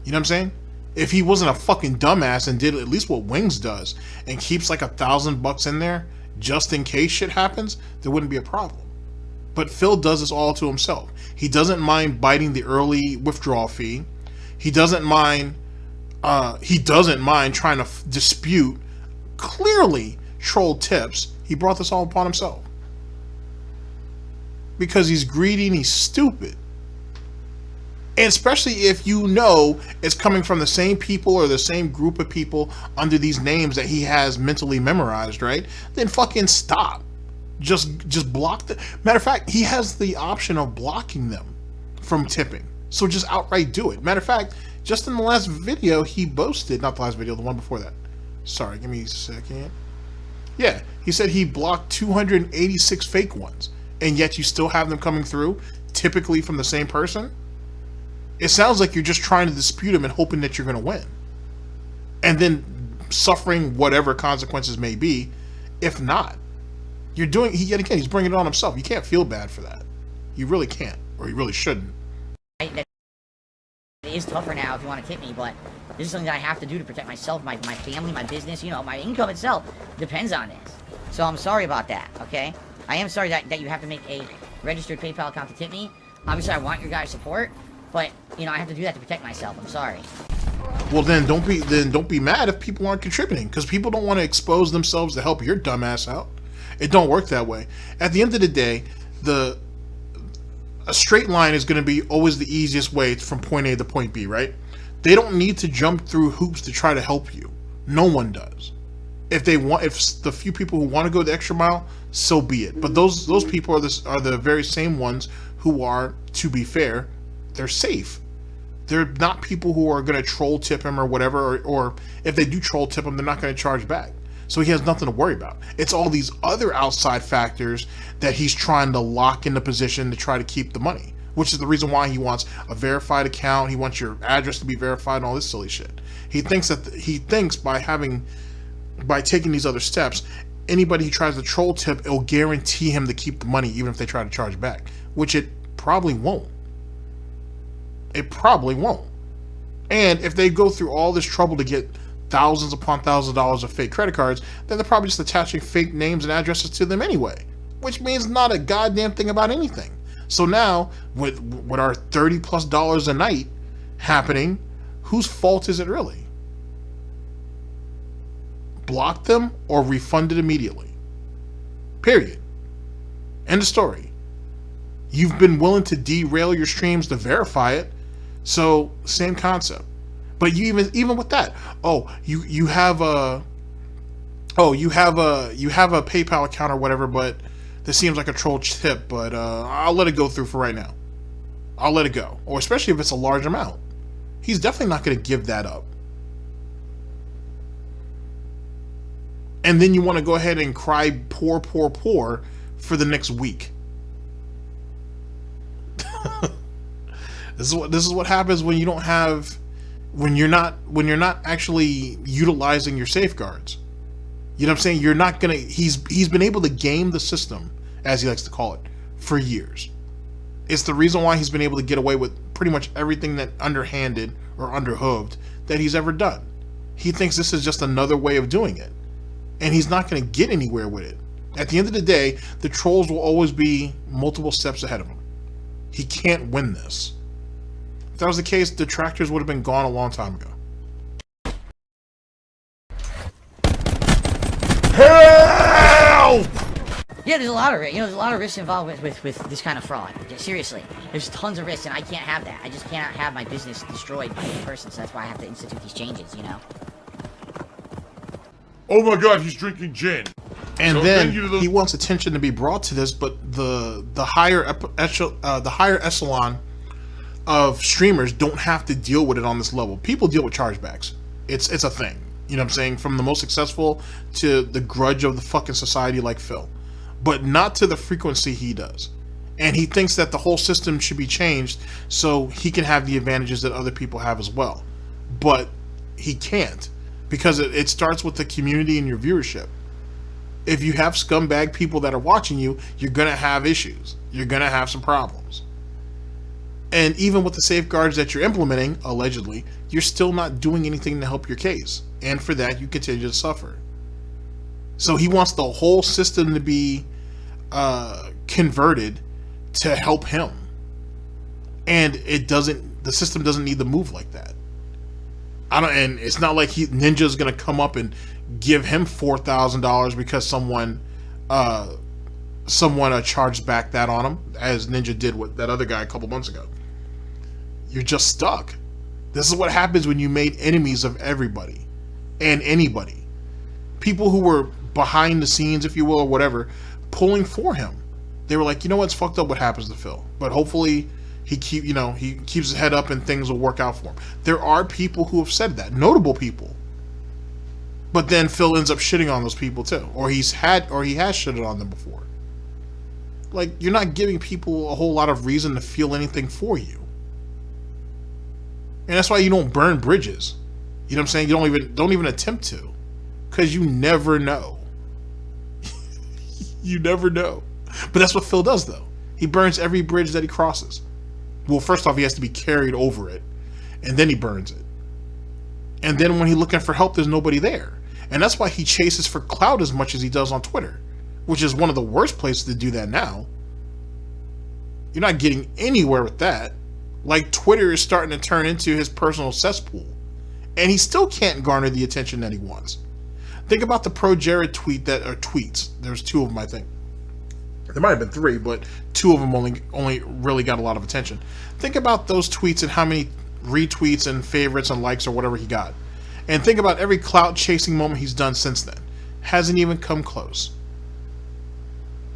You know what I'm saying? If he wasn't a fucking dumbass and did at least what Wings does and keeps like $1,000 in there just in case shit happens, there wouldn't be a problem. But Phil does this all to himself. He doesn't mind biting the early withdrawal fee. He doesn't mind trying to dispute clearly troll tips. He brought this all upon himself. Because he's greedy and he's stupid. And especially if you know it's coming from the same people or the same group of people under these names that he has mentally memorized, right? Then fucking stop. Just block the... Matter of fact, he has the option of blocking them from tipping. So just outright do it. Matter of fact, just in the last video, he boasted... Not the last video, the one before that. Sorry, give me a second. Yeah, he said he blocked 286 fake ones. And yet you still have them coming through, typically from the same person? It sounds like you're just trying to dispute him and hoping that you're going to win. And then suffering whatever consequences may be, if not. You're doing, yet again, he's bringing it on himself. You can't feel bad for that. You really can't, or you really shouldn't. It is tougher now if you want to tip me, but this is something that I have to do to protect myself, my family, my business, my income itself depends on this. So I'm sorry about that, okay? I am sorry that you have to make a registered PayPal account to tip me. Obviously, I want your guys' support, but, you know, I have to do that to protect myself. I'm sorry. Well, then don't be mad if people aren't contributing, because people don't want to expose themselves to help your dumbass out. It don't work that way. At the end of the day, a straight line is going to be always the easiest way from point A to point B, right? They don't need to jump through hoops to try to help you. No one does. If the few people who want to go the extra mile, so be it. But those people are the very same ones who are, to be fair, they're safe. They're not people who are going to troll tip him or whatever, or if they do troll tip him, they're not going to charge back. So he has nothing to worry about. It's all these other outside factors that he's trying to lock into position to try to keep the money, which is the reason why he wants a verified account. He wants your address to be verified and all this silly shit. He thinks by taking these other steps, anybody who tries to troll tip, it'll guarantee him to keep the money even if they try to charge back, which it probably won't. It probably won't. And if they go through all this trouble to get thousands upon thousands of dollars of fake credit cards, then they're probably just attaching fake names and addresses to them anyway, which means not a goddamn thing about anything. So now, with our $30+ a night happening, whose fault is it really? Block them or refund it immediately. Period. End of story. You've been willing to derail your streams to verify it, so same concept. But you even with that, you have a PayPal account or whatever, but this seems like a troll tip, but I'll let it go through for right now. I'll let it go. Or especially if it's a large amount. He's definitely not going to give that up. And then you want to go ahead and cry poor for the next week. This is what happens when you're not actually utilizing your safeguards. You know what I'm saying? You're not gonna. He's been able to game the system, as he likes to call it, for years. It's the reason why he's been able to get away with pretty much everything that underhanded or underhooved that he's ever done. He thinks this is just another way of doing it, and he's not going to get anywhere with it. At the end of the day, the trolls will always be multiple steps ahead of him. He can't win this. If that was the case, detractors would have been gone a long time ago. Help! Yeah, there's a lot of risks involved with this kind of fraud. Seriously, there's tons of risks, and I can't have that. I just cannot have my business destroyed by this person, so that's why I have to institute these changes, you know? Oh my god, he's drinking gin. And so then he wants attention to be brought to this, but the higher echelon of streamers don't have to deal with it on this level. People deal with chargebacks. It's a thing. You know what I'm saying? From the most successful to the grudge of the fucking society like Phil. But not to the frequency he does. And he thinks that the whole system should be changed so he can have the advantages that other people have as well. But he can't. Because it starts with the community and your viewership. If you have scumbag people that are watching you, you're going to have issues. You're going to have some problems. And even with the safeguards that you're implementing, allegedly, you're still not doing anything to help your case. And for that, you continue to suffer. So he wants the whole system to be converted to help him. And the system doesn't need to move like that. And it's not like Ninja's gonna come up and give him $4,000 because someone charged back that on him, as Ninja did with that other guy a couple months ago. You're just stuck. This is what happens when you made enemies of everybody and anybody. People who were behind the scenes, if you will, or whatever, pulling for him. They were like, you know what's fucked up what happens to Phil, but hopefully he keeps his head up and things will work out for him. There are people who have said that, notable people. But then Phil ends up shitting on those people too, or he has shitted on them before. Like, you're not giving people a whole lot of reason to feel anything for you. And that's why you don't burn bridges. You know what I'm saying? You don't even attempt to, because you never know. You never know. But that's what Phil does, though. He burns every bridge that he crosses. Well, first off, he has to be carried over it, and then he burns it. And then when he's looking for help, there's nobody there. And that's why he chases for clout as much as he does on Twitter. which is one of the worst places to do that now. You're not getting anywhere with that. Like, Twitter is starting to turn into his personal cesspool, and he still can't garner the attention that he wants. Think about the Pro Jared tweets. There's 2 of them, I think. There might have been 3, but 2 of them only really got a lot of attention. Think about those tweets and how many retweets and favorites and likes or whatever he got. And think about every clout chasing moment he's done since then. Hasn't even come close.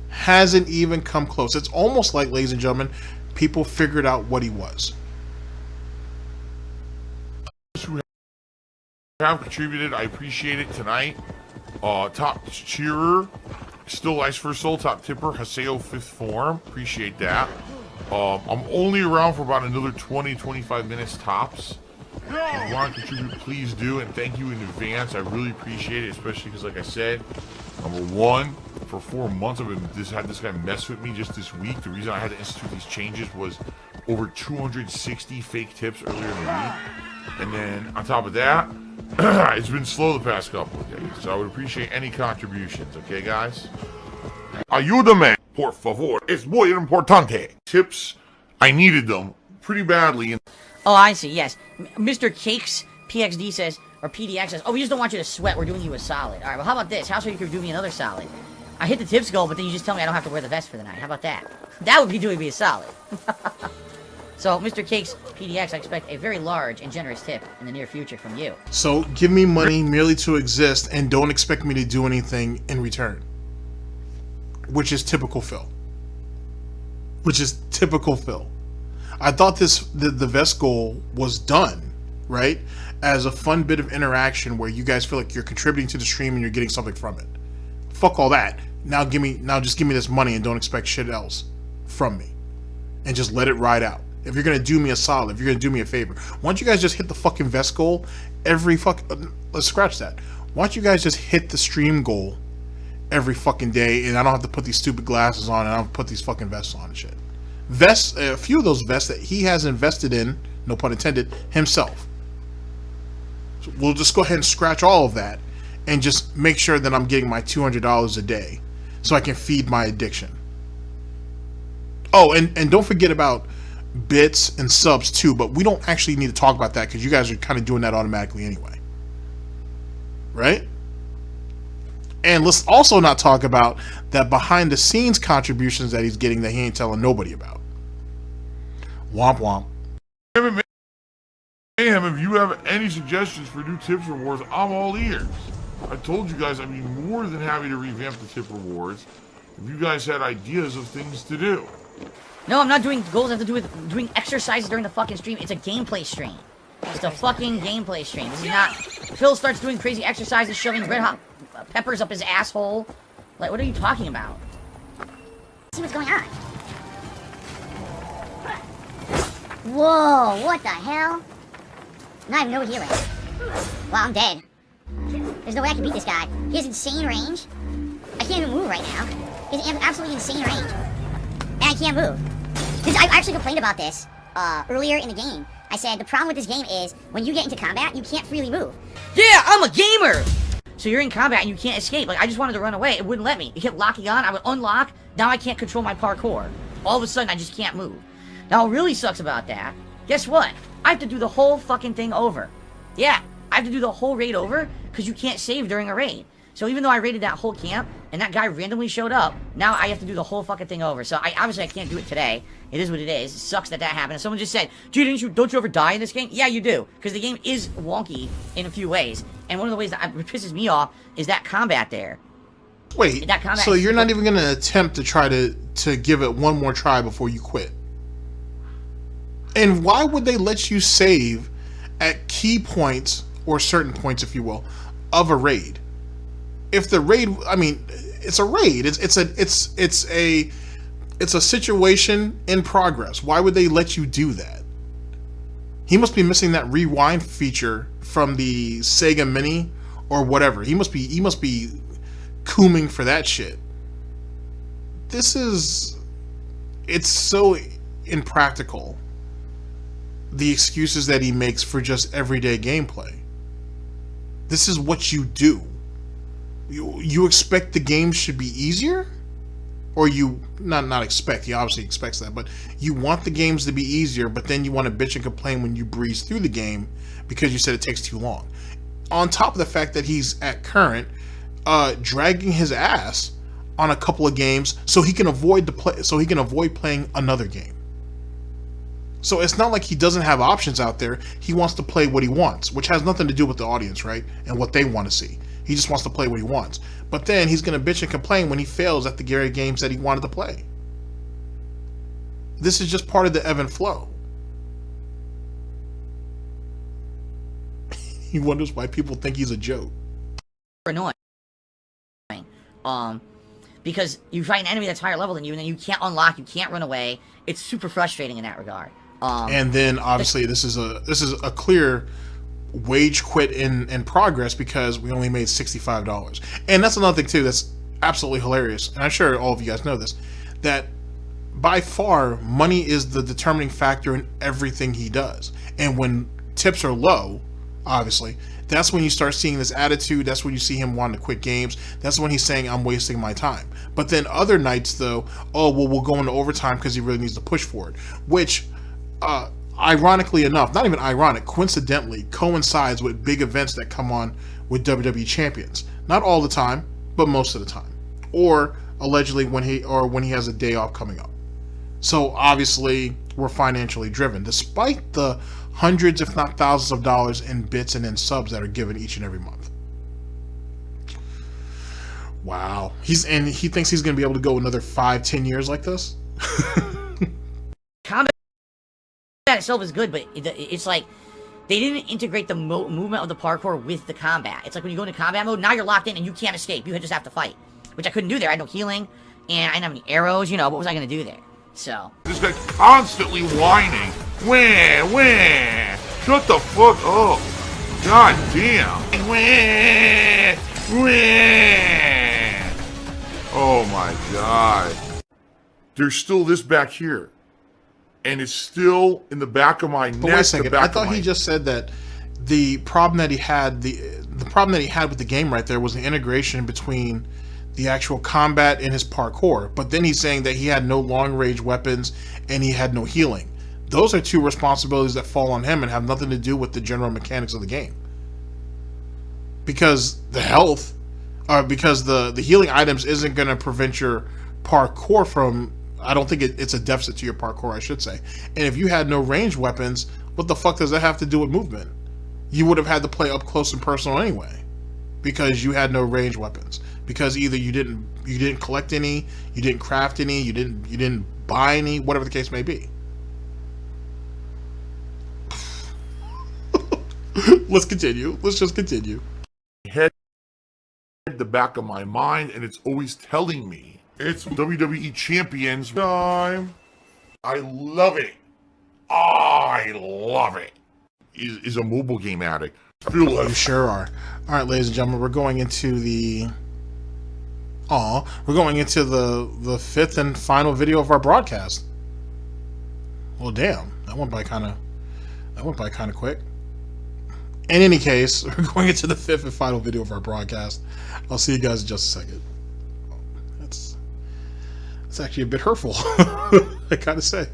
Hasn't even come close. It's almost like, ladies and gentlemen, people figured out what he was. Who have contributed, I appreciate it tonight. Top cheerer, still Ice for Soul. Top tipper, Haseo 5th form. Appreciate that. I'm only around for about another 20-25 minutes tops. If you want to contribute, please do, and thank you in advance. I really appreciate it, especially because, like I said, number one, for 4 months I've been had this guy mess with me just this week. The reason I had to institute these changes was over 260 fake tips earlier in the week, and then on top of that, it's been slow the past couple of days. So I would appreciate any contributions. Okay, guys. Ayúdame, por favor. Es muy importante. Tips, I needed them pretty badly. Oh, I see, yes. Mr. Cakes PXD says, or PDX says, oh, we just don't want you to sweat, we're doing you a solid. Alright, well, how about this? How so you could do me another solid? I hit the tips goal, but then you just tell me I don't have to wear the vest for the night. How about that? That would be doing me a solid. So, Mr. Cakes PDX, I expect a very large and generous tip in the near future from you. So, give me money merely to exist and don't expect me to do anything in return. Which is typical Phil. I thought the vest goal was done, right? As a fun bit of interaction where you guys feel like you're contributing to the stream and you're getting something from it. Fuck all that. Now just give me this money and don't expect shit else from me. And just let it ride out. If you're gonna do me a solid, if you're gonna do me a favor, why don't you guys just hit the fucking vest goal let's scratch that. Why don't you guys just hit the stream goal every fucking day and I don't have to put these stupid glasses on and I don't have to put these fucking vests on and shit. Vests, a few of those vests that he has invested in, no pun intended, himself. So we'll just go ahead and scratch all of that and just make sure that I'm getting my $200 a day so I can feed my addiction. Oh, and don't forget about bits and subs too, but we don't actually need to talk about that because you guys are kind of doing that automatically anyway. Right? And let's also not talk about that behind the scenes contributions that he's getting that he ain't telling nobody about. Womp womp. Mayhem, if you have any suggestions for new tips rewards, I'm all ears. I told you guys I'd be more than happy to revamp the tip rewards if you guys had ideas of things to do. No, I'm not doing goals that have to do with doing exercises during the fucking stream. It's a gameplay stream. It's a fucking gameplay stream. This is not... Phil starts doing crazy exercises, shoving red hot peppers up his asshole. Like, what are you talking about? See what's going on. Whoa, what the hell? Not even no healing. Well, I'm dead. There's no way I can beat this guy. He has insane range. I can't even move right now. He has absolutely insane range. And I can't move. I actually complained about this earlier in the game. I said the problem with this game is when you get into combat, you can't freely move. Yeah, I'm a gamer! So you're in combat and you can't escape. Like, I just wanted to run away. It wouldn't let me. It kept locking on. I would unlock. Now I can't control my parkour. All of a sudden, I just can't move. Now, what really sucks about that, guess what? I have to do the whole fucking thing over. Yeah, I have to do the whole raid over because you can't save during a raid. So even though I raided that whole camp and that guy randomly showed up, now I have to do the whole fucking thing over. So obviously I can't do it today. It is what it is. It sucks that happened. And someone just said, dude, don't you ever die in this game? Yeah, you do. Because the game is wonky in a few ways. And one of the ways that pisses me off is that combat there. Wait, that combat so you're not even going to attempt to try to give it one more try before you quit? And why would they let you save at key points, or certain points, if you will, of a raid? If the raid, I mean, it's a raid. It's a situation in progress. Why would they let you do that? He must be missing that rewind feature from the Sega Mini or whatever. He must be cooming for that shit. It's so impractical. The excuses that he makes for just everyday gameplay. This is what you do. you expect the game should be easier, or you not expect. He obviously expects that, but you want the games to be easier, but then you want to bitch and complain when you breeze through the game because you said it takes too long. On top of the fact that he's at current, dragging his ass on a couple of games so he can avoid playing another game. So it's not like he doesn't have options out there. He wants to play what he wants, which has nothing to do with the audience, right? And what they want to see. He just wants to play what he wants. But then he's going to bitch and complain when he fails at the Gary games that he wanted to play. This is just part of the ebb and flow. He wonders why people think he's a joke. Annoying. Because you fight an enemy that's higher level than you, and then you can't unlock, you can't run away. It's super frustrating in that regard. And then obviously this is a clear wage quit in progress because we only made $65. And that's another thing too that's absolutely hilarious. And I'm sure all of you guys know this, that by far money is the determining factor in everything he does. And when tips are low, obviously, that's when you start seeing this attitude. That's when you see him wanting to quit games. That's when he's saying, I'm wasting my time. But then other nights, though, oh, well, we'll go into overtime because he really needs to push for it. Which, ironically enough, not even ironic, coincidentally, coincides with big events that come on with WWE champions. Not all the time, but most of the time. Or allegedly when he has a day off coming up. So obviously, we're financially driven, despite the hundreds, if not thousands of dollars in bits and in subs that are given each and every month. Wow. He thinks he's going to be able to go another 5-10 years like this? Combat itself is good, but it's like they didn't integrate the movement of the parkour with the combat. It's like when you go into combat mode, now you're locked in and you can't escape. You just have to fight, which I couldn't do there. I had no healing, and I didn't have any arrows, what was I going to do there? So This guy constantly whining. Wah. Shut the fuck up. God damn. Wah. Oh my god. There's still this back here. And it's still in the back of my neck. But wait a second. I thought he just said that the problem that he had, the problem that he had with the game right there was the integration between the actual combat and his parkour. But then he's saying that he had no long range weapons and he had no healing. Those are two responsibilities that fall on him and have nothing to do with the general mechanics of the game. Because the health, because the healing items isn't going to prevent your parkour from, I don't think it's a deficit to your parkour, I should say. And if you had no ranged weapons, what the fuck does that have to do with movement? You would have had to play up close and personal anyway, because you had no ranged weapons. Because either you didn't collect any, you didn't craft any, you didn't buy any, whatever the case may be. Let's continue. Let's just continue. Head the back of my mind, and it's always telling me it's WWE Champions time. I love it. I love it. Is a mobile game addict. You sure are. All right, ladies and gentlemen, we're going into the the fifth and final video of our broadcast. Well, damn, that went by kind of quick. In any case, we're going into the fifth and final video of our broadcast. I'll see you guys in just a second. That's actually a bit hurtful, I gotta say.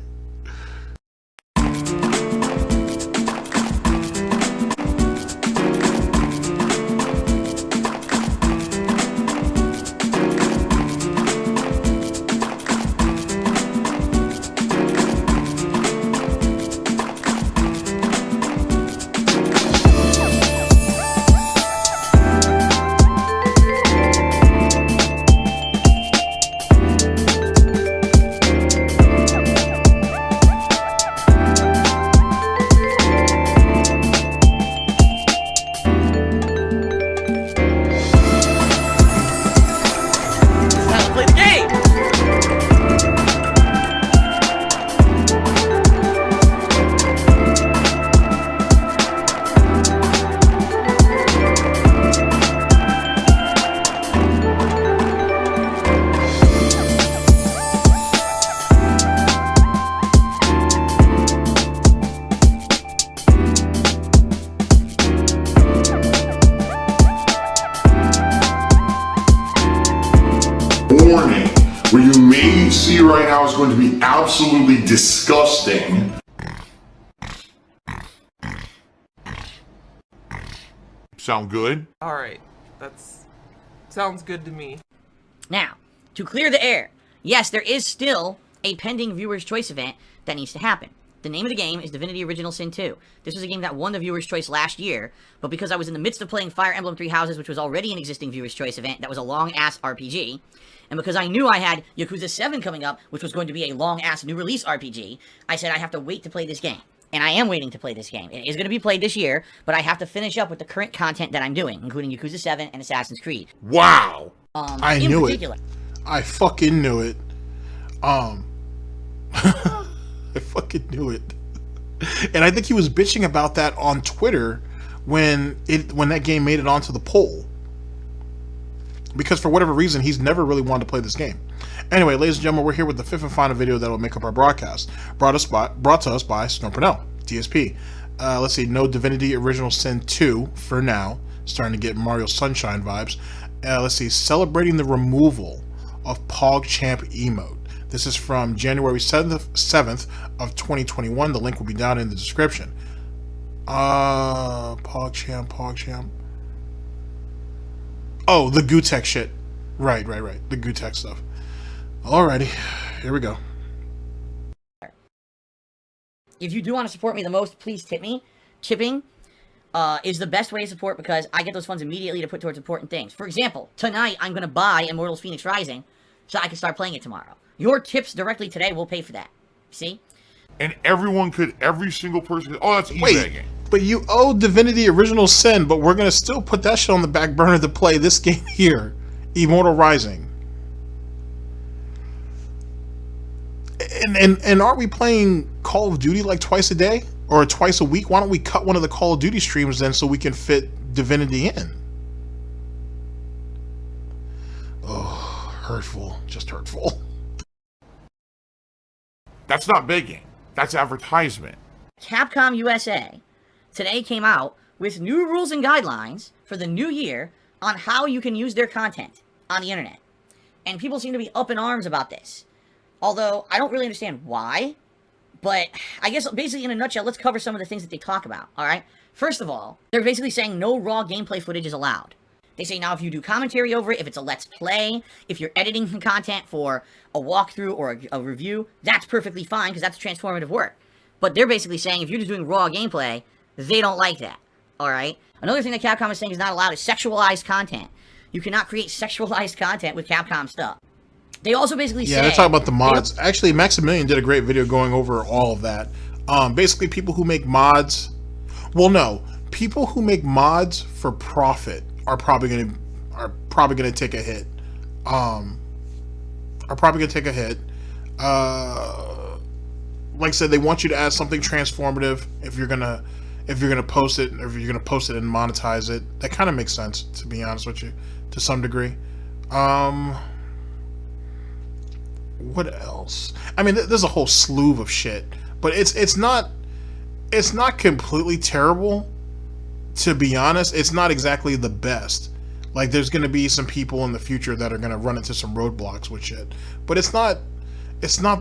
warning. What you may see right now is going to be absolutely disgusting. Sound good? Alright, that's... sounds good to me. Now, to clear the air, yes, there is still a pending Viewer's Choice event that needs to happen. The name of the game is Divinity Original Sin 2. This was a game that won the Viewer's Choice last year, but because I was in the midst of playing Fire Emblem Three Houses, which was already an existing Viewer's Choice event that was a long-ass RPG, and because I knew I had Yakuza 7 coming up, which was going to be a long-ass new release RPG, I said I have to wait to play this game. And I am waiting to play this game. It is going to be played this year, but I have to finish up with the current content that I'm doing, including Yakuza 7 and Assassin's Creed. Wow. I knew it. I fucking knew it. I fucking knew it. And I think he was bitching about that on Twitter when that game made it onto the poll. Because for whatever reason, he's never really wanted to play this game. Anyway, ladies and gentlemen, we're here with the fifth and final video that will make up our broadcast. Brought to us by Burnell, DSP. Let's see, no Divinity Original Sin 2 for now. Starting to get Mario Sunshine vibes. Let's see, celebrating the removal of Pogchamp emote. This is from January 7th of 2021. The link will be down in the description. Pogchamp. Oh, the Gout shit. Right. The Gout stuff. Alrighty, here we go. If you do want to support me the most, please tip me. Tipping is the best way to support because I get those funds immediately to put towards important things. For example, tonight I'm going to buy Immortals Phoenix Rising so I can start playing it tomorrow. Your tips directly today will pay for that. See? And every single person could, oh, that's Wait, but you owe Divinity Original Sin, but we're going to still put that shit on the back burner to play this game here, Immortal Rising. And aren't we playing Call of Duty like twice a day? Or twice a week? Why don't we cut one of the Call of Duty streams then so we can fit Divinity in? Oh, hurtful. Just hurtful. That's not begging. That's advertisement. Capcom USA today came out with new rules and guidelines for the new year on how you can use their content on the internet. And people seem to be up in arms about this. Although, I don't really understand why. But, I guess, basically, in a nutshell, let's cover some of the things that they talk about, alright? First of all, they're basically saying no raw gameplay footage is allowed. They say now if you do commentary over it, if it's a let's play, if you're editing content for a walkthrough or a review, that's perfectly fine, because that's transformative work. But they're basically saying if you're just doing raw gameplay, they don't like that, alright? Another thing that Capcom is saying is not allowed is sexualized content. You cannot create sexualized content with Capcom stuff. They also basically say... Yeah, they're talking about the mods. Actually, Maximilian did a great video going over all of that. Basically, people who make mods... Well, no. People who make mods for profit are probably gonna take a hit. Like I said, they want you to add something transformative if you're gonna post it, or if you're gonna post it and monetize it. That kind of makes sense, to be honest with you, to some degree. What else? I mean, there's a whole slew of shit, but it's not completely terrible, to be honest. It's not exactly the best. Like, there's going to be some people in the future that are going to run into some roadblocks with shit, but it's not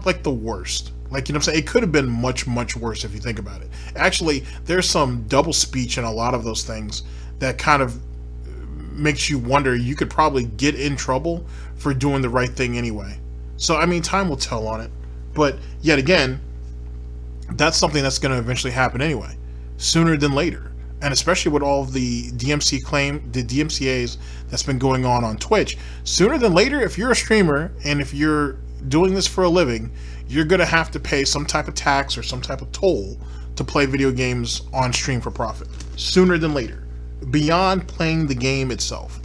like the worst. Like, you know what I'm saying? It could have been much worse if you think about it. Actually, there's some double speech in a lot of those things that kind of makes you wonder you could probably get in trouble for doing the right thing anyway. So, I mean, time will tell on it. But, yet again, that's something that's going to eventually happen anyway. Sooner than later. And especially with all of the DMCAs that's been going on Twitch. Sooner than later, if you're a streamer, and if you're doing this for a living, you're going to have to pay some type of tax or some type of toll to play video games on stream for profit. Sooner than later. Beyond playing the game itself.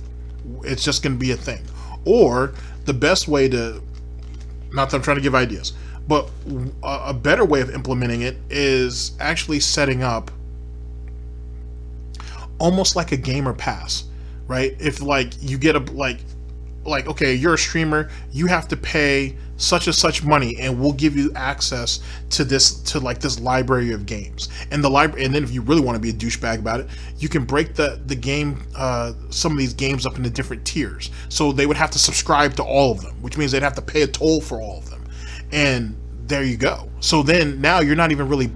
It's just going to be a thing. Or, the best way to... Not that I'm trying to give ideas, but a better way of implementing it is actually setting up almost like a gamer pass, right? If like you get like, okay, you're a streamer, you have to pay such and such money, and we'll give you access to this library of games. And the library, and then if you really want to be a douchebag about it, you can break the game, some of these games up into different tiers. So they would have to subscribe to all of them, which means they'd have to pay a toll for all of them. And there you go. So then now you're not even really,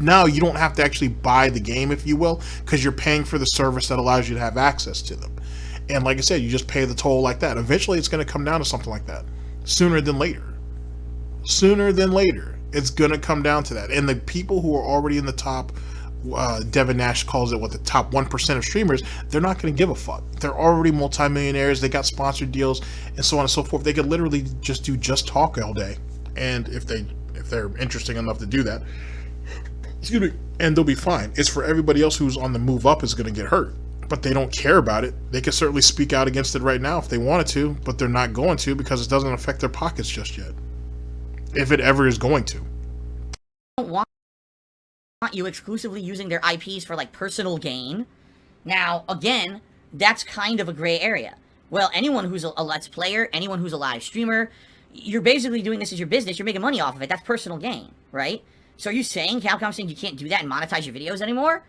now you don't have to actually buy the game, if you will, because you're paying for the service that allows you to have access to them. And like I said, you just pay the toll like that. Eventually, it's going to come down to something like that. Sooner than later. Sooner than later, it's going to come down to that. And the people who are already in the top, Devin Nash calls it, the top 1% of streamers, they're not going to give a fuck. They're already multimillionaires. They got sponsored deals and so on and so forth. They could literally just do just talk all day. And if they're interesting enough to do that, excuse me, and they'll be fine. It's for everybody else who's on the move up is going to get hurt. But they don't care about it. They could certainly speak out against it right now if they wanted to, but they're not going to because it doesn't affect their pockets just yet. If it ever is going to. Don't want you exclusively using their IPs for like personal gain. Now, again, that's kind of a gray area. Well, anyone who's a Let's Player, anyone who's a live streamer, you're basically doing this as your business. You're making money off of it. That's personal gain, right? So are you saying, Capcom's saying you can't do that and monetize your videos anymore?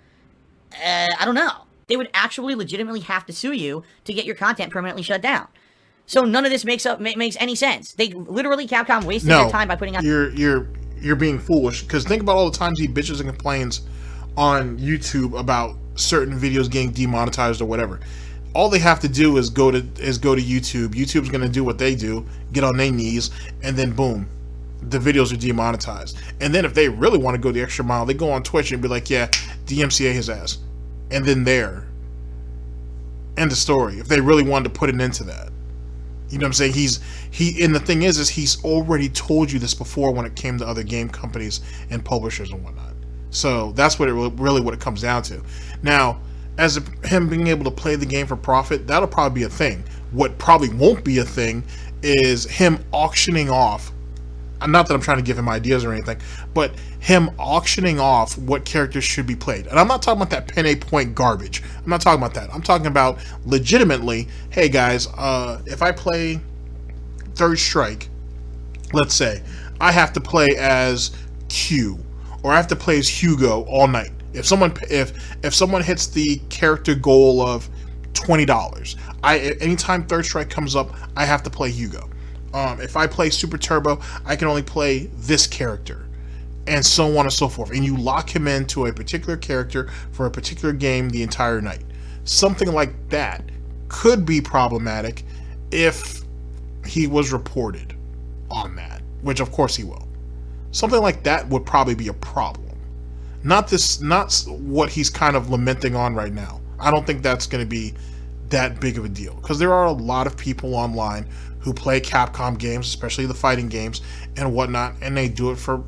I don't know. They would actually legitimately have to sue you to get your content permanently shut down. So none of this makes any sense. They literally, Capcom wasted their time by putting out. You're being foolish, because think about all the times he bitches and complains on YouTube about certain videos getting demonetized or whatever. All they have to do is go to YouTube. YouTube's going to do what they do, get on their knees, and then boom, the videos are demonetized. And then if they really want to go the extra mile, they go on Twitch and be like, yeah, DMCA his ass. And then there, end of story. If they really wanted to put an end to that, you know what I'm saying? And the thing is he's already told you this before when it came to other game companies and publishers and whatnot. So that's what it comes down to. Now, as him being able to play the game for profit, that'll probably be a thing. What probably won't be a thing is him auctioning off. Not that I'm trying to give him ideas or anything, but him auctioning off what characters should be played. And I'm not talking about that pen a point garbage. I'm not talking about that. I'm talking about legitimately, hey guys, if I play Third Strike, let's say, I have to play as Q, or I have to play as Hugo all night. If someone hits the character goal of $20, anytime Third Strike comes up, I have to play Hugo. If I play Super Turbo, I can only play this character, and so on and so forth. And you lock him into a particular character for a particular game the entire night. Something like that could be problematic if he was reported on that, which of course he will. Something like that would probably be a problem. Not what he's kind of lamenting on right now. I don't think that's going to be that big of a deal, because there are a lot of people online who play Capcom games, especially the fighting games and whatnot, and they do it for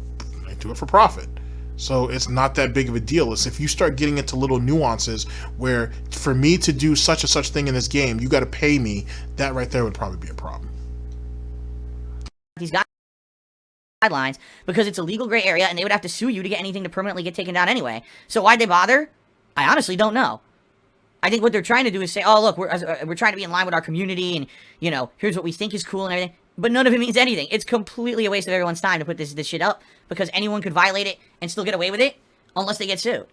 profit. So it's not that big of a deal. It's if you start getting into little nuances where for me to do such and such thing in this game, you got to pay me, that right there would probably be a problem. These guidelines, because it's a legal gray area and they would have to sue you to get anything to permanently get taken down anyway. So why'd they bother? I honestly don't know. I think what they're trying to do is say, oh, look, we're trying to be in line with our community, and, you know, here's what we think is cool and everything. But none of it means anything. It's completely a waste of everyone's time to put this shit up, because anyone could violate it and still get away with it unless they get sued.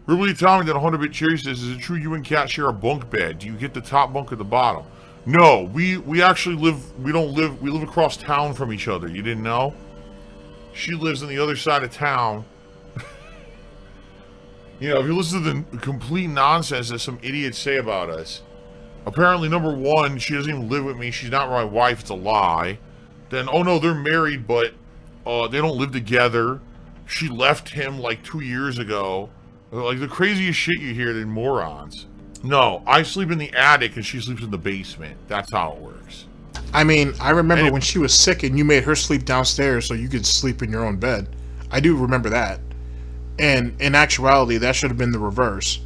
Really, Tommy, that 100-bit cherry says, is it true you and Kat share a bunk bed? Do you get the top bunk or the bottom? No, we actually we live across town from each other. You didn't know? She lives on the other side of town. You know, if you listen to the complete nonsense that some idiots say about us, apparently, number one, she doesn't even live with me. She's not my wife. It's a lie. Then, oh no, they're married, but they don't live together. She left him like 2 years ago. Like the craziest shit you hear, they're morons. No, I sleep in the attic and she sleeps in the basement. That's how it works. I mean, I remember when she was sick and you made her sleep downstairs so you could sleep in your own bed. I do remember that. And in actuality, that should have been the reverse.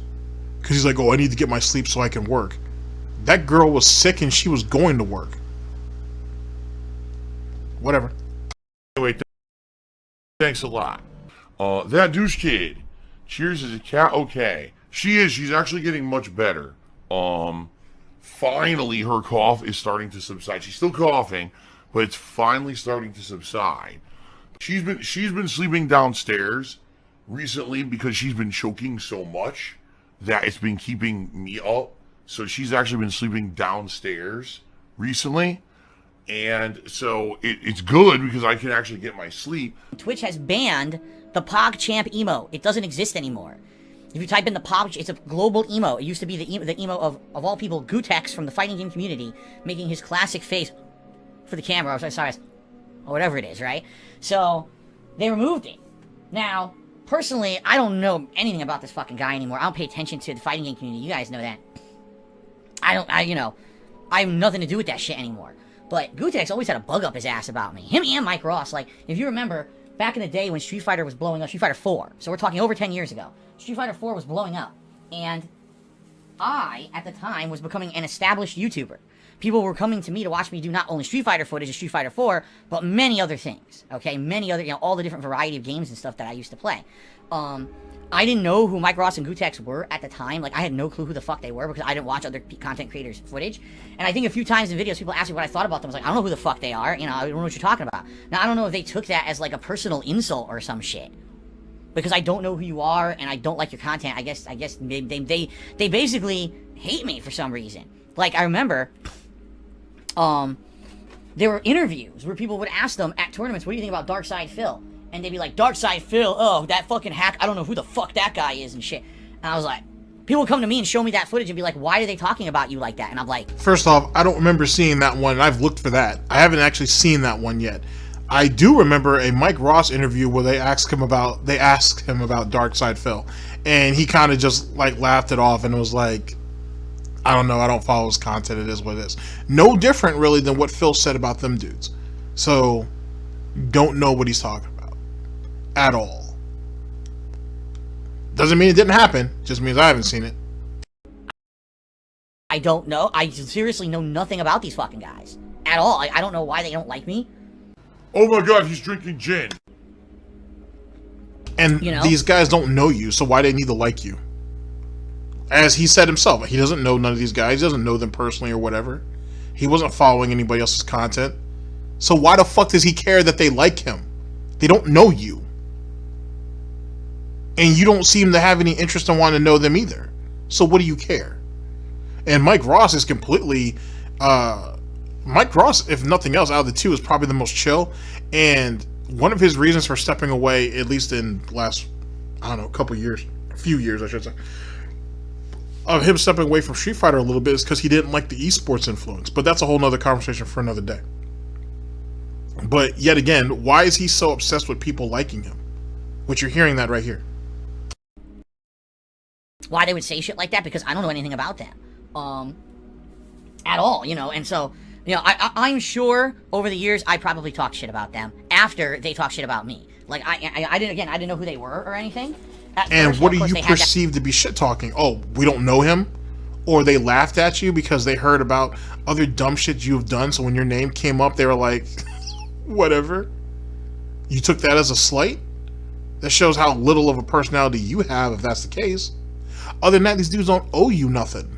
Because he's like, oh, I need to get my sleep so I can work. That girl was sick and she was going to work. Whatever. Anyway, thanks a lot. That douche kid Cheers is a cat. Okay, she is. She's actually getting much better. Finally, her cough is starting to subside. She's still coughing, but it's finally starting to subside. She's been sleeping downstairs recently because she's been choking so much that it's been keeping me up. So she's actually been sleeping downstairs recently. And so it's good because I can actually get my sleep. Twitch has banned the Pogchamp emote. It doesn't exist anymore. If you type in the Pog, it's a global emote. It used to be the emote of all people, Gutex from the fighting game community, making his classic face for the camera, or whatever it is, right? So, they removed it. Now, personally, I don't know anything about this fucking guy anymore. I don't pay attention to the fighting game community. You guys know that. I have nothing to do with that shit anymore. But Gutex always had a bug up his ass about me. Him and Mike Ross. Like, if you remember, back in the day when Street Fighter was blowing up, Street Fighter 4, so we're talking over 10 years ago, Street Fighter 4 was blowing up. And I, at the time, was becoming an established YouTuber. People were coming to me to watch me do not only Street Fighter footage of Street Fighter 4, but many other things. Okay? Many other, all the different variety of games and stuff that I used to play. I didn't know who Mike Ross and Gutex were at the time. Like, I had no clue who the fuck they were because I didn't watch other content creators' footage. And I think a few times in videos, people asked me what I thought about them. I was like, I don't know who the fuck they are. I don't know what you're talking about. Now, I don't know if they took that as, like, a personal insult or some shit. Because I don't know who you are, and I don't like your content. I guess they basically hate me for some reason. Like, I remember, there were interviews where people would ask them at tournaments, what do you think about Darkside Phil? And they'd be like, Darkside Phil, oh, that fucking hack, I don't know who the fuck that guy is and shit. And I was like, people would come to me and show me that footage and be like, why are they talking about you like that? And I'm like... First off, I don't remember seeing that one, and I've looked for that. I haven't actually seen that one yet. I do remember a Mike Ross interview where they asked him about Darkside Phil. And he kind of just, like, laughed it off and was like, I don't know, I don't follow his content, it is what it is. No different, really, than what Phil said about them dudes. So, don't know what he's talking about. At all. Doesn't mean it didn't happen, just means I haven't seen it. I don't know. I seriously know nothing about these fucking guys. At all. I don't know why they don't like me. Oh my god, he's drinking gin. And these guys don't know you, so why do they need to like you? As he said himself, he doesn't know none of these guys. He doesn't know them personally or whatever. He wasn't following anybody else's content. So why the fuck does he care that they like him? They don't know you. And you don't seem to have any interest in wanting to know them either. So what do you care? And Mike Ross is completely... Mike Ross, if nothing else, out of the two, is probably the most chill. And one of his reasons for stepping away, at least in the last, I don't know, a few years, I should say, of him stepping away from Street Fighter a little bit is because he didn't like the esports influence. But that's a whole nother conversation for another day. But yet again, why is he so obsessed with people liking him? Which you're hearing that right here. Why they would say shit like that? Because I don't know anything about them. At all, and so, I'm sure over the years I probably talked shit about them after they talked shit about me. Like, I didn't know who they were or anything. And what do you perceive to be shit talking? Oh, we don't know him? Or they laughed at you because they heard about other dumb shit you've done, so when your name came up, they were like, whatever. You took that as a slight? That shows how little of a personality you have, if that's the case. Other than that, these dudes don't owe you nothing.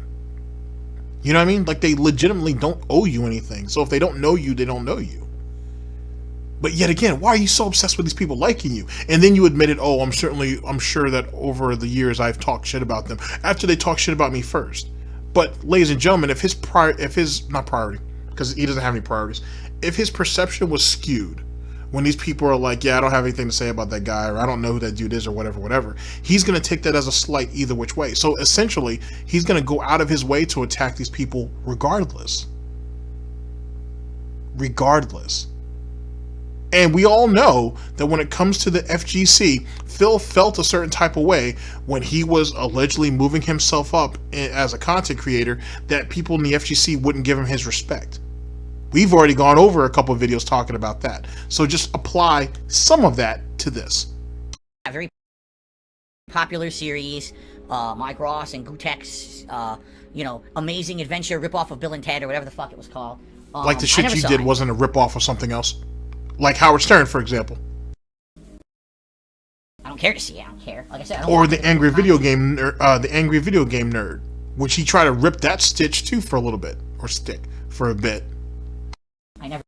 You know what I mean? Like, they legitimately don't owe you anything. So if they don't know you, they don't know you. But yet again, why are you so obsessed with these people liking you? And then you admitted, oh, I'm sure that over the years I've talked shit about them. After they talk shit about me first. But, ladies and gentlemen, if his not priority, because he doesn't have any priorities, if his perception was skewed, when these people are like, yeah, I don't have anything to say about that guy, or I don't know who that dude is, or whatever, he's going to take that as a slight either which way. So essentially, he's going to go out of his way to attack these people regardless. And we all know that when it comes to the FGC, Phil felt a certain type of way when he was allegedly moving himself up as a content creator, that people in the FGC wouldn't give him his respect. We've already gone over a couple of videos talking about that. So just apply some of that to this. A very popular series, Mike Ross and Gutex, Amazing Adventure ripoff of Bill and Ted, or whatever the fuck it was called. Like the shit you did wasn't a ripoff of something else? Like Howard Stern, for example. I don't care to see. I don't care. Like I said, I don't Or watch the it. angry video game, nerd, which he tried to rip that stitch too for a little bit, or stick for a bit. I never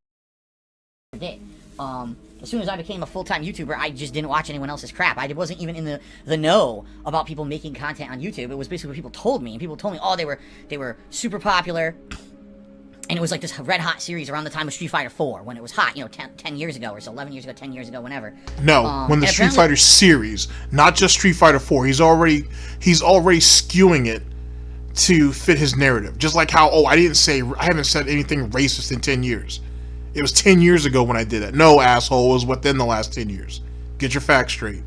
did. As soon as I became a full-time YouTuber, I just didn't watch anyone else's crap. I wasn't even in the know about people making content on YouTube. It was basically what people told me, and people told me, oh, they were super popular, and it was like this red-hot series around the time of Street Fighter 4, when it was hot, 10 years ago, or so 11 years ago, 10 years ago, whenever. No, when the Street Fighter series, not just Street Fighter 4, he's already skewing it to fit his narrative. Just like how, I haven't said anything racist in 10 years. It was 10 years ago when I did it. No, asshole, it was within the last 10 years. Get your facts straight.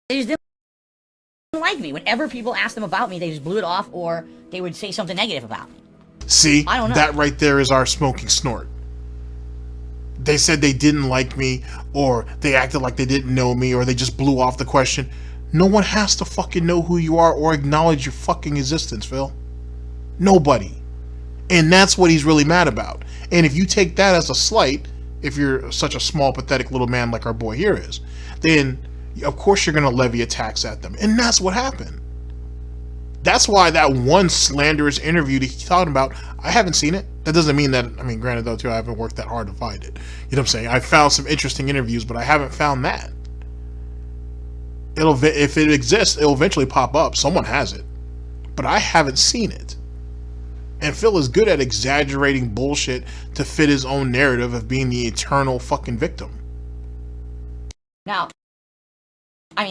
They just didn't like me. Whenever people asked them about me, they just blew it off, or they would say something negative about me. See, I don't know. That right there is our smoking snort. They said they didn't like me, or they acted like they didn't know me, or they just blew off the question. No one has to fucking know who you are or acknowledge your fucking existence, Phil. Nobody. And that's what he's really mad about. And if you take that as a slight, if you're such a small, pathetic little man like our boy here is, then of course you're going to levy attacks at them. And that's what happened. That's why that one slanderous interview that he's talking about, I haven't seen it. That doesn't mean that, granted though too, I haven't worked that hard to find it. You know what I'm saying? I found some interesting interviews, but I haven't found that. If it exists, it'll eventually pop up. Someone has it. But I haven't seen it. And Phil is good at exaggerating bullshit to fit his own narrative of being the eternal fucking victim. Now,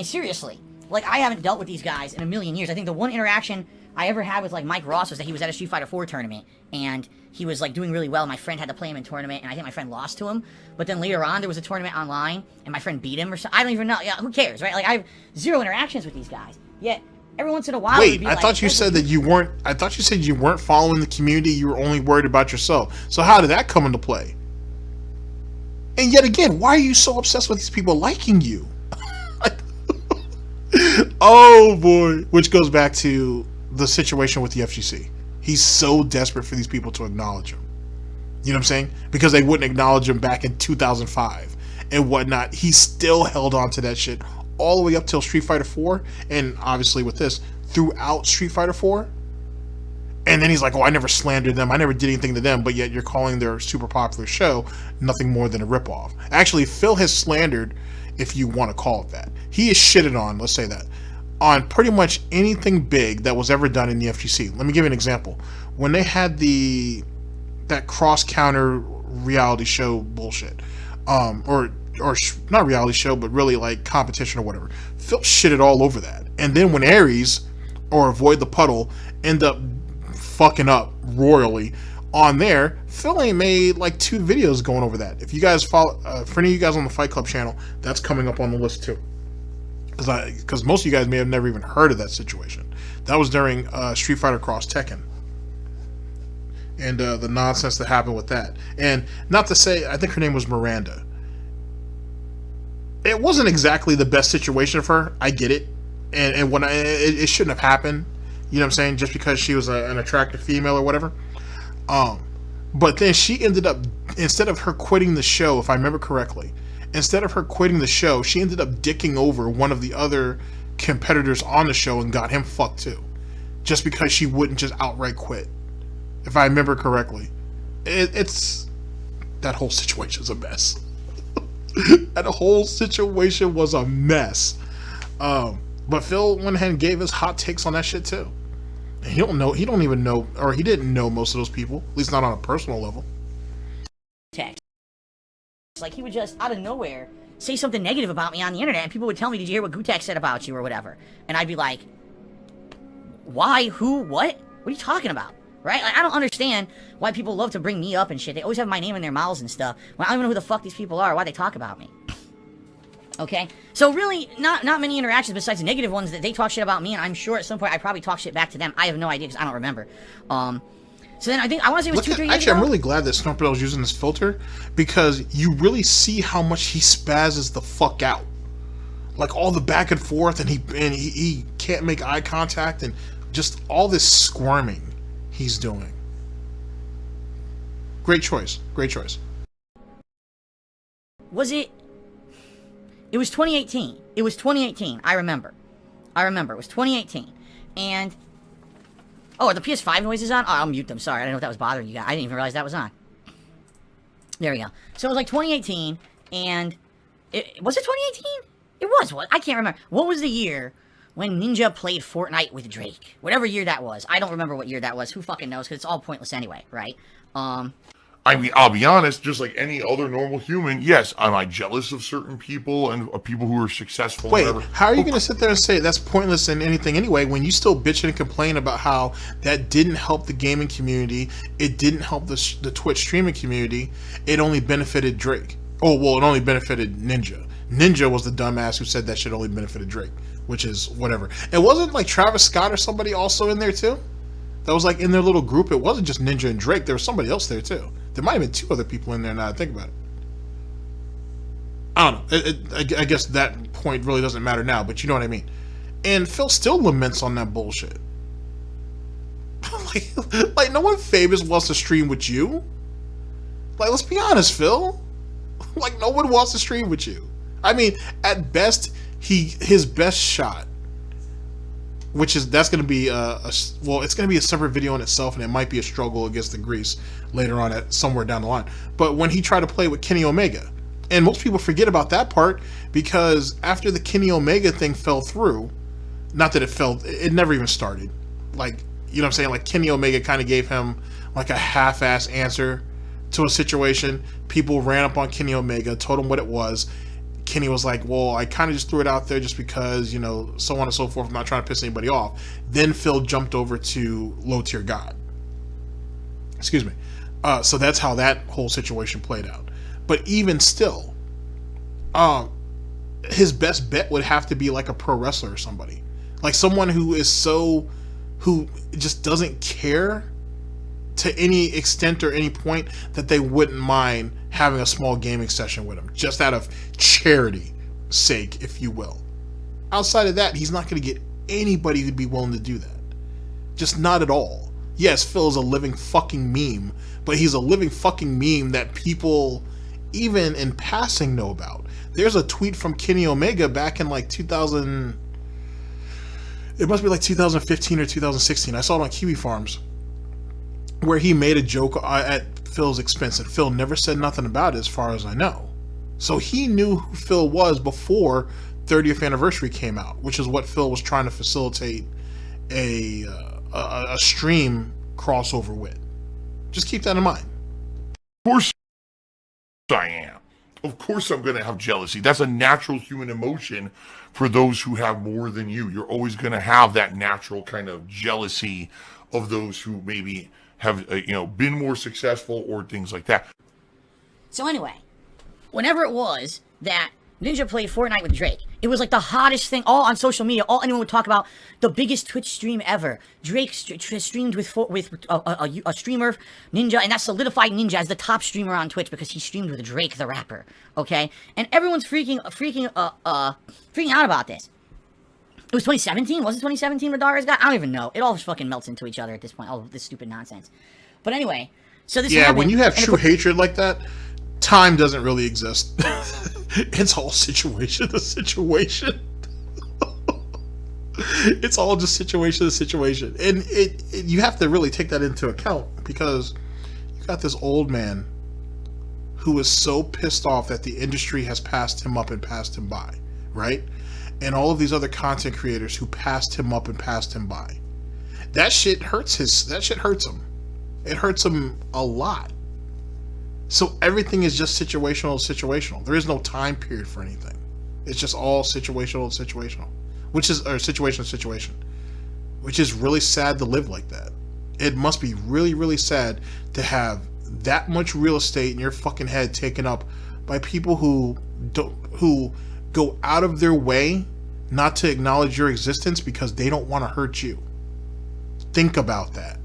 seriously, like, I haven't dealt with these guys in a million years. I think the one interaction I ever had with, like, Mike Ross was that he was at a Street Fighter 4 tournament, and he was, like, doing really well. My friend had to play him in tournament, and I think my friend lost to him. But then later on, there was a tournament online, and my friend beat him or something. I don't even know. Yeah, who cares, right? Like, I have zero interactions with these guys. Yet, every once in a while, wait, I thought you said that you weren't. I thought you said you weren't following the community. You were only worried about yourself. So how did that come into play? And yet again, why are you so obsessed with these people liking you? Oh boy, which goes back to the situation with the FGC. He's so desperate for these people to acknowledge him. You know what I'm saying? Because they wouldn't acknowledge him back in 2005 and whatnot. He still held on to that shit all the way up till Street Fighter 4, and obviously with this, throughout Street Fighter 4. And then he's like, oh, I never slandered them, I never did anything to them, but yet you're calling their super popular show nothing more than a ripoff. Actually, Phil has slandered, if you want to call it that. He is shitted on, let's say that, on pretty much anything big that was ever done in the FGC. Let me give you an example. When they had that cross-counter reality show bullshit, or not reality show, but really like competition or whatever, Phil shitted all over that. And then when Ares or Avoid the Puddle end up fucking up royally on there, Phil ain't made like 2 videos going over that. If you guys follow, for any of you guys on the Fight Club channel, that's coming up on the list too. Because most of you guys may have never even heard of that situation. That was during Street Fighter Cross Tekken. And the nonsense that happened with that. And not to say, I think her name was Miranda. It wasn't exactly the best situation for her. I get it. And when it shouldn't have happened. You know what I'm saying? Just because she was an attractive female or whatever. But then she ended up, instead of her quitting the show, if I remember correctly, instead of her quitting the show, she ended up dicking over one of the other competitors on the show and got him fucked too. Just because she wouldn't just outright quit. If I remember correctly. It's... That whole situation's a mess. That whole situation was a mess. But Phil went ahead and gave his hot takes on that shit too. And he don't even know, or he didn't know most of those people, at least not on a personal level. Text. Like, he would just, out of nowhere, say something negative about me on the internet, and people would tell me, did you hear what Gutek said about you, or whatever? And I'd be like, why, who, what? What are you talking about? Right? Like, I don't understand why people love to bring me up and shit. They always have my name in their mouths and stuff. Well, I don't even know who the fuck these people are, why they talk about me. Okay? So really, not many interactions besides negative ones that they talk shit about me, and I'm sure at some point I probably talk shit back to them. I have no idea because I don't remember. So then I want to say it was 2-3 years ago. Actually, I'm really glad that SNORTBUCKS is using this filter, because you really see how much he spazzes the fuck out. Like all the back and forth, and he can't make eye contact, and just all this squirming he's doing. Great choice. Great choice. It was 2018. It was 2018. I remember. It was 2018. And... Oh, are the PS5 noises on? Oh, I'll mute them. Sorry, I didn't know if that was bothering you guys. I didn't even realize that was on. There we go. So it was like 2018, and... was it 2018? It was. What? I can't remember. What was the year when Ninja played Fortnite with Drake? Whatever year that was. I don't remember what year that was. Who fucking knows? Because it's all pointless anyway, right? I mean, I'll be honest, just like any other normal human, yes, am I jealous of certain people and people who are successful? Wait, whatever. how are you going to sit there and say that's pointless in anything anyway when you still bitch and complain about how that didn't help the gaming community, it didn't help the Twitch streaming community, it only benefited Drake? Oh, well, it only benefited Ninja. Ninja was the dumbass who said that shit only benefited Drake, which is whatever. It wasn't like Travis Scott or somebody also in there too? That was like in their little group. It wasn't just Ninja and Drake. There was somebody else there too. There might have been 2 other people in there now I think about it. I don't know. I guess that point really doesn't matter now, but you know what I mean. And Phil still laments on that bullshit. like no one famous wants to stream with you. Like, let's be honest, Phil. Like, no one wants to stream with you. I mean, at best, his best shot, that's going to be it's going to be a separate video in itself, and it might be a struggle against the Grease later on at somewhere down the line. But when he tried to play with Kenny Omega, and most people forget about that part because after the Kenny Omega thing fell through, not that it never even started. Like, you know what I'm saying? Like, Kenny Omega kind of gave him like a half-ass answer to a situation. People ran up on Kenny Omega, told him what it was. Kenny was like, well, I kind of just threw it out there just because, you know, so on and so forth. I'm not trying to piss anybody off. Then Phil jumped over to Low Tier God. Excuse me. So that's how that whole situation played out. But even still, his best bet would have to be like a pro wrestler or somebody. Like someone who just doesn't care to any extent or any point that they wouldn't mind having a small gaming session with him, just out of charity sake, if you will. Outside of that, he's not going to get anybody who'd be willing to do that. Just not at all. Yes, Phil is a living fucking meme, but he's a living fucking meme that people, even in passing, know about. There's a tweet from Kenny Omega back in like 2000... It must be like 2015 or 2016. I saw it on Kiwi Farms, where he made a joke at Phil's expense, and Phil never said nothing about it as far as I know. So he knew who Phil was before 30th anniversary came out, which is what Phil was trying to facilitate a stream crossover with. Just keep that in mind. Of course I am. Of course I'm going to have jealousy. That's a natural human emotion for those who have more than you. You're always going to have that natural kind of jealousy of those who maybe have been more successful or things like that. So anyway, whenever it was that Ninja played Fortnite with Drake, it was like the hottest thing all on social media. All anyone would talk about, the biggest Twitch stream ever. Drake streamed with a streamer, Ninja, and that solidified Ninja as the top streamer on Twitch because he streamed with Drake the rapper. Okay, and everyone's freaking out about this. It was 2017? Was it 2017 with Dara's guy? I don't even know. It all fucking melts into each other at this point. All of this stupid nonsense. But anyway, so this happened. When you have true hatred like that, time doesn't really exist. It's all situation to situation. It's all just situation to situation. And you have to really take that into account because you got this old man who is so pissed off that the industry has passed him up and passed him by, right? And all of these other content creators who passed him up and passed him by. That shit hurts him. It hurts him a lot. So everything is just situational. There is no time period for anything. It's just all situational. Situation. Which is really sad to live like that. It must be really, really sad to have that much real estate in your fucking head taken up by people who go out of their way not to acknowledge your existence because they don't want to hurt you. Think about that.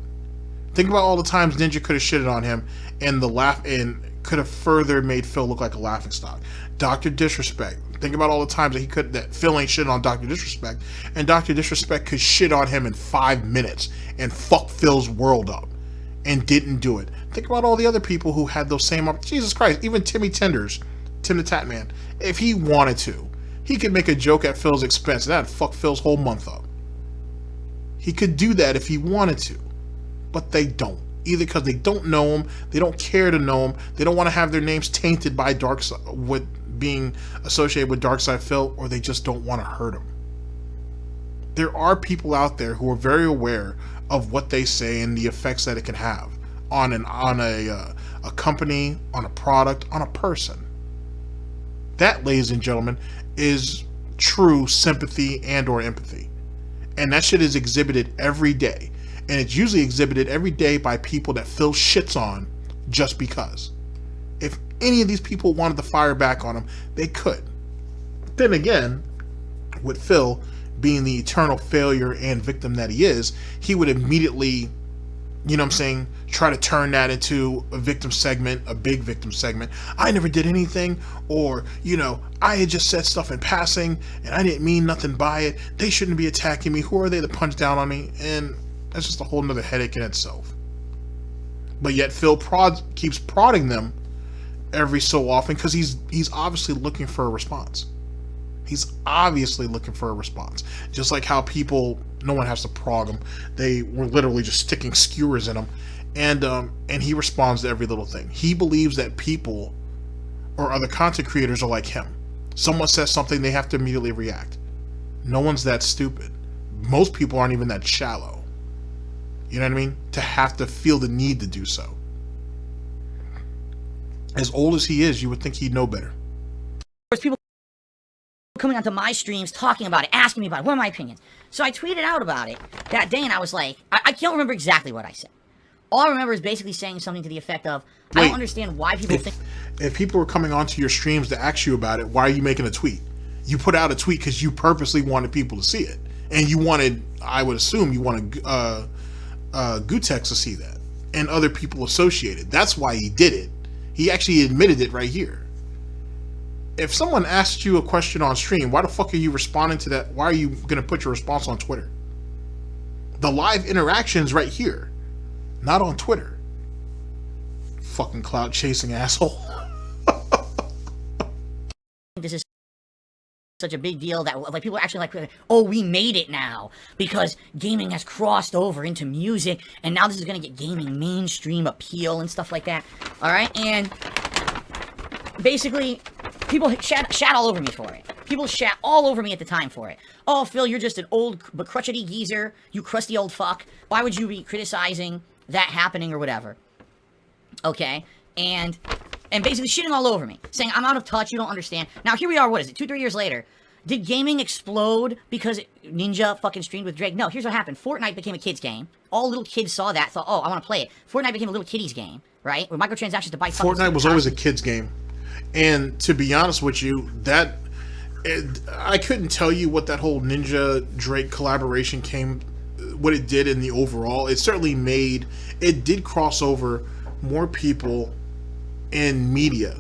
Think about all the times Ninja could have shitted on him and could have further made Phil look like a laughingstock. Dr. Disrespect. Think about all the times that Phil ain't shitting on Dr. Disrespect, and Dr. Disrespect could shit on him in 5 minutes and fuck Phil's world up and didn't do it. Think about all the other people who had those same Jesus Christ, even Tim the Tatman, if he wanted to, he could make a joke at Phil's expense, and that'd fuck Phil's whole month up. He could do that if he wanted to, but they don't. Either because they don't know him, they don't care to know him, they don't want to have their names tainted by with being associated with Darkside Phil, or they just don't want to hurt him. There are people out there who are very aware of what they say and the effects that it can have on a company, on a product, on a person. That, ladies and gentlemen, is true sympathy and or empathy. And that shit is exhibited every day. And it's usually exhibited every day by people that Phil shits on just because. If any of these people wanted to fire back on him, they could. Then again, with Phil being the eternal failure and victim that he is, he would immediately, you know what I'm saying, try to turn that into a victim segment, a big victim segment. I never did anything, or, you know, I had just said stuff in passing and I didn't mean nothing by it. They shouldn't be attacking me. Who are they to punch down on me? And that's just a whole nother headache in itself. But yet Phil keeps prodding them every so often because he's obviously looking for a response. He's obviously looking for a response. Just like how people, no one has to prod him. They were literally just sticking skewers in him. And he responds to every little thing. He believes that people or other content creators are like him. Someone says something, they have to immediately react. No one's that stupid. Most people aren't even that shallow. You know what I mean? To have to feel the need to do so. As old as he is, you would think he'd know better. There's people coming onto my streams talking about it, asking me about it. What are my opinions? So I tweeted out about it that day, and I was like, I can't remember exactly what I said. All I remember is basically saying something to the effect of, I don't understand why people think... If people were coming onto your streams to ask you about it, why are you making a tweet? You put out a tweet because you purposely wanted people to see it. And you wanted, I would assume, you wanted Gutex to see that. And other people associated. That's why he did it. He actually admitted it right here. If someone asked you a question on stream, why the fuck are you responding to that? Why are you going to put your response on Twitter? The live interaction's right here. Not on Twitter. Fucking clout chasing asshole. This is such a big deal that like people are actually like, oh, we made it now because gaming has crossed over into music and now this is going to get gaming mainstream appeal and stuff like that. All right. And basically people shat all over me for it. People shat all over me at the time for it. Oh, Phil, you're just an old but crotchety geezer. You crusty old fuck. Why would you be criticizing that happening or whatever? Okay. And basically shitting all over me, saying I'm out of touch, you don't understand. Now here we are, what is it, 2-3 years later? Did gaming explode because Ninja fucking streamed with Drake? No, here's what happened. Fortnite became a kid's game. All little kids saw that, thought, oh, I want to play it. Fortnite became a little kiddies game, right? With microtransactions to buy fucking... Fortnite was always a kid's game. And to be honest with you, I couldn't tell you what that whole Ninja Drake collaboration what it did in the overall. It certainly it did cross over more people in media,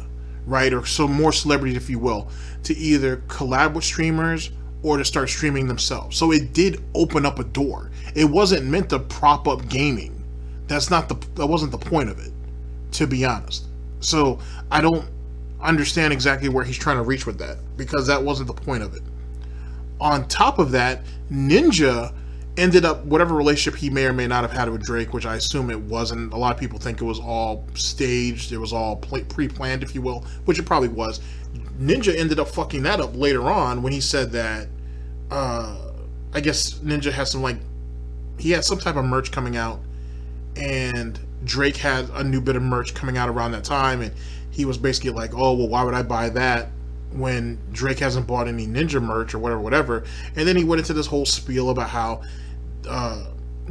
right, or so more celebrities, if you will, to either collab with streamers or to start streaming themselves. So it did open up a door. It wasn't meant to prop up gaming. That wasn't the point of it, to be honest. So I don't understand exactly where he's trying to reach with that, because that wasn't the point of it. On top of that, Ninja ended up, whatever relationship he may or may not have had with Drake, which I assume it wasn't. A lot of people think it was all staged. It was all pre-planned, if you will, which it probably was. Ninja ended up fucking that up later on when he said that, I guess Ninja has he had some type of merch coming out, and Drake had a new bit of merch coming out around that time, and he was basically like, oh, well, why would I buy that when Drake hasn't bought any Ninja merch or whatever. And then he went into this whole spiel about how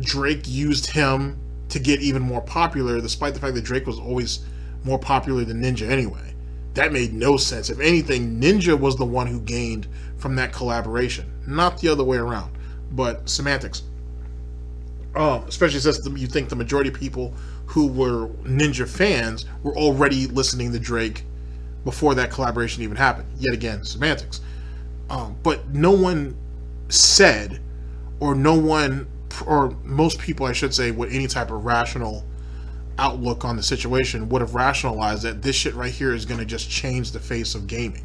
Drake used him to get even more popular, despite the fact that Drake was always more popular than Ninja anyway. That made no sense. If anything, Ninja was the one who gained from that collaboration, not the other way around. But semantics. Especially since you think the majority of people who were Ninja fans were already listening to Drake before that collaboration even happened. Yet again, semantics. But no one said, or most people, I should say, with any type of rational outlook on the situation would have rationalized that this shit right here is going to just change the face of gaming.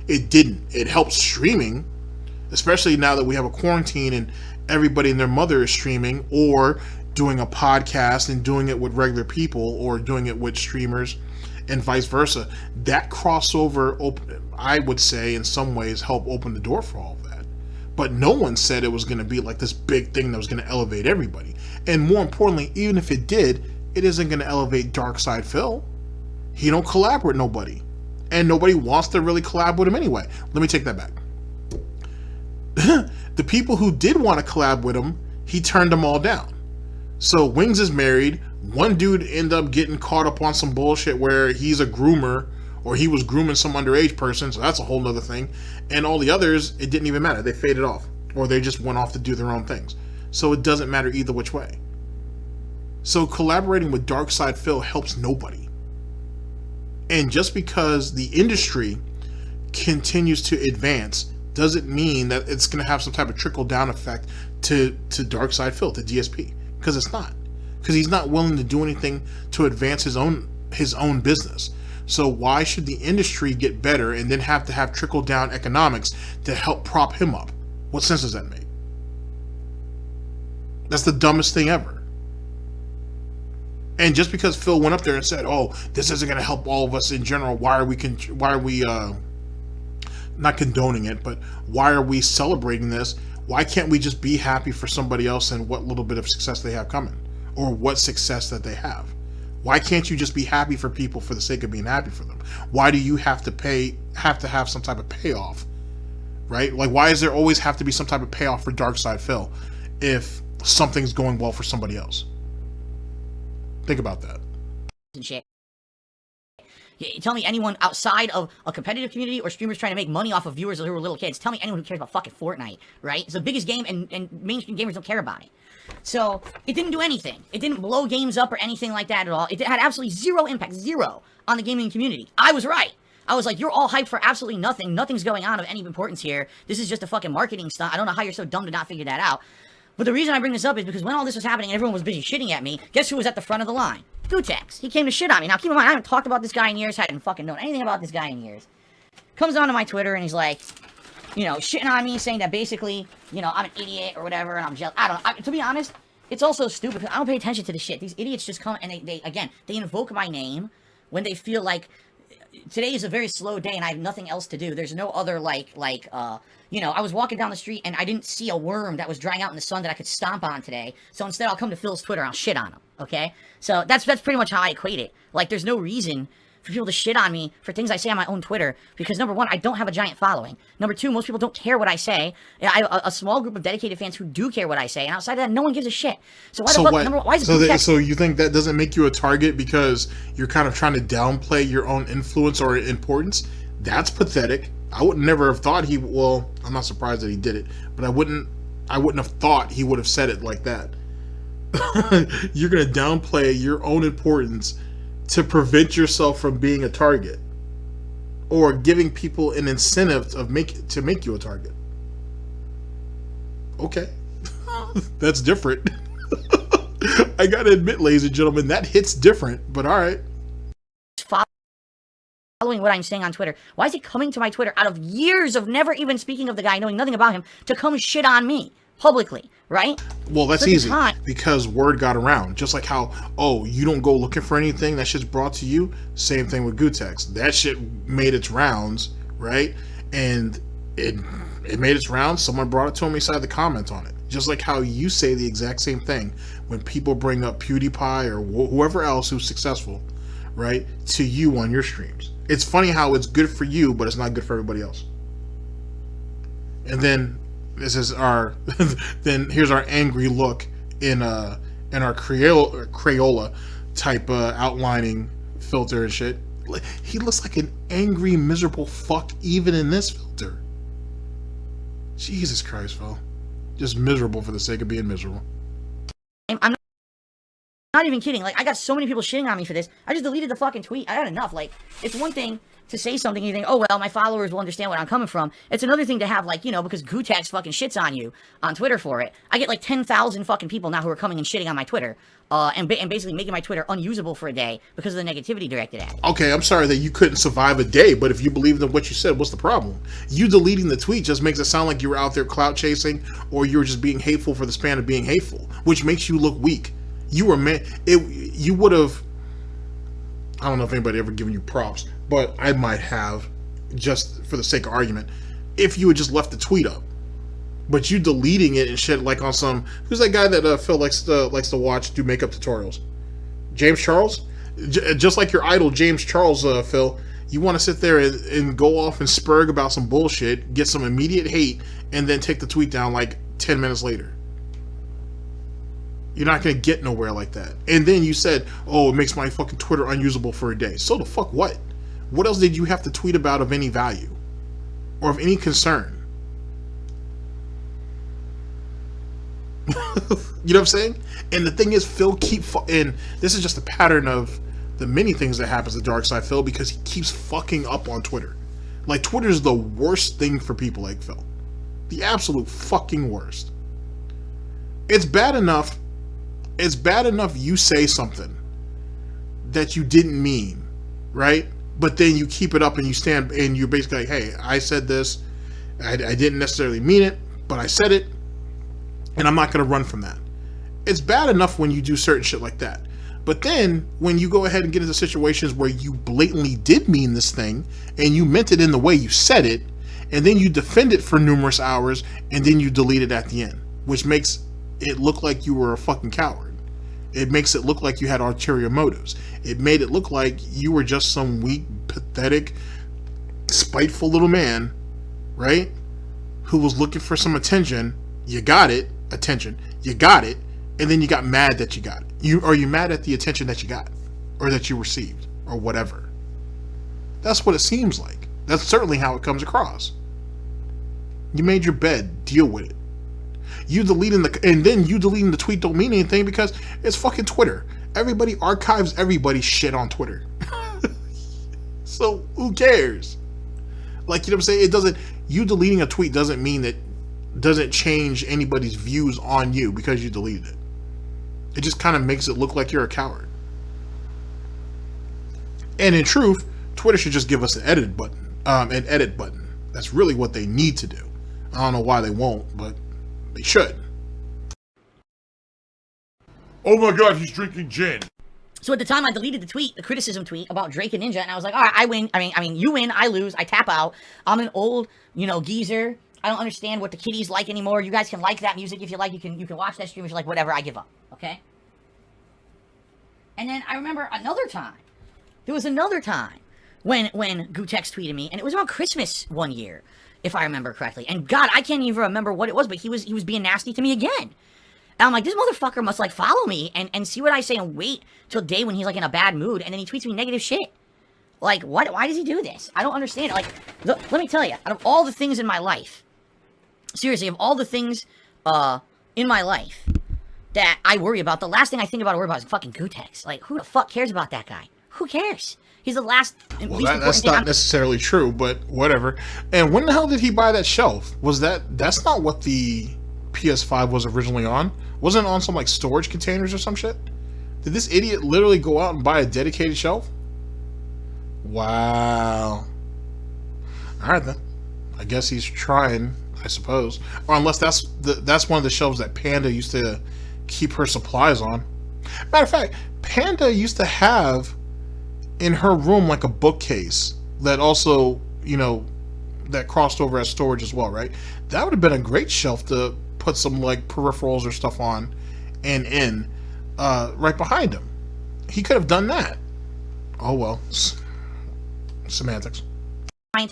It didn't. It helped streaming, especially now that we have a quarantine and everybody and their mother is streaming or doing a podcast and doing it with regular people or doing it with streamers and vice versa. That crossover, I would say, in some ways helped open the door for all of that. But no one said it was going to be like this big thing that was going to elevate everybody. And more importantly, even if it did, it isn't going to elevate Darkside Phil. He don't collab with nobody. And nobody wants to really collab with him anyway. Let me take that back. The people who did want to collab with him, he turned them all down. So Wings is married. One dude ended up getting caught up on some bullshit where he's a groomer, or he was grooming some underage person, so that's a whole nother thing. And all the others, it didn't even matter. They faded off, or they just went off to do their own things. So it doesn't matter either which way. So collaborating with Darkside Phil helps nobody. And just because the industry continues to advance doesn't mean that it's going to have some type of trickle-down effect to Darkside Phil, to DSP. Because it's not. Because he's not willing to do anything to advance his own business. So why should the industry get better and then have to have trickle-down economics to help prop him up? What sense does that make? That's the dumbest thing ever. And just because Phil went up there and said, "Oh, this isn't going to help all of us in general," why are we not condoning it, but why are we celebrating this? Why can't we just be happy for somebody else and what little bit of success they have coming, or what success that they have? Why can't you just be happy for people for the sake of being happy for them? Why do you have to have some type of payoff, right? Like, why does there always have to be some type of payoff for Darkside Phil if something's going well for somebody else? Think about that. And shit. You tell me anyone outside of a competitive community or streamers trying to make money off of viewers who are little kids. Tell me anyone who cares about fucking Fortnite, right? It's the biggest game and mainstream gamers don't care about it. So, it didn't do anything. It didn't blow games up or anything like that at all. It had absolutely zero impact, zero, on the gaming community. I was right. I was like, you're all hyped for absolutely nothing. Nothing's going on of any importance here. This is just a fucking marketing stunt. I don't know how you're so dumb to not figure that out. But the reason I bring this up is because when all this was happening and everyone was busy shitting at me, guess who was at the front of the line? Gutex. He came to shit on me. Now, keep in mind, I haven't talked about this guy in years, hadn't fucking known anything about this guy in years. Comes onto my Twitter and he's like, you know, shitting on me, saying that basically, you know, I'm an idiot or whatever, and I'm jealous. To be honest, it's also stupid. I don't pay attention to this shit. These idiots just come and they invoke my name when they feel like today is a very slow day and I have nothing else to do. There's no other, you know, I was walking down the street and I didn't see a worm that was drying out in the sun that I could stomp on today. So instead I'll come to Phil's Twitter and I'll shit on him, okay? So that's pretty much how I equate it. Like, there's no reason for people to shit on me for things I say on my own Twitter, because number one, I don't have a giant following. Number two, most people don't care what I say. I have a small group of dedicated fans who do care what I say, and outside of that, no one gives a shit. So why the fuck? Number one, why is it so you think that doesn't make you a target because you're kind of trying to downplay your own influence or importance? That's pathetic. I would never have thought well, I'm not surprised that he did it, but I wouldn't have thought he would have said it like that. You're gonna downplay your own importance to prevent yourself from being a target, or giving people an incentive to make you a target. Okay, that's different. I gotta admit, ladies and gentlemen, that hits different. But all right. Following what I'm saying on Twitter, why is he coming to my Twitter out of years of never even speaking of the guy, knowing nothing about him, to come shit on me publicly, right? Well, that's easy, because word got around. Just like how, oh, you don't go looking for anything, that shit's brought to you. Same thing with Gutex. That shit made its rounds, right? And it made its rounds. Someone brought it to him. He decided to comment on it. Just like how you say the exact same thing when people bring up PewDiePie or whoever else who's successful, right, to you on your streams. It's funny how it's good for you, but it's not good for everybody else. And then this is then here's our angry look in our Crayola type outlining filter and shit. He looks like an angry, miserable fuck even in this filter. Jesus Christ, Phil. Just miserable for the sake of being miserable. I'm not even kidding. Like, I got so many people shitting on me for this. I just deleted the fucking tweet. I had enough. Like, it's one thing to say something and you think, oh, well, my followers will understand what I'm coming from. It's another thing to have, like, you know, because Gutex fucking shits on you on Twitter for it. I get like 10,000 fucking people now who are coming and shitting on my Twitter and basically making my Twitter unusable for a day because of the negativity directed at it. Okay, I'm sorry that you couldn't survive a day, but if you believed in what you said, what's the problem? You deleting the tweet just makes it sound like you were out there clout chasing or you were just being hateful for the span of being hateful, which makes you look weak. You were meant, you would have, I don't know if anybody ever given you props, but I might have, just for the sake of argument, if you had just left the tweet up. But you deleting it and shit like on some, who's that guy that Phil likes to watch do makeup tutorials? James Charles? Just like your idol James Charles, Phil, you want to sit there and go off and spurg about some bullshit, get some immediate hate, and then take the tweet down like 10 minutes later. You're not going to get nowhere like that. And then you said, oh, it makes my fucking Twitter unusable for a day. So the fuck what? What else did you have to tweet about of any value? Or of any concern? You know what I'm saying? And the thing is, Phil and this is just a pattern of the many things that happens to Darkside Phil, because he keeps fucking up on Twitter. Like, Twitter's the worst thing for people like Phil. The absolute fucking worst. It's bad enough you say something that you didn't mean, right? But then you keep it up and you stand and you're basically like, hey, I said this, I didn't necessarily mean it, but I said it, and I'm not going to run from that. It's bad enough when you do certain shit like that. But then when you go ahead and get into situations where you blatantly did mean this thing and you meant it in the way you said it, and then you defend it for numerous hours and then you delete it at the end, which makes it look like you were a fucking coward. It makes it look like you had ulterior motives. It made it look like you were just some weak, pathetic, spiteful little man, right? Who was looking for some attention. You got it. Attention. You got it. And then you got mad that you got it. You mad at the attention that you got, or that you received, or whatever. That's what it seems like. That's certainly how it comes across. You made your bed. Deal with it. You deleting the tweet don't mean anything because it's fucking Twitter. Everybody archives everybody's shit on Twitter. So who cares? Like, you know what I'm saying? You deleting a tweet doesn't mean that, doesn't change anybody's views on you because you deleted it. It just kind of makes it look like you're a coward. And in truth, Twitter should just give us an edit button. That's really what they need to do. I don't know why they won't, but they should. Oh my god, he's drinking gin. So at the time I deleted the tweet, the criticism tweet about Drake and Ninja, and I was like, all right, I win. I mean, you win, I lose, I tap out. I'm an old, geezer. I don't understand what the kiddies like anymore. You guys can like that music if you like. You can watch that stream if you like. Whatever. I give up. Okay. And then I remember another time. There was another time when Gutex tweeted me, and it was around Christmas one year, if I remember correctly. And God, I can't even remember what it was, but he was being nasty to me again. And I'm like, this motherfucker must like follow me and see what I say and wait till day when he's like in a bad mood, and then he tweets me negative shit. Like, what? Why does he do this? I don't understand it. Like, let me tell you, out of all the things in my life, seriously, of all the things in my life that I worry about, the last thing I think about or worry about is fucking Gutex. Like, who the fuck cares about that guy? Who cares? He's the last and least important that's thing. Not necessarily true, but whatever. And when the hell did he buy that shelf? That's not what the PS5 was originally on? Wasn't it on some like storage containers or some shit? Did this idiot literally go out and buy a dedicated shelf? Wow. Alright then. I guess he's trying, I suppose. Or unless that's one of the shelves that Panda used to keep her supplies on. Matter of fact, Panda used to have in her room like a bookcase that also, that crossed over as storage as well, right? That would have been a great shelf to put some like peripherals or stuff on and in right behind him. He could have done that. Oh well. Semantics. My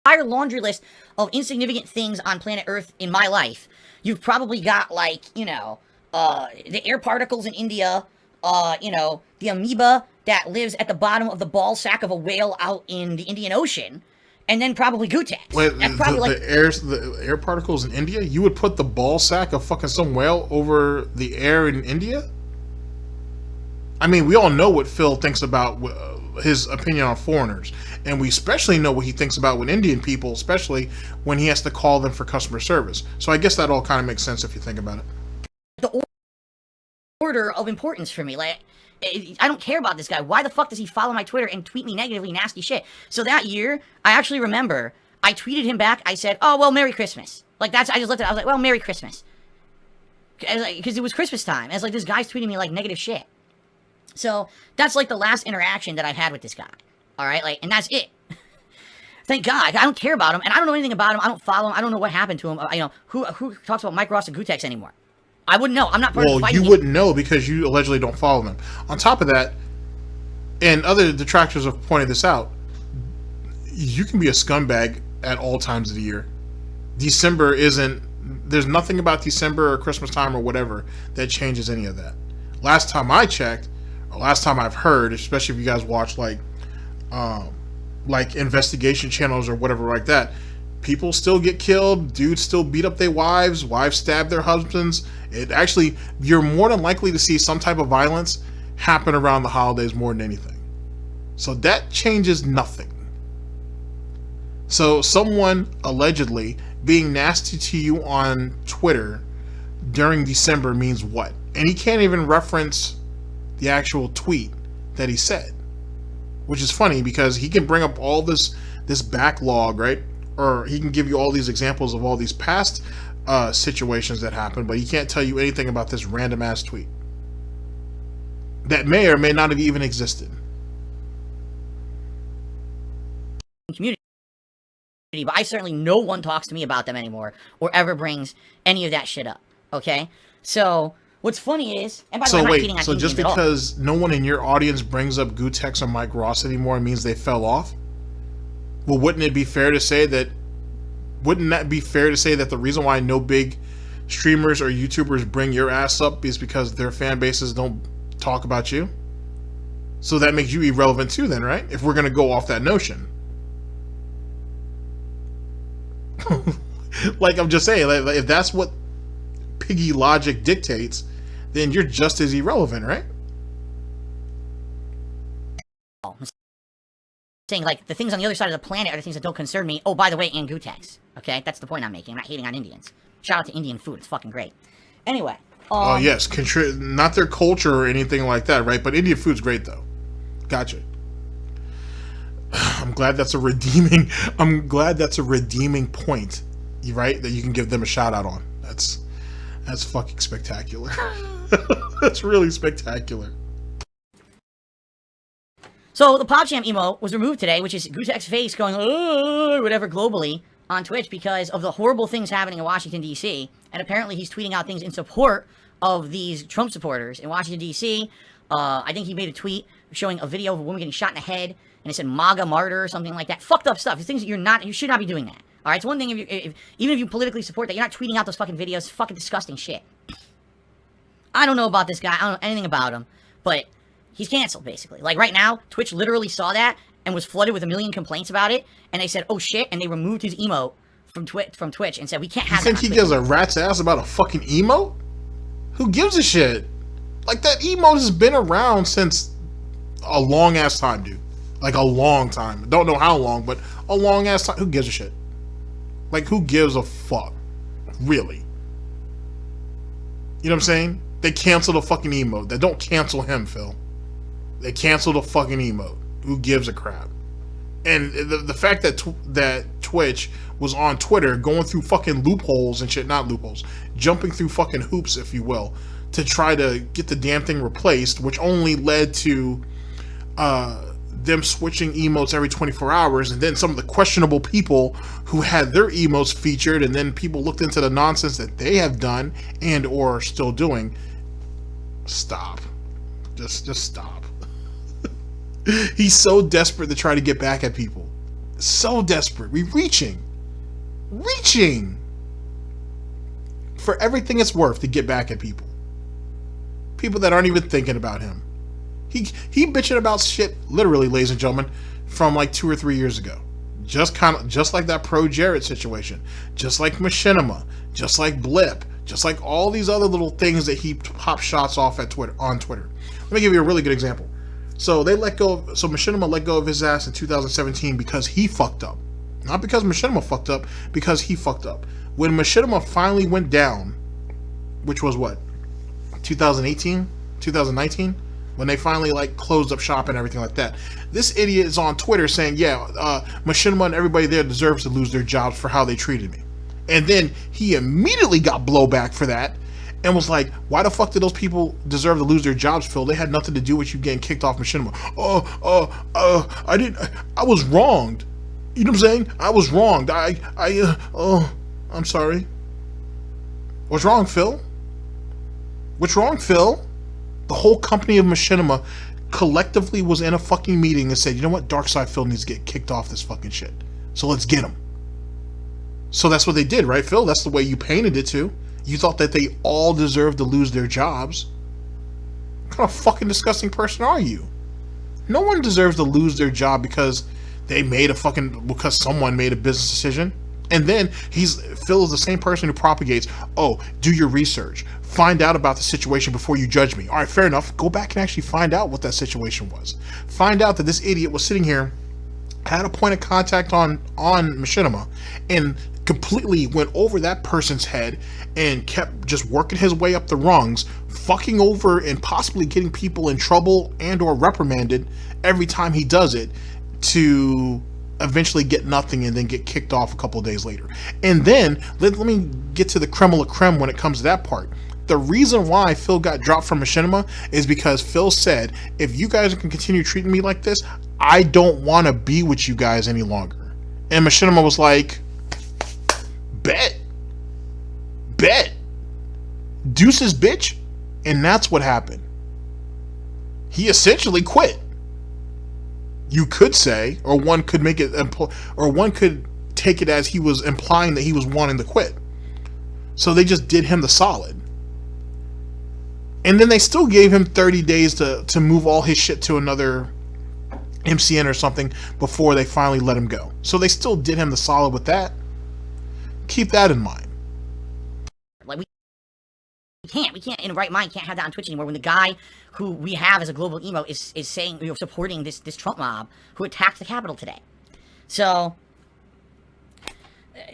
entire laundry list of insignificant things on planet Earth in my life. You've probably got like, the air particles in India, the amoeba that lives at the bottom of the ball sack of a whale out in the Indian Ocean, and then probably Gutex. Wait, the air particles in India? You would put the ball sack of fucking some whale over the air in India? I mean, we all know what Phil thinks about his opinion on foreigners, and we especially know what he thinks about with Indian people, especially when he has to call them for customer service. So I guess that all kind of makes sense if you think about it. The order of importance for me. Like, I don't care about this guy. Why the fuck does he follow my Twitter and tweet me negatively nasty shit? So that year, I actually remember, I tweeted him back. I said, oh, well, Merry Christmas. Like, I just looked at it. I was like, well, Merry Christmas. Because it was Christmas time. And it's like, this guy's tweeting me, like, negative shit. So, that's, like, the last interaction that I've had with this guy. Alright? Like, and that's it. Thank God. I don't care about him, and I don't know anything about him. I don't follow him. I don't know what happened to him. You know, who talks about Mike Ross and Gout anymore? I wouldn't know. I'm not part of the fighting. Well, you wouldn't know because you allegedly don't follow them. On top of that, and other detractors have pointed this out, you can be a scumbag at all times of the year. December isn't... There's nothing about December or Christmas time or whatever that changes any of that. Last time I checked, or last time I've heard, especially if you guys watch like investigation channels or whatever like that, people still get killed, dudes still beat up their wives stab their husbands. It actually, you're more than likely to see some type of violence happen around the holidays more than anything. So that changes nothing. So someone allegedly being nasty to you on Twitter during December means what? And he can't even reference the actual tweet that he said, which is funny because he can bring up all this backlog, right? Or he can give you all these examples of all these past situations that happened, but he can't tell you anything about this random ass tweet that may or may not have even existed. Community, but I certainly, no one talks to me about them anymore or ever brings any of that shit up. Okay, so what's funny is, and by the way, I'm not hating on so just Indians because no one in your audience brings up Gout or Mike Ross anymore means they fell off? Well, wouldn't that be fair to say that the reason why no big streamers or YouTubers bring your ass up is because their fan bases don't talk about you? So that makes you irrelevant too then, right? If we're going to go off that notion. Like, I'm just saying, like, if that's what piggy logic dictates, then you're just as irrelevant, right? Saying, like, the things on the other side of the planet are the things that don't concern me. Oh, by the way, and Gout. Okay? That's the point I'm making. I'm not hating on Indians. Shout out to Indian food. It's fucking great. Anyway. Oh, yes. Not their culture or anything like that, right? But Indian food's great, though. Gotcha. I'm glad that's a redeeming point, right? That you can give them a shout out on. That's fucking spectacular. That's really spectacular. So the Pogchamp emote was removed today, which is Gout's face going, oh, whatever, globally on Twitch because of the horrible things happening in Washington, D.C. And apparently he's tweeting out things in support of these Trump supporters in Washington, D.C. I think he made a tweet showing a video of a woman getting shot in the head, and it said MAGA martyr or something like that. Fucked up stuff. It's things that you should not be doing that. All right, it's one thing even if you politically support that, you're not tweeting out those fucking videos. It's fucking disgusting shit. I don't know about this guy. I don't know anything about him, but he's canceled, basically. Like, right now, Twitch literally saw that and was flooded with 1 million complaints about it, and they said, oh shit, and they removed his emote from Twitch and said, we can't have that. You think he gives a rat's ass about a fucking emote? Who gives a shit? Like, that emote has been around since a long ass time, dude. Like, a long time. Don't know how long, but a long ass time. Who gives a shit? Like, who gives a fuck? Really? You know what I'm saying? They canceled a fucking emote. They don't cancel him, Phil. They canceled a fucking emote. Who gives a crap? And the fact that that Twitch was on Twitter going through fucking loopholes and shit, not loopholes, jumping through fucking hoops, if you will, to try to get the damn thing replaced, which only led to them switching emotes every 24 hours, and then some of the questionable people who had their emotes featured, and then people looked into the nonsense that they have done and or are still doing. Stop. Just stop. He's so desperate to try to get back at people. So desperate. We're reaching for everything it's worth to get back at people. People that aren't even thinking about him. He bitching about shit, literally, ladies and gentlemen, from like 2 or 3 years ago. Just like that Pro Jared situation. Just like Machinima. Just like Blip. just like all these other little things that he pops shots off at Twitter on Twitter. Let me give you a really good example. So Machinima let go of his ass in 2017 because he fucked up. Not because Machinima fucked up, because he fucked up. When Machinima finally went down, which was what? 2018? 2019? When they finally like closed up shop and everything like that. This idiot is on Twitter saying, yeah, Machinima and everybody there deserves to lose their jobs for how they treated me. And then he immediately got blowback for that and was like, why the fuck did those people deserve to lose their jobs, Phil? They had nothing to do with you getting kicked off Machinima. I was wronged. You know what I'm saying? I was wronged. I'm sorry. What's wrong, Phil? What's wrong, Phil? The whole company of Machinima collectively was in a fucking meeting and said, you know what? Darkside Phil needs to get kicked off this fucking shit. So let's get him. So that's what they did, right, Phil? That's the way you painted it too. You thought that they all deserved to lose their jobs. What kind of fucking disgusting person are you? No one deserves to lose their job because someone made a business decision. And then Phil is the same person who propagates, oh, do your research. Find out about the situation before you judge me. All right, fair enough. Go back and actually find out what that situation was. Find out that this idiot was sitting here, had a point of contact on Machinima, and completely went over that person's head and kept just working his way up the rungs, fucking over and possibly getting people in trouble and or reprimanded every time he does it, to eventually get nothing and then get kicked off a couple of days later. And then let me get to the creme de la creme when it comes to that part. The reason why Phil got dropped from Machinima is because Phil said, if you guys can continue treating me like this, I don't want to be with you guys any longer. And Machinima was like, bet deuces, bitch. And that's what happened. He essentially quit. You could say, or one could make it, or one could take it as he was implying that he was wanting to quit. So they just did him the solid. And then they still gave him 30 days to move all his shit to another MCN or something before they finally let him go. So they still did him the solid with that. Keep that in mind. Like we can't in the right mind can't have that on Twitch anymore when the guy who we have as a global emo is saying, supporting this Trump mob who attacked the Capitol today. So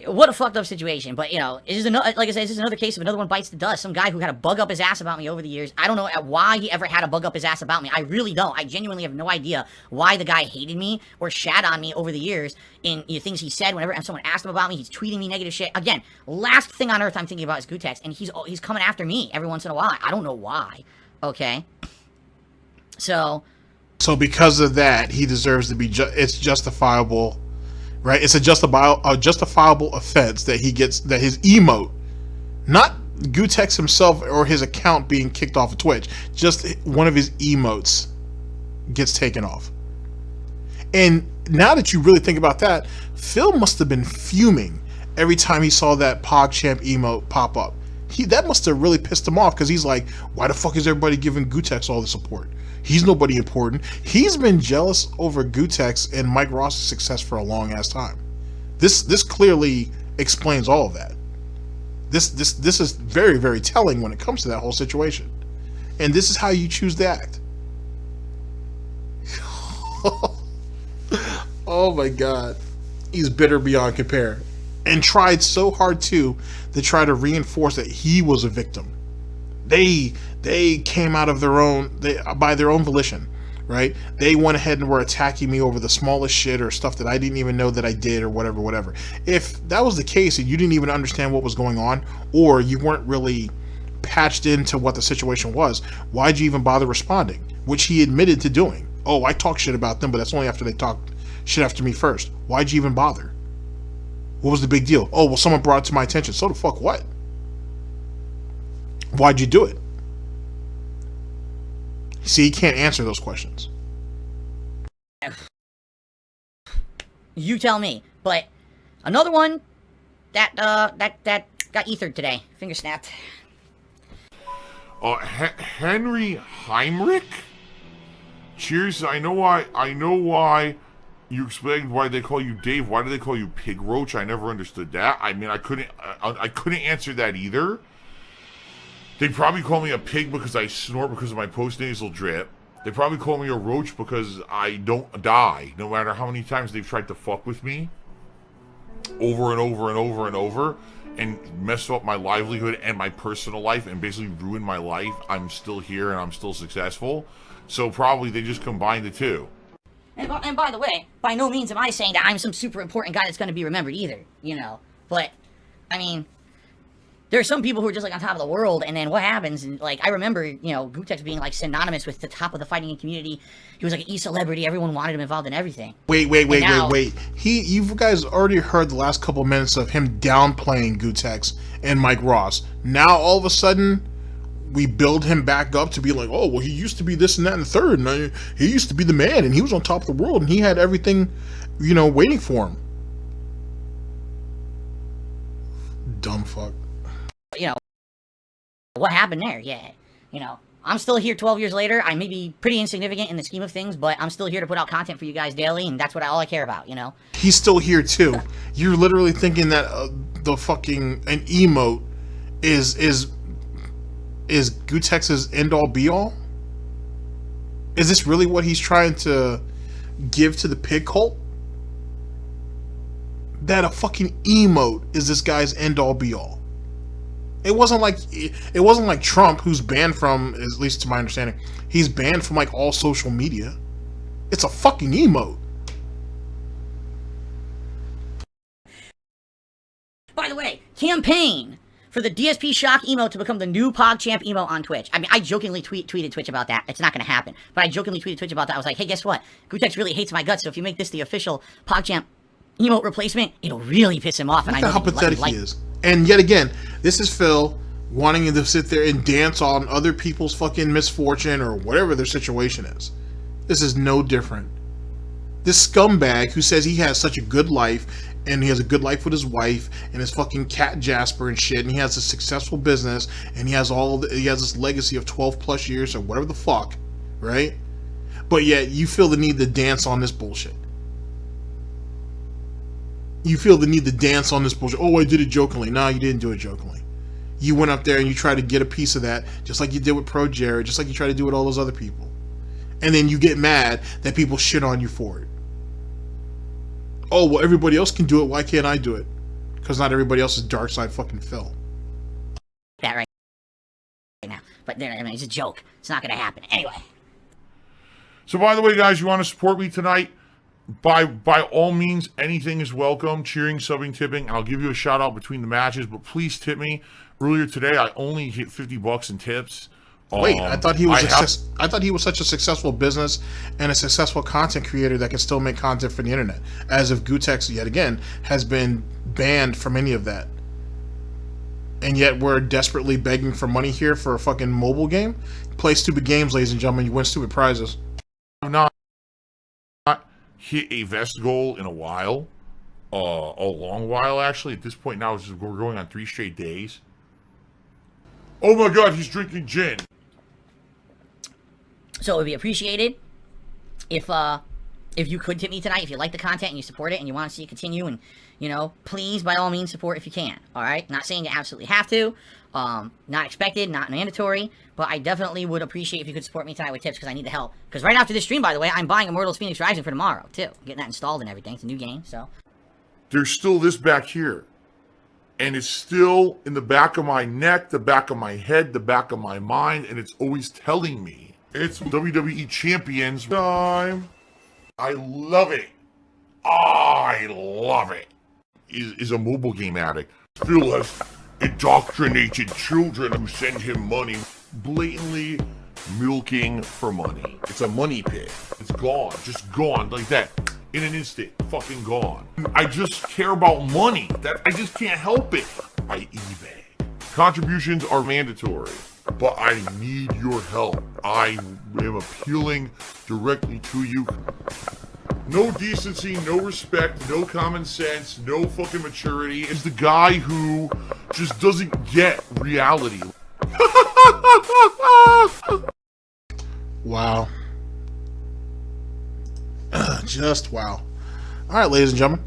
what a fucked up situation. But it's just another, like I said, this is another case of another one bites the dust. Some guy who had a bug up his ass about me over the years. I don't know why he ever had a bug up his ass about me. I really don't. I genuinely have no idea why the guy hated me or shat on me over the years in things he said whenever someone asked him about me. He's tweeting me negative shit. Again, last thing on earth I'm thinking about is Gutex, and he's coming after me every once in a while. I don't know why. Okay. So because of that, he deserves to be it's justifiable. Right, it's a justifiable offense that he gets, that his emote, not Gutex himself or his account being kicked off of Twitch, just one of his emotes gets taken off. And now that you really think about that, Phil must have been fuming every time he saw that Pogchamp emote pop up. That must have really pissed him off, because he's like, why the fuck is everybody giving Gutex all the support? He's nobody important. He's been jealous over Gutex and Mike Ross's success for a long ass time. This clearly explains all of that. This is very, very telling when it comes to that whole situation. And this is how you choose to act. Oh my god. He's bitter beyond compare. And tried so hard to try to reinforce that he was a victim. They came out of by their own volition, right? They went ahead and were attacking me over the smallest shit or stuff that I didn't even know that I did or whatever. If that was the case and you didn't even understand what was going on, or you weren't really patched into what the situation was, why'd you even bother responding? Which he admitted to doing. Oh, I talk shit about them, but that's only after they talked shit after me first. Why'd you even bother? What was the big deal? Oh, well, someone brought it to my attention. So the fuck what? Why'd you do it? See, he can't answer those questions. You tell me. But another one that got ethered today. Finger snapped. Henry Heinrich? Cheers. I know why you explained why they call you Dave. Why do they call you Pig Roach? I never understood that. I mean, I couldn't answer that either. They probably call me a pig because I snort because of my post-nasal drip. They probably call me a roach because I don't die, no matter how many times they've tried to fuck with me. Over and over and over and over. And mess up my livelihood and my personal life and basically ruin my life. I'm still here and I'm still successful. So probably they just combined the two. And by the way, by no means am I saying that I'm some super important guy that's going to be remembered either, you know. But, I mean, there are some people who are just, like, on top of the world, and then what happens, and, like, I remember, you know, Gout being, like, synonymous with the top of the fighting community. He was, like, an e-celebrity. Everyone wanted him involved in everything. Wait. You guys already heard the last couple minutes of him downplaying Gout and Mike Ross. Now, all of a sudden, we build him back up to be like, oh, well, he used to be this and that and the third, and he used to be the man, and he was on top of the world, and he had everything, you know, waiting for him. Dumb fuck. You know, what happened there? Yeah, you know, I'm still here 12 years later. I may be pretty insignificant in the scheme of things, but I'm still here to put out content for you guys daily, and that's all I care about, you know? He's still here, too. You're literally thinking that the fucking, an emote is Goutex's end-all, be-all? Is this really what he's trying to give to the pig cult? That a fucking emote is this guy's end-all, be-all. It wasn't like Trump, who's banned from, at least to my understanding, he's banned from like all social media. It's a fucking emote. By the way, campaign for the DSP Shock emote to become the new Pogchamp emote on Twitch. I mean, I jokingly tweeted Twitch about that. It's not going to happen. But I jokingly tweeted Twitch about that. I was like, hey, guess what? Gout really hates my guts, so if you make this the official Pogchamp emote replacement, it'll really piss him off. Look at how pathetic he is. And yet again, this is Phil wanting to sit there and dance on other people's fucking misfortune or whatever their situation is. This is no different. This scumbag who says he has such a good life, and he has a good life with his wife and his fucking cat Jasper and shit, and he has a successful business, and he has this legacy of 12 plus years or whatever the fuck, right? But yet you feel the need to dance on this bullshit. You feel the need to dance on this bullshit. Oh, I did it jokingly. No, you didn't do it jokingly. You went up there and you tried to get a piece of that, just like you did with Pro Jared, just like you tried to do with all those other people. And then you get mad that people shit on you for it. Oh, well, everybody else can do it. Why can't I do it? Because not everybody else is dark side fucking Phil. That right now. But I mean, it's a joke. It's not going to happen. Anyway. So, by the way, guys, you want to support me tonight? By all means, anything is welcome. Cheering, subbing, tipping. I'll give you a shout out between the matches, but please tip me. Earlier today, I only hit $50 in tips. Wait, I thought he was I thought he was such a successful business and a successful content creator that can still make content for the internet. As if Gout yet again has been banned from any of that. And yet we're desperately begging for money here for a fucking mobile game. Play stupid games, ladies and gentlemen. You win stupid prizes. I'm not hit a vest goal in a while, a long while actually. At this point now, we're going on 3 straight days. Oh my god, he's drinking gin. So it would be appreciated if you could tip me tonight, if you like the content and you support it and you want to see it continue, and, you know, please, by all means, support if you can, alright? Not saying you absolutely have to, not expected, not mandatory, but I definitely would appreciate if you could support me tonight with tips, because I need the help. Because right after this stream, by the way, I'm buying Immortals Phoenix Rising for tomorrow, too. Getting that installed and everything. It's a new game, so. There's still this back here. And it's still in the back of my neck, the back of my head, the back of my mind, and it's always telling me it's WWE Champions time. I love it. I love it. Is a mobile game addict. Still has indoctrinated children who send him money, blatantly milking for money. It's a money pit. It's gone, just gone like that. In an instant, fucking gone. I just care about money. I just can't help it. I eBay. Contributions are mandatory, but I need your help. I am appealing directly to you. No decency, no respect, no common sense, no fucking maturity. It's the guy who just doesn't get reality. Wow. Just wow. All right, ladies and gentlemen,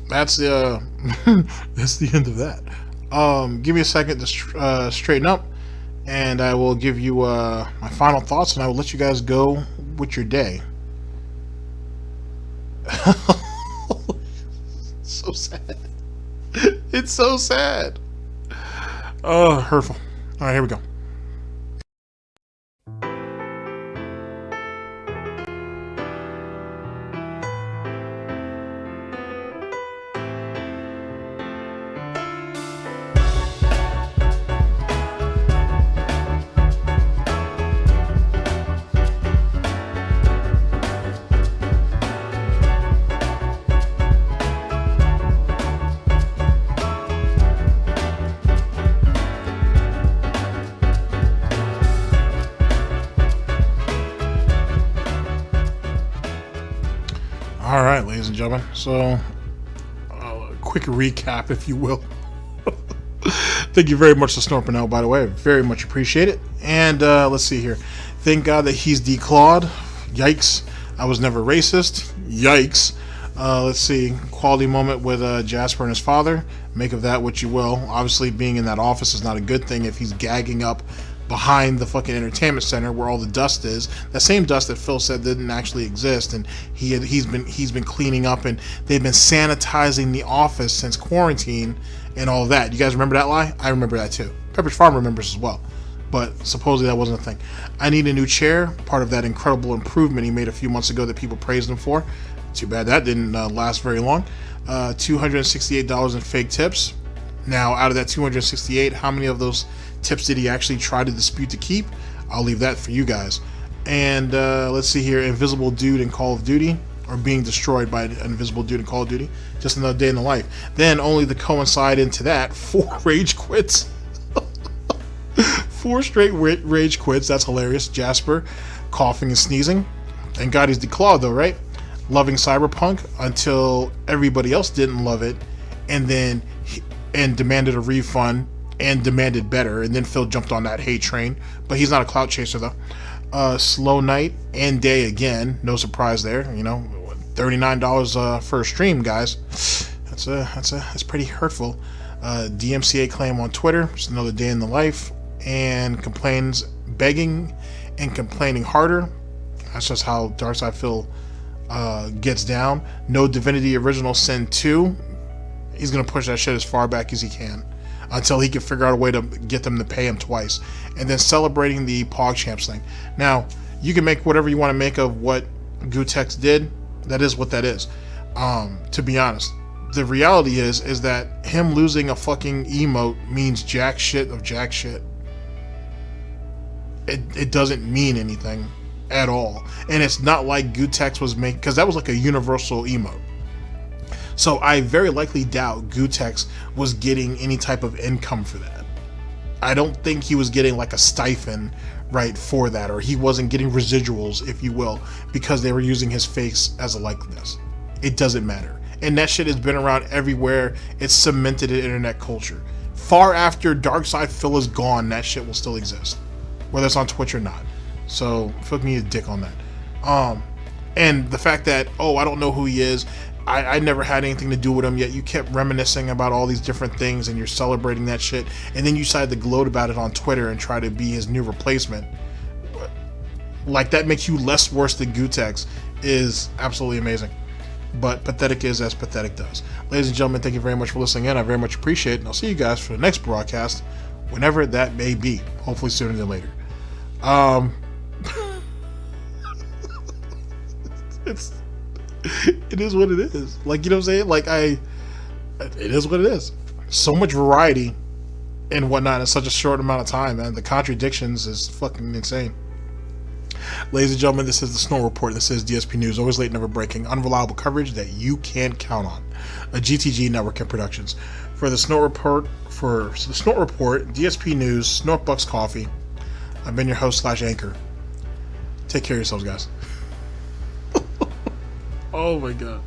that's the that's the end of that. Give me a second to straighten up, and I will give you my final thoughts, and I will let you guys go with your day. So sad. It's so sad. Oh, hurtful. All right, here we go. All right, ladies and gentlemen. So, quick recap, if you will. Thank you very much to Snort Burnell, by the way. I very much appreciate it. And let's see here. Thank God that he's declawed. Yikes. I was never racist. Yikes. Let's see. Quality moment with Jasper and his father. Make of that what you will. Obviously, being in that office is not a good thing if he's gagging up behind the fucking entertainment center where all the dust is. That same dust that Phil said didn't actually exist, and he's been cleaning up, and they've been sanitizing the office since quarantine and all of that. You guys remember that lie? I remember that too. Pepperidge Farm remembers as well, but supposedly that wasn't a thing. I need a new chair, part of that incredible improvement he made a few months ago that people praised him for. Too bad that didn't last very long. $268 in fake tips. Now, out of that $268, how many of those tips did he actually try to dispute to keep? I'll leave that for you guys. And let's see here. Invisible dude in Call of Duty, or being destroyed by an invisible dude in Call of Duty. Just another day in the life. Then, only to coincide into that, 4 rage quits. 4 straight rage quits. That's hilarious. Jasper coughing and sneezing. Thank God he's declawed though, right? Loving Cyberpunk until everybody else didn't love it, and then and demanded a refund and demanded better, and then Phil jumped on that hate train. But he's not a clout chaser though. Slow night and day again. No surprise there. You know, $39 for a stream, guys. That's pretty hurtful. DMCA claim on Twitter. Just another day in the life. And complains, begging and complaining harder. That's just how Darkside Phil gets down. No Divinity Original Sin 2. He's gonna push that shit as far back as he can until he can figure out a way to get them to pay him twice. And then celebrating the Pogchamps thing. Now, you can make whatever you want to make of what Gutex did. That is what that is. To be honest, the reality is that him losing a fucking emote means jack shit of jack shit. It doesn't mean anything at all. And it's not like Gutex was making, because that was like a universal emote. So I very likely doubt Gutex was getting any type of income for that. I don't think he was getting like a stipend, right, for that, or he wasn't getting residuals, if you will, because they were using his face as a likeness. It doesn't matter. And that shit has been around everywhere. It's cemented in internet culture. Far after Darkside Phil is gone, that shit will still exist, whether it's on Twitch or not. So fuck me a dick on that. And the fact that, oh, I don't know who he is, I never had anything to do with him, yet you kept reminiscing about all these different things and you're celebrating that shit, and then you decided to gloat about it on Twitter and try to be his new replacement. Like, that makes you less worse than Gutex is absolutely amazing. But pathetic is as pathetic does. Ladies and gentlemen, thank you very much for listening in. I very much appreciate it, and I'll see you guys for the next broadcast, whenever that may be. Hopefully sooner than later. It is what it is. Like, you know what I'm saying? Like, it is what it is. So much variety and whatnot in such a short amount of time, man. The contradictions is fucking insane. Ladies and gentlemen, this is the Snort Report. This is DSP News. Always late, never breaking. Unreliable coverage that you can't count on. A GTG Network and Productions. For the Snort Report, DSP News, SNORTBUCKS Coffee, I've been your host / anchor. Take care of yourselves, guys. Oh my god.